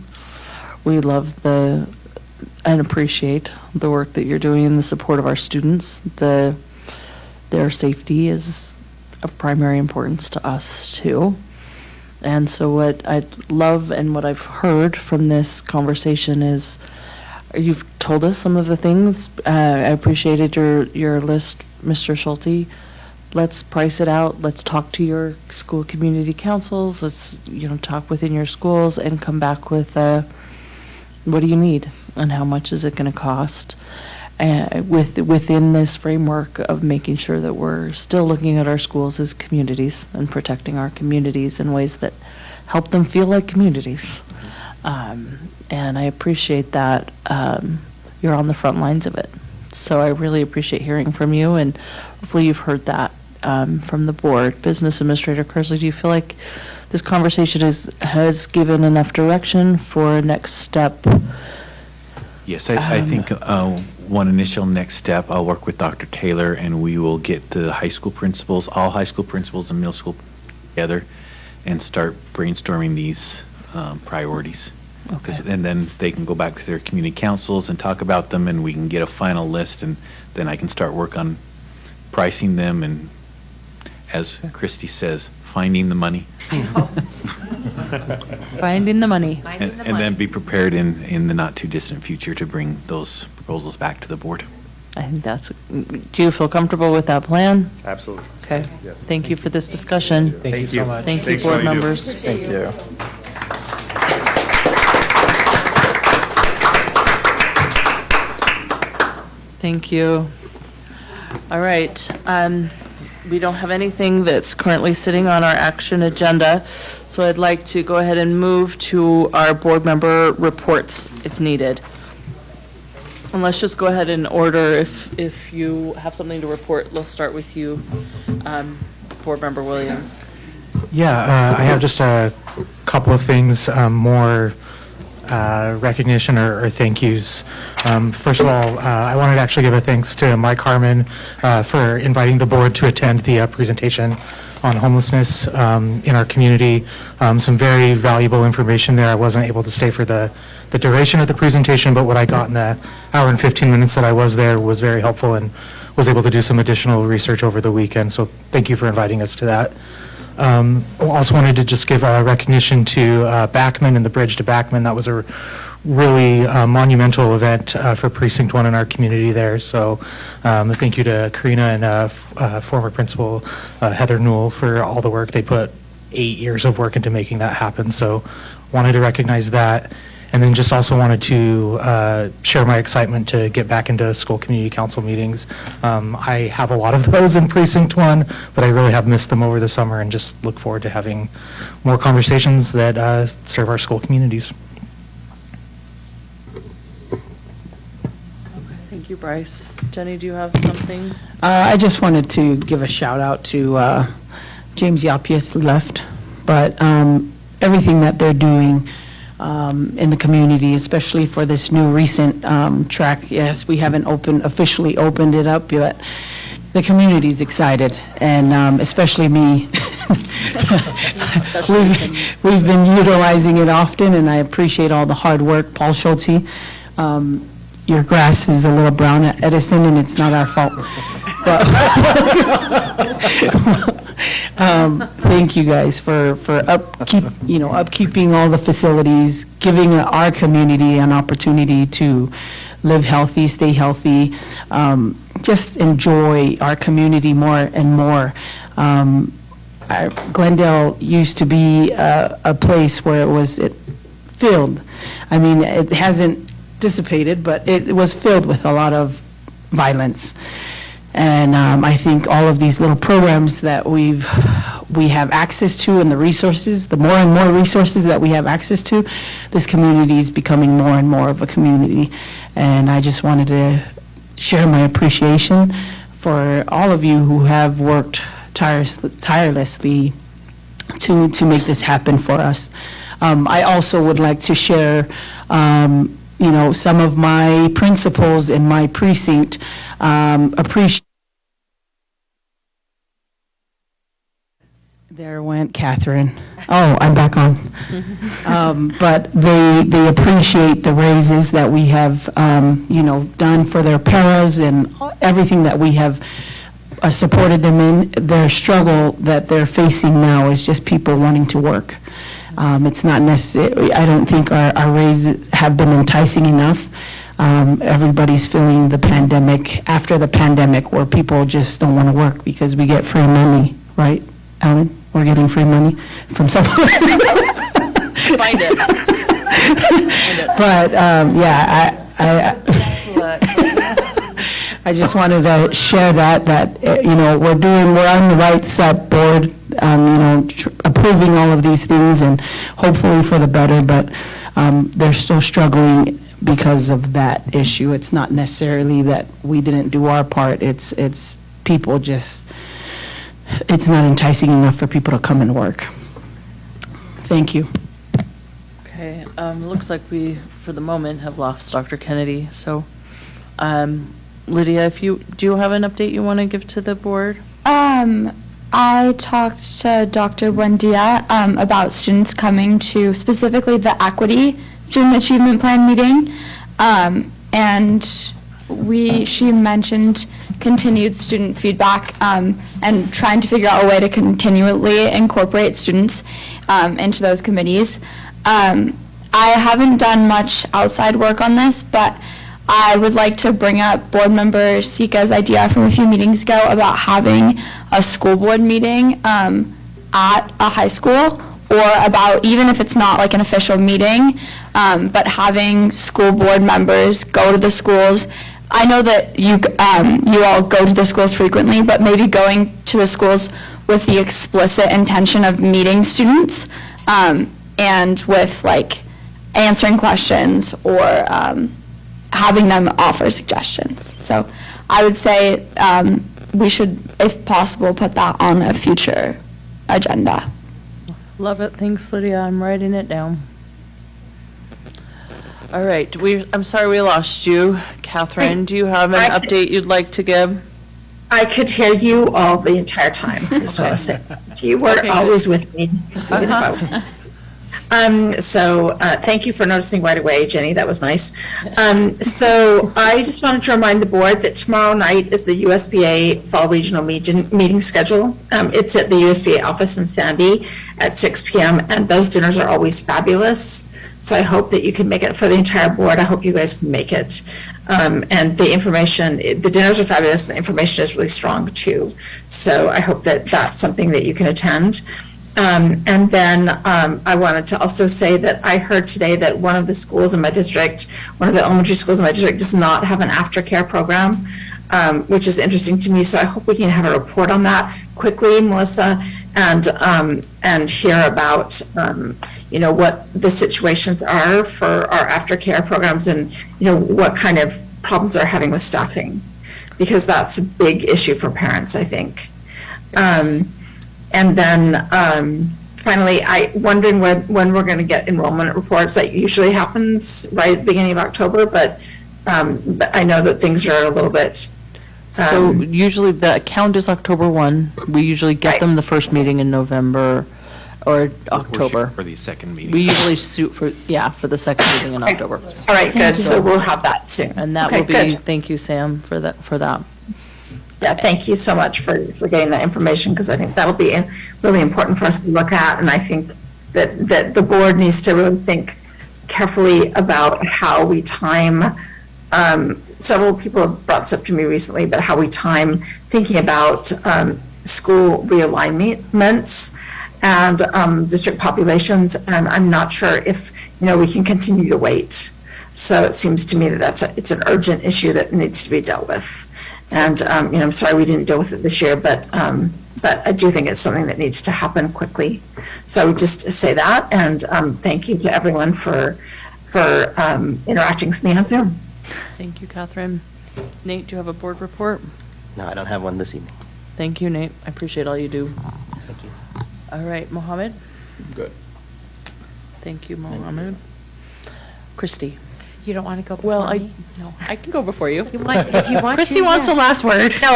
We love and appreciate the work that you're doing in the support of our students. Their safety is of primary importance to us too. And so what I love and what I've heard from this conversation is you've told us some of the things. I appreciated your list, Mr. Schulte. Let's price it out. Let's talk to your school community councils. Let's talk within your schools and come back with what do you need and how much is it going to cost. Within this framework of making sure that we're still looking at our schools as communities and protecting our communities in ways that help them feel like communities. And I appreciate that you're on the front lines of it. So I really appreciate hearing from you, and hopefully you've heard that from the board. Business Administrator Kersley, do you feel like this conversation has given enough direction for a next step? Yes, I think one initial next step, I'll work with Dr. Taylor, and we will get the high school principals, all high school principals and middle school together, and start brainstorming these priorities. Okay. And then they can go back to their community councils and talk about them, and we can get a final list, and then I can start work on pricing them, and as Christy says, finding the money. Finding the money. And then be prepared in the not too distant future to bring those proposals back to the board. I think that's, do you feel comfortable with that plan? Absolutely. Okay. Yes. Thank you for this discussion. Thank you so much. Thank you, Thanks for all board you do. members. Thank you. Thank you. All right. We don't have anything that's currently sitting on our action agenda, so I'd like to go ahead and move to our board member reports if needed. And let's just go ahead and order if you have something to report. Let's start with you, Board Member Williams. Yeah, I have just a couple of things, more recognition or thank yous. First of all, I wanted to actually give a thanks to Mike Harmon for inviting the board to attend the presentation on homelessness in our community. Some very valuable information there. I wasn't able to stay for the duration of the presentation, but what I got in the hour and 15 minutes that I was there was very helpful and was able to do some additional research over the weekend. So thank you for inviting us to that. Also wanted to just give a recognition to Backman and the Bridge to Backman. That was a really monumental event for Precinct 1 in our community there. So thank you to Karina and former principal Heather Newell for all the work. They put 8 years of work into making that happen. So wanted to recognize that. And then just also wanted to share my excitement to get back into school community council meetings. I have a lot of those in Precinct 1, but I really have missed them over the summer and just look forward to having more conversations that serve our school communities. Thank you, Bryce. Jenny, do you have something? I just wanted to give a shout out to James Yapius left, but everything that they're doing in the community, especially for this new recent track. Yes, we haven't officially opened it up yet. The community's excited, and especially me. We've been utilizing it often, and I appreciate all the hard work. Paul Schulte, your grass is a little brown at Edison, and it's not our fault. But thank you guys for upkeeping all the facilities, giving our community an opportunity to live healthy, stay healthy, just enjoy our community more and more. Glendale used to be a place where it was filled. I mean, it hasn't dissipated, but it was filled with a lot of violence. And I think all of these little programs that we have access to and the resources, the more and more resources that we have access to, this community is becoming more and more of a community. And I just wanted to share my appreciation for all of you who have worked tirelessly to make this happen for us. I also would like to share some of my principals in my precinct appreciate. There went Catherine. Oh, I'm back on. But they appreciate the raises that we have, done for their paras and everything that we have supported them in. Their struggle that they're facing now is just people wanting to work. It's not necessary. I don't think our raises have been enticing enough. Everybody's feeling the pandemic, after the pandemic, where people just don't want to work because we get free money, right, Ellen? We're getting free money from someone. Find it. But, I just wanted to share that we're on the right step board, approving all of these things and hopefully for the better, but they're still struggling because of that issue. It's not necessarily that we didn't do our part. It's people just, it's not enticing enough for people to come and work. Thank you. Okay, looks like we, for the moment, have lost Dr. Kennedy. So, Lydia, do you have an update you want to give to the board? I talked to Dr. Buendia about students coming to specifically the Equity Student Achievement Plan meeting, and she mentioned continued student feedback and trying to figure out a way to continually incorporate students into those committees. I haven't done much outside work on this, but I would like to bring up board member Sika's idea from a few meetings ago about having a school board meeting at a high school, or about, even if it's not like an official meeting, but having school board members go to the schools. I know that you all go to the schools frequently, but maybe going to the schools with the explicit intention of meeting students, and with like answering questions or having them offer suggestions. So I would say we should, if possible, put that on a future agenda. Love it. Thanks, Lydia. I'm writing it down. All right. I'm sorry we lost you. Catherine, do you have an update you'd like to give? I could hear you all the entire time, is what I was saying. You were always with me. So thank you for noticing right away, Jenny. That was nice. So I just wanted to remind the board that tomorrow night is the USBA Fall Regional meeting schedule. It's at the USBA office in Sandy at 6 p.m. and those dinners are always fabulous. So I hope that you can make it for the entire board. I hope you guys can make it. And the information, the dinners are fabulous, and the information is really strong too. So I hope that that's something that you can attend. And then I wanted to also say that I heard today that one of the schools in my district, one of the elementary schools in my district, does not have an aftercare program, which is interesting to me. So I hope we can have a report on that quickly, Melissa, and hear about what the situations are for our aftercare programs, and what kind of problems they're having with staffing, because that's a big issue for parents, I think. Yes. And then finally, I'm wondering when we're going to get enrollment reports. That usually happens right at the beginning of October, but I know that things are a little bit. So usually the count is October 1. We usually get them the first meeting in November or October. For the second meeting. We usually shoot for the second meeting in October. All right, good. So we'll have that soon. And that will be, good. Thank you, Sam, for that. Yeah, thank you so much for getting that information, because I think that'll be really important for us to look at, and I think that the board needs to really think carefully about how we time. Several people have brought this up to me recently, but how we time thinking about school realignments and district populations, and I'm not sure if we can continue to wait. So it seems to me that it's an urgent issue that needs to be dealt with. And I'm sorry we didn't deal with it this year, but I do think it's something that needs to happen quickly. So I would just say that, and thank you to everyone for interacting with me on Zoom. Thank you, Catherine. Nate, do you have a board report? No, I don't have one this evening. Thank you, Nate. I appreciate all you do. Thank you. All right, Mohammed? Good. Thank you, Mohammed. Christy? You don't want to go before me? No, I can go before you. If you want Christy to, wants the last word. No,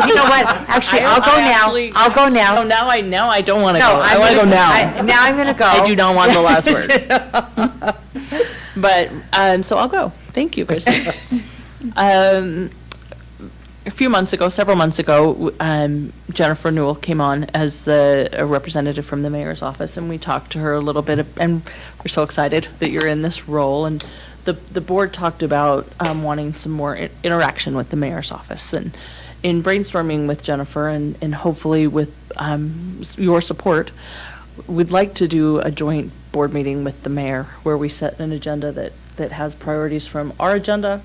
you know what? Actually, I'll go now. I'll go now. No, now I don't want to go. I want to go now. Now I'm going to go. I do not want the last word. But, so I'll go. Thank you, Christy. Several months ago, Jennifer Newell came on as a representative from the mayor's office, and we talked to her a little bit, and we're so excited that you're in this role. And the board talked about wanting some more interaction with the mayor's office, and in brainstorming with Jennifer and hopefully with your support, we'd like to do a joint board meeting with the mayor where we set an agenda that has priorities from our agenda.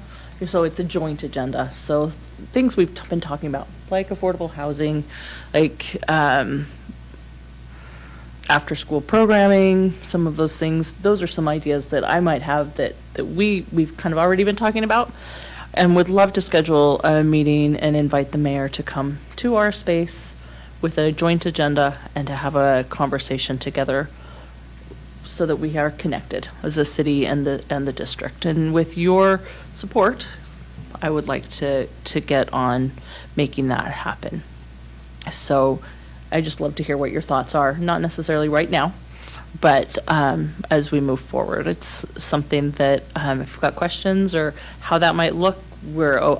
So it's a joint agenda. So things we've been talking about, like affordable housing, like after-school programming, some of those things. Those are some ideas that I might have that we've kind of already been talking about, and would love to schedule a meeting and invite the mayor to come to our space with a joint agenda and to have a conversation together so that we are connected as a city and the district. And with your support, I would like to get on making that happen. So I just love to hear what your thoughts are, not necessarily right now, but as we move forward. It's something that if you've got questions or how that might look,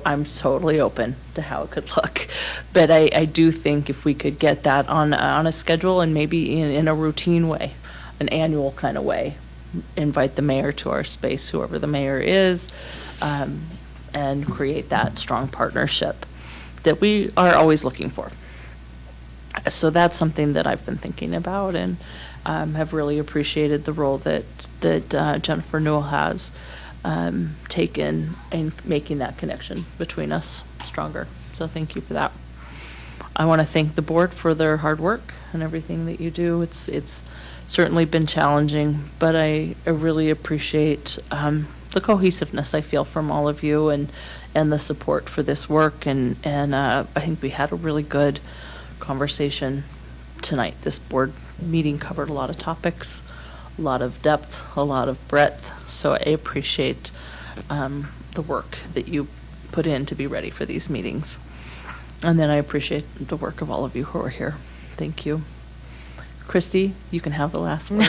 I'm totally open to how it could look. But I do think if we could get that on a schedule and maybe in a routine way, an annual kind of way, invite the mayor to our space, whoever the mayor is, and create that strong partnership that we are always looking for. So that's something that I've been thinking about, and have really appreciated the role that Jennifer Newell has taken in making that connection between us stronger. So thank you for that. I want to thank the board for their hard work and everything that you do. It's certainly been challenging, but I really appreciate the cohesiveness I feel from all of you, and the support for this work. And I think we had a really good conversation tonight. This board meeting covered a lot of topics, a lot of depth, a lot of breadth. So I appreciate the work that you put in to be ready for these meetings. And then I appreciate the work of all of you who are here. Thank you. Christy, you can have the last word.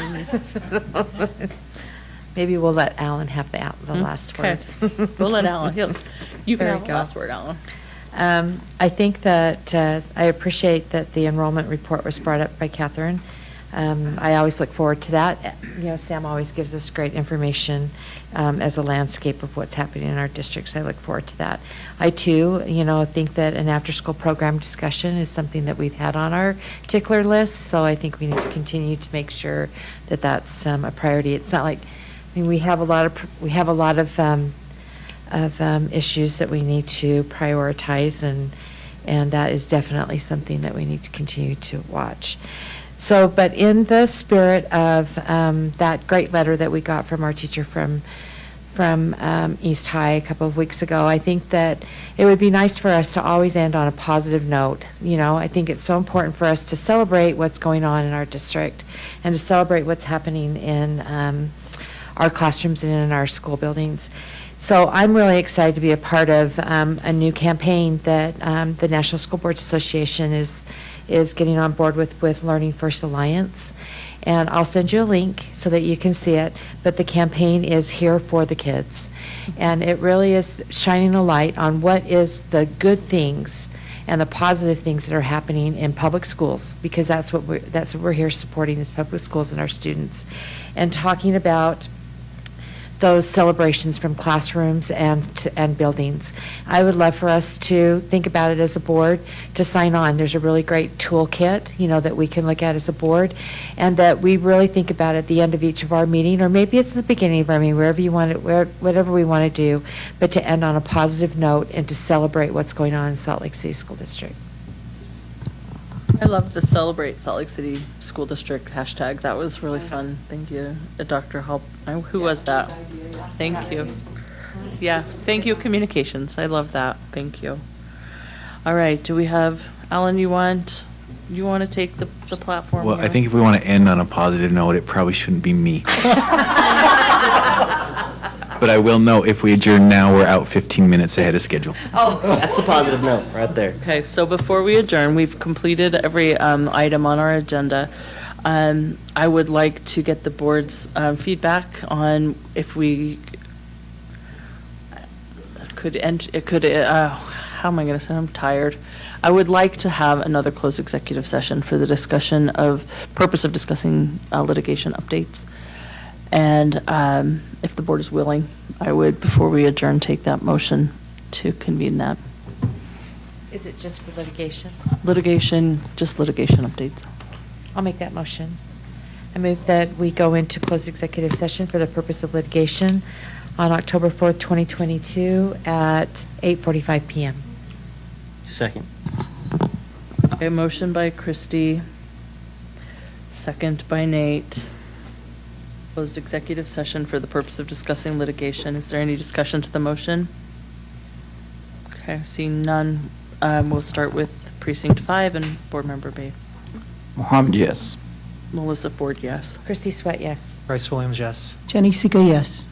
Maybe we'll let Alan have the last word. Okay. We'll let Alan. You can There have you the go. last word, Alan. I think that I appreciate that the enrollment report was brought up by Catherine. I always look forward to that. Sam always gives us great information as a landscape of what's happening in our districts. I look forward to that. I too, think that an after-school program discussion is something that we've had on our tickler list. So I think we need to continue to make sure that that's a priority. It's not like, we have a lot of issues that we need to prioritize, and that is definitely something that we need to continue to watch. So, but in the spirit of that great letter that we got from our teacher from East High a couple of weeks ago, I think that it would be nice for us to always end on a positive note. I think it's so important for us to celebrate what's going on in our district and to celebrate what's happening in our classrooms and in our school buildings. So I'm really excited to be a part of a new campaign that the National School Boards Association is getting on board with Learning First Alliance. And I'll send you a link so that you can see it. But the campaign is Here for the Kids. And it really is shining a light on what is the good things and the positive things that are happening in public schools, because that's what we're here supporting, is public schools and our students. And talking about those celebrations from classrooms and buildings. I would love for us to think about it as a board, to sign on. There's a really great toolkit, that we can look at as a board, and that we really think about at the end of each of our meeting, or maybe it's the beginning of our meeting, wherever you want it, whatever we want to do, but to end on a positive note and to celebrate what's going on in Salt Lake City School District. I love the Celebrate Salt Lake City School District hashtag. That was really fun. Thank you, Dr. Hulp. Who was that? Thank you. Yeah, thank you, Communications. I love that. Thank you. All right, do we have, Alan, you want to take the platform Well, here? I think if we want to end on a positive note, it probably shouldn't be me. But I will note, if we adjourn now, we're out 15 minutes ahead of schedule. Oh, That's a positive note right there. okay. So before we adjourn, we've completed every item on our agenda. I would like to get the board's feedback on if we could end. It could. How am I going to say? I'm tired. I would like to have another closed executive session for the discussion of purpose of discussing litigation updates. And if the board is willing, I would, before we adjourn, take that motion to convene that. Is it just for litigation? Just litigation updates. I'll make that motion. I move that we go into closed executive session for the purpose of litigation on October 4th, 2022 at 8:45 p.m. Second. A motion by Christy, second by Nate. Closed executive session for the purpose of discussing litigation. Is there any discussion to the motion? Okay, seeing none, we'll start with Precinct 5 and Board Member Bay. Mohammed, yes. Melissa Ford, yes. Christy Sweat, yes. Bryce Williams, yes. Jenny Seeger, yes.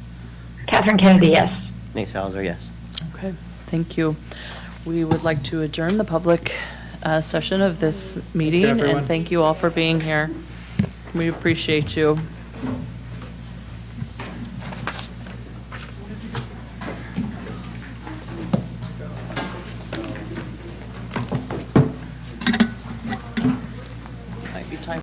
Catherine Kennedy, yes. Nate Salzer, yes. Okay, thank you. We would like to adjourn the public session of this meeting, everyone. and thank you all for being here. We appreciate you.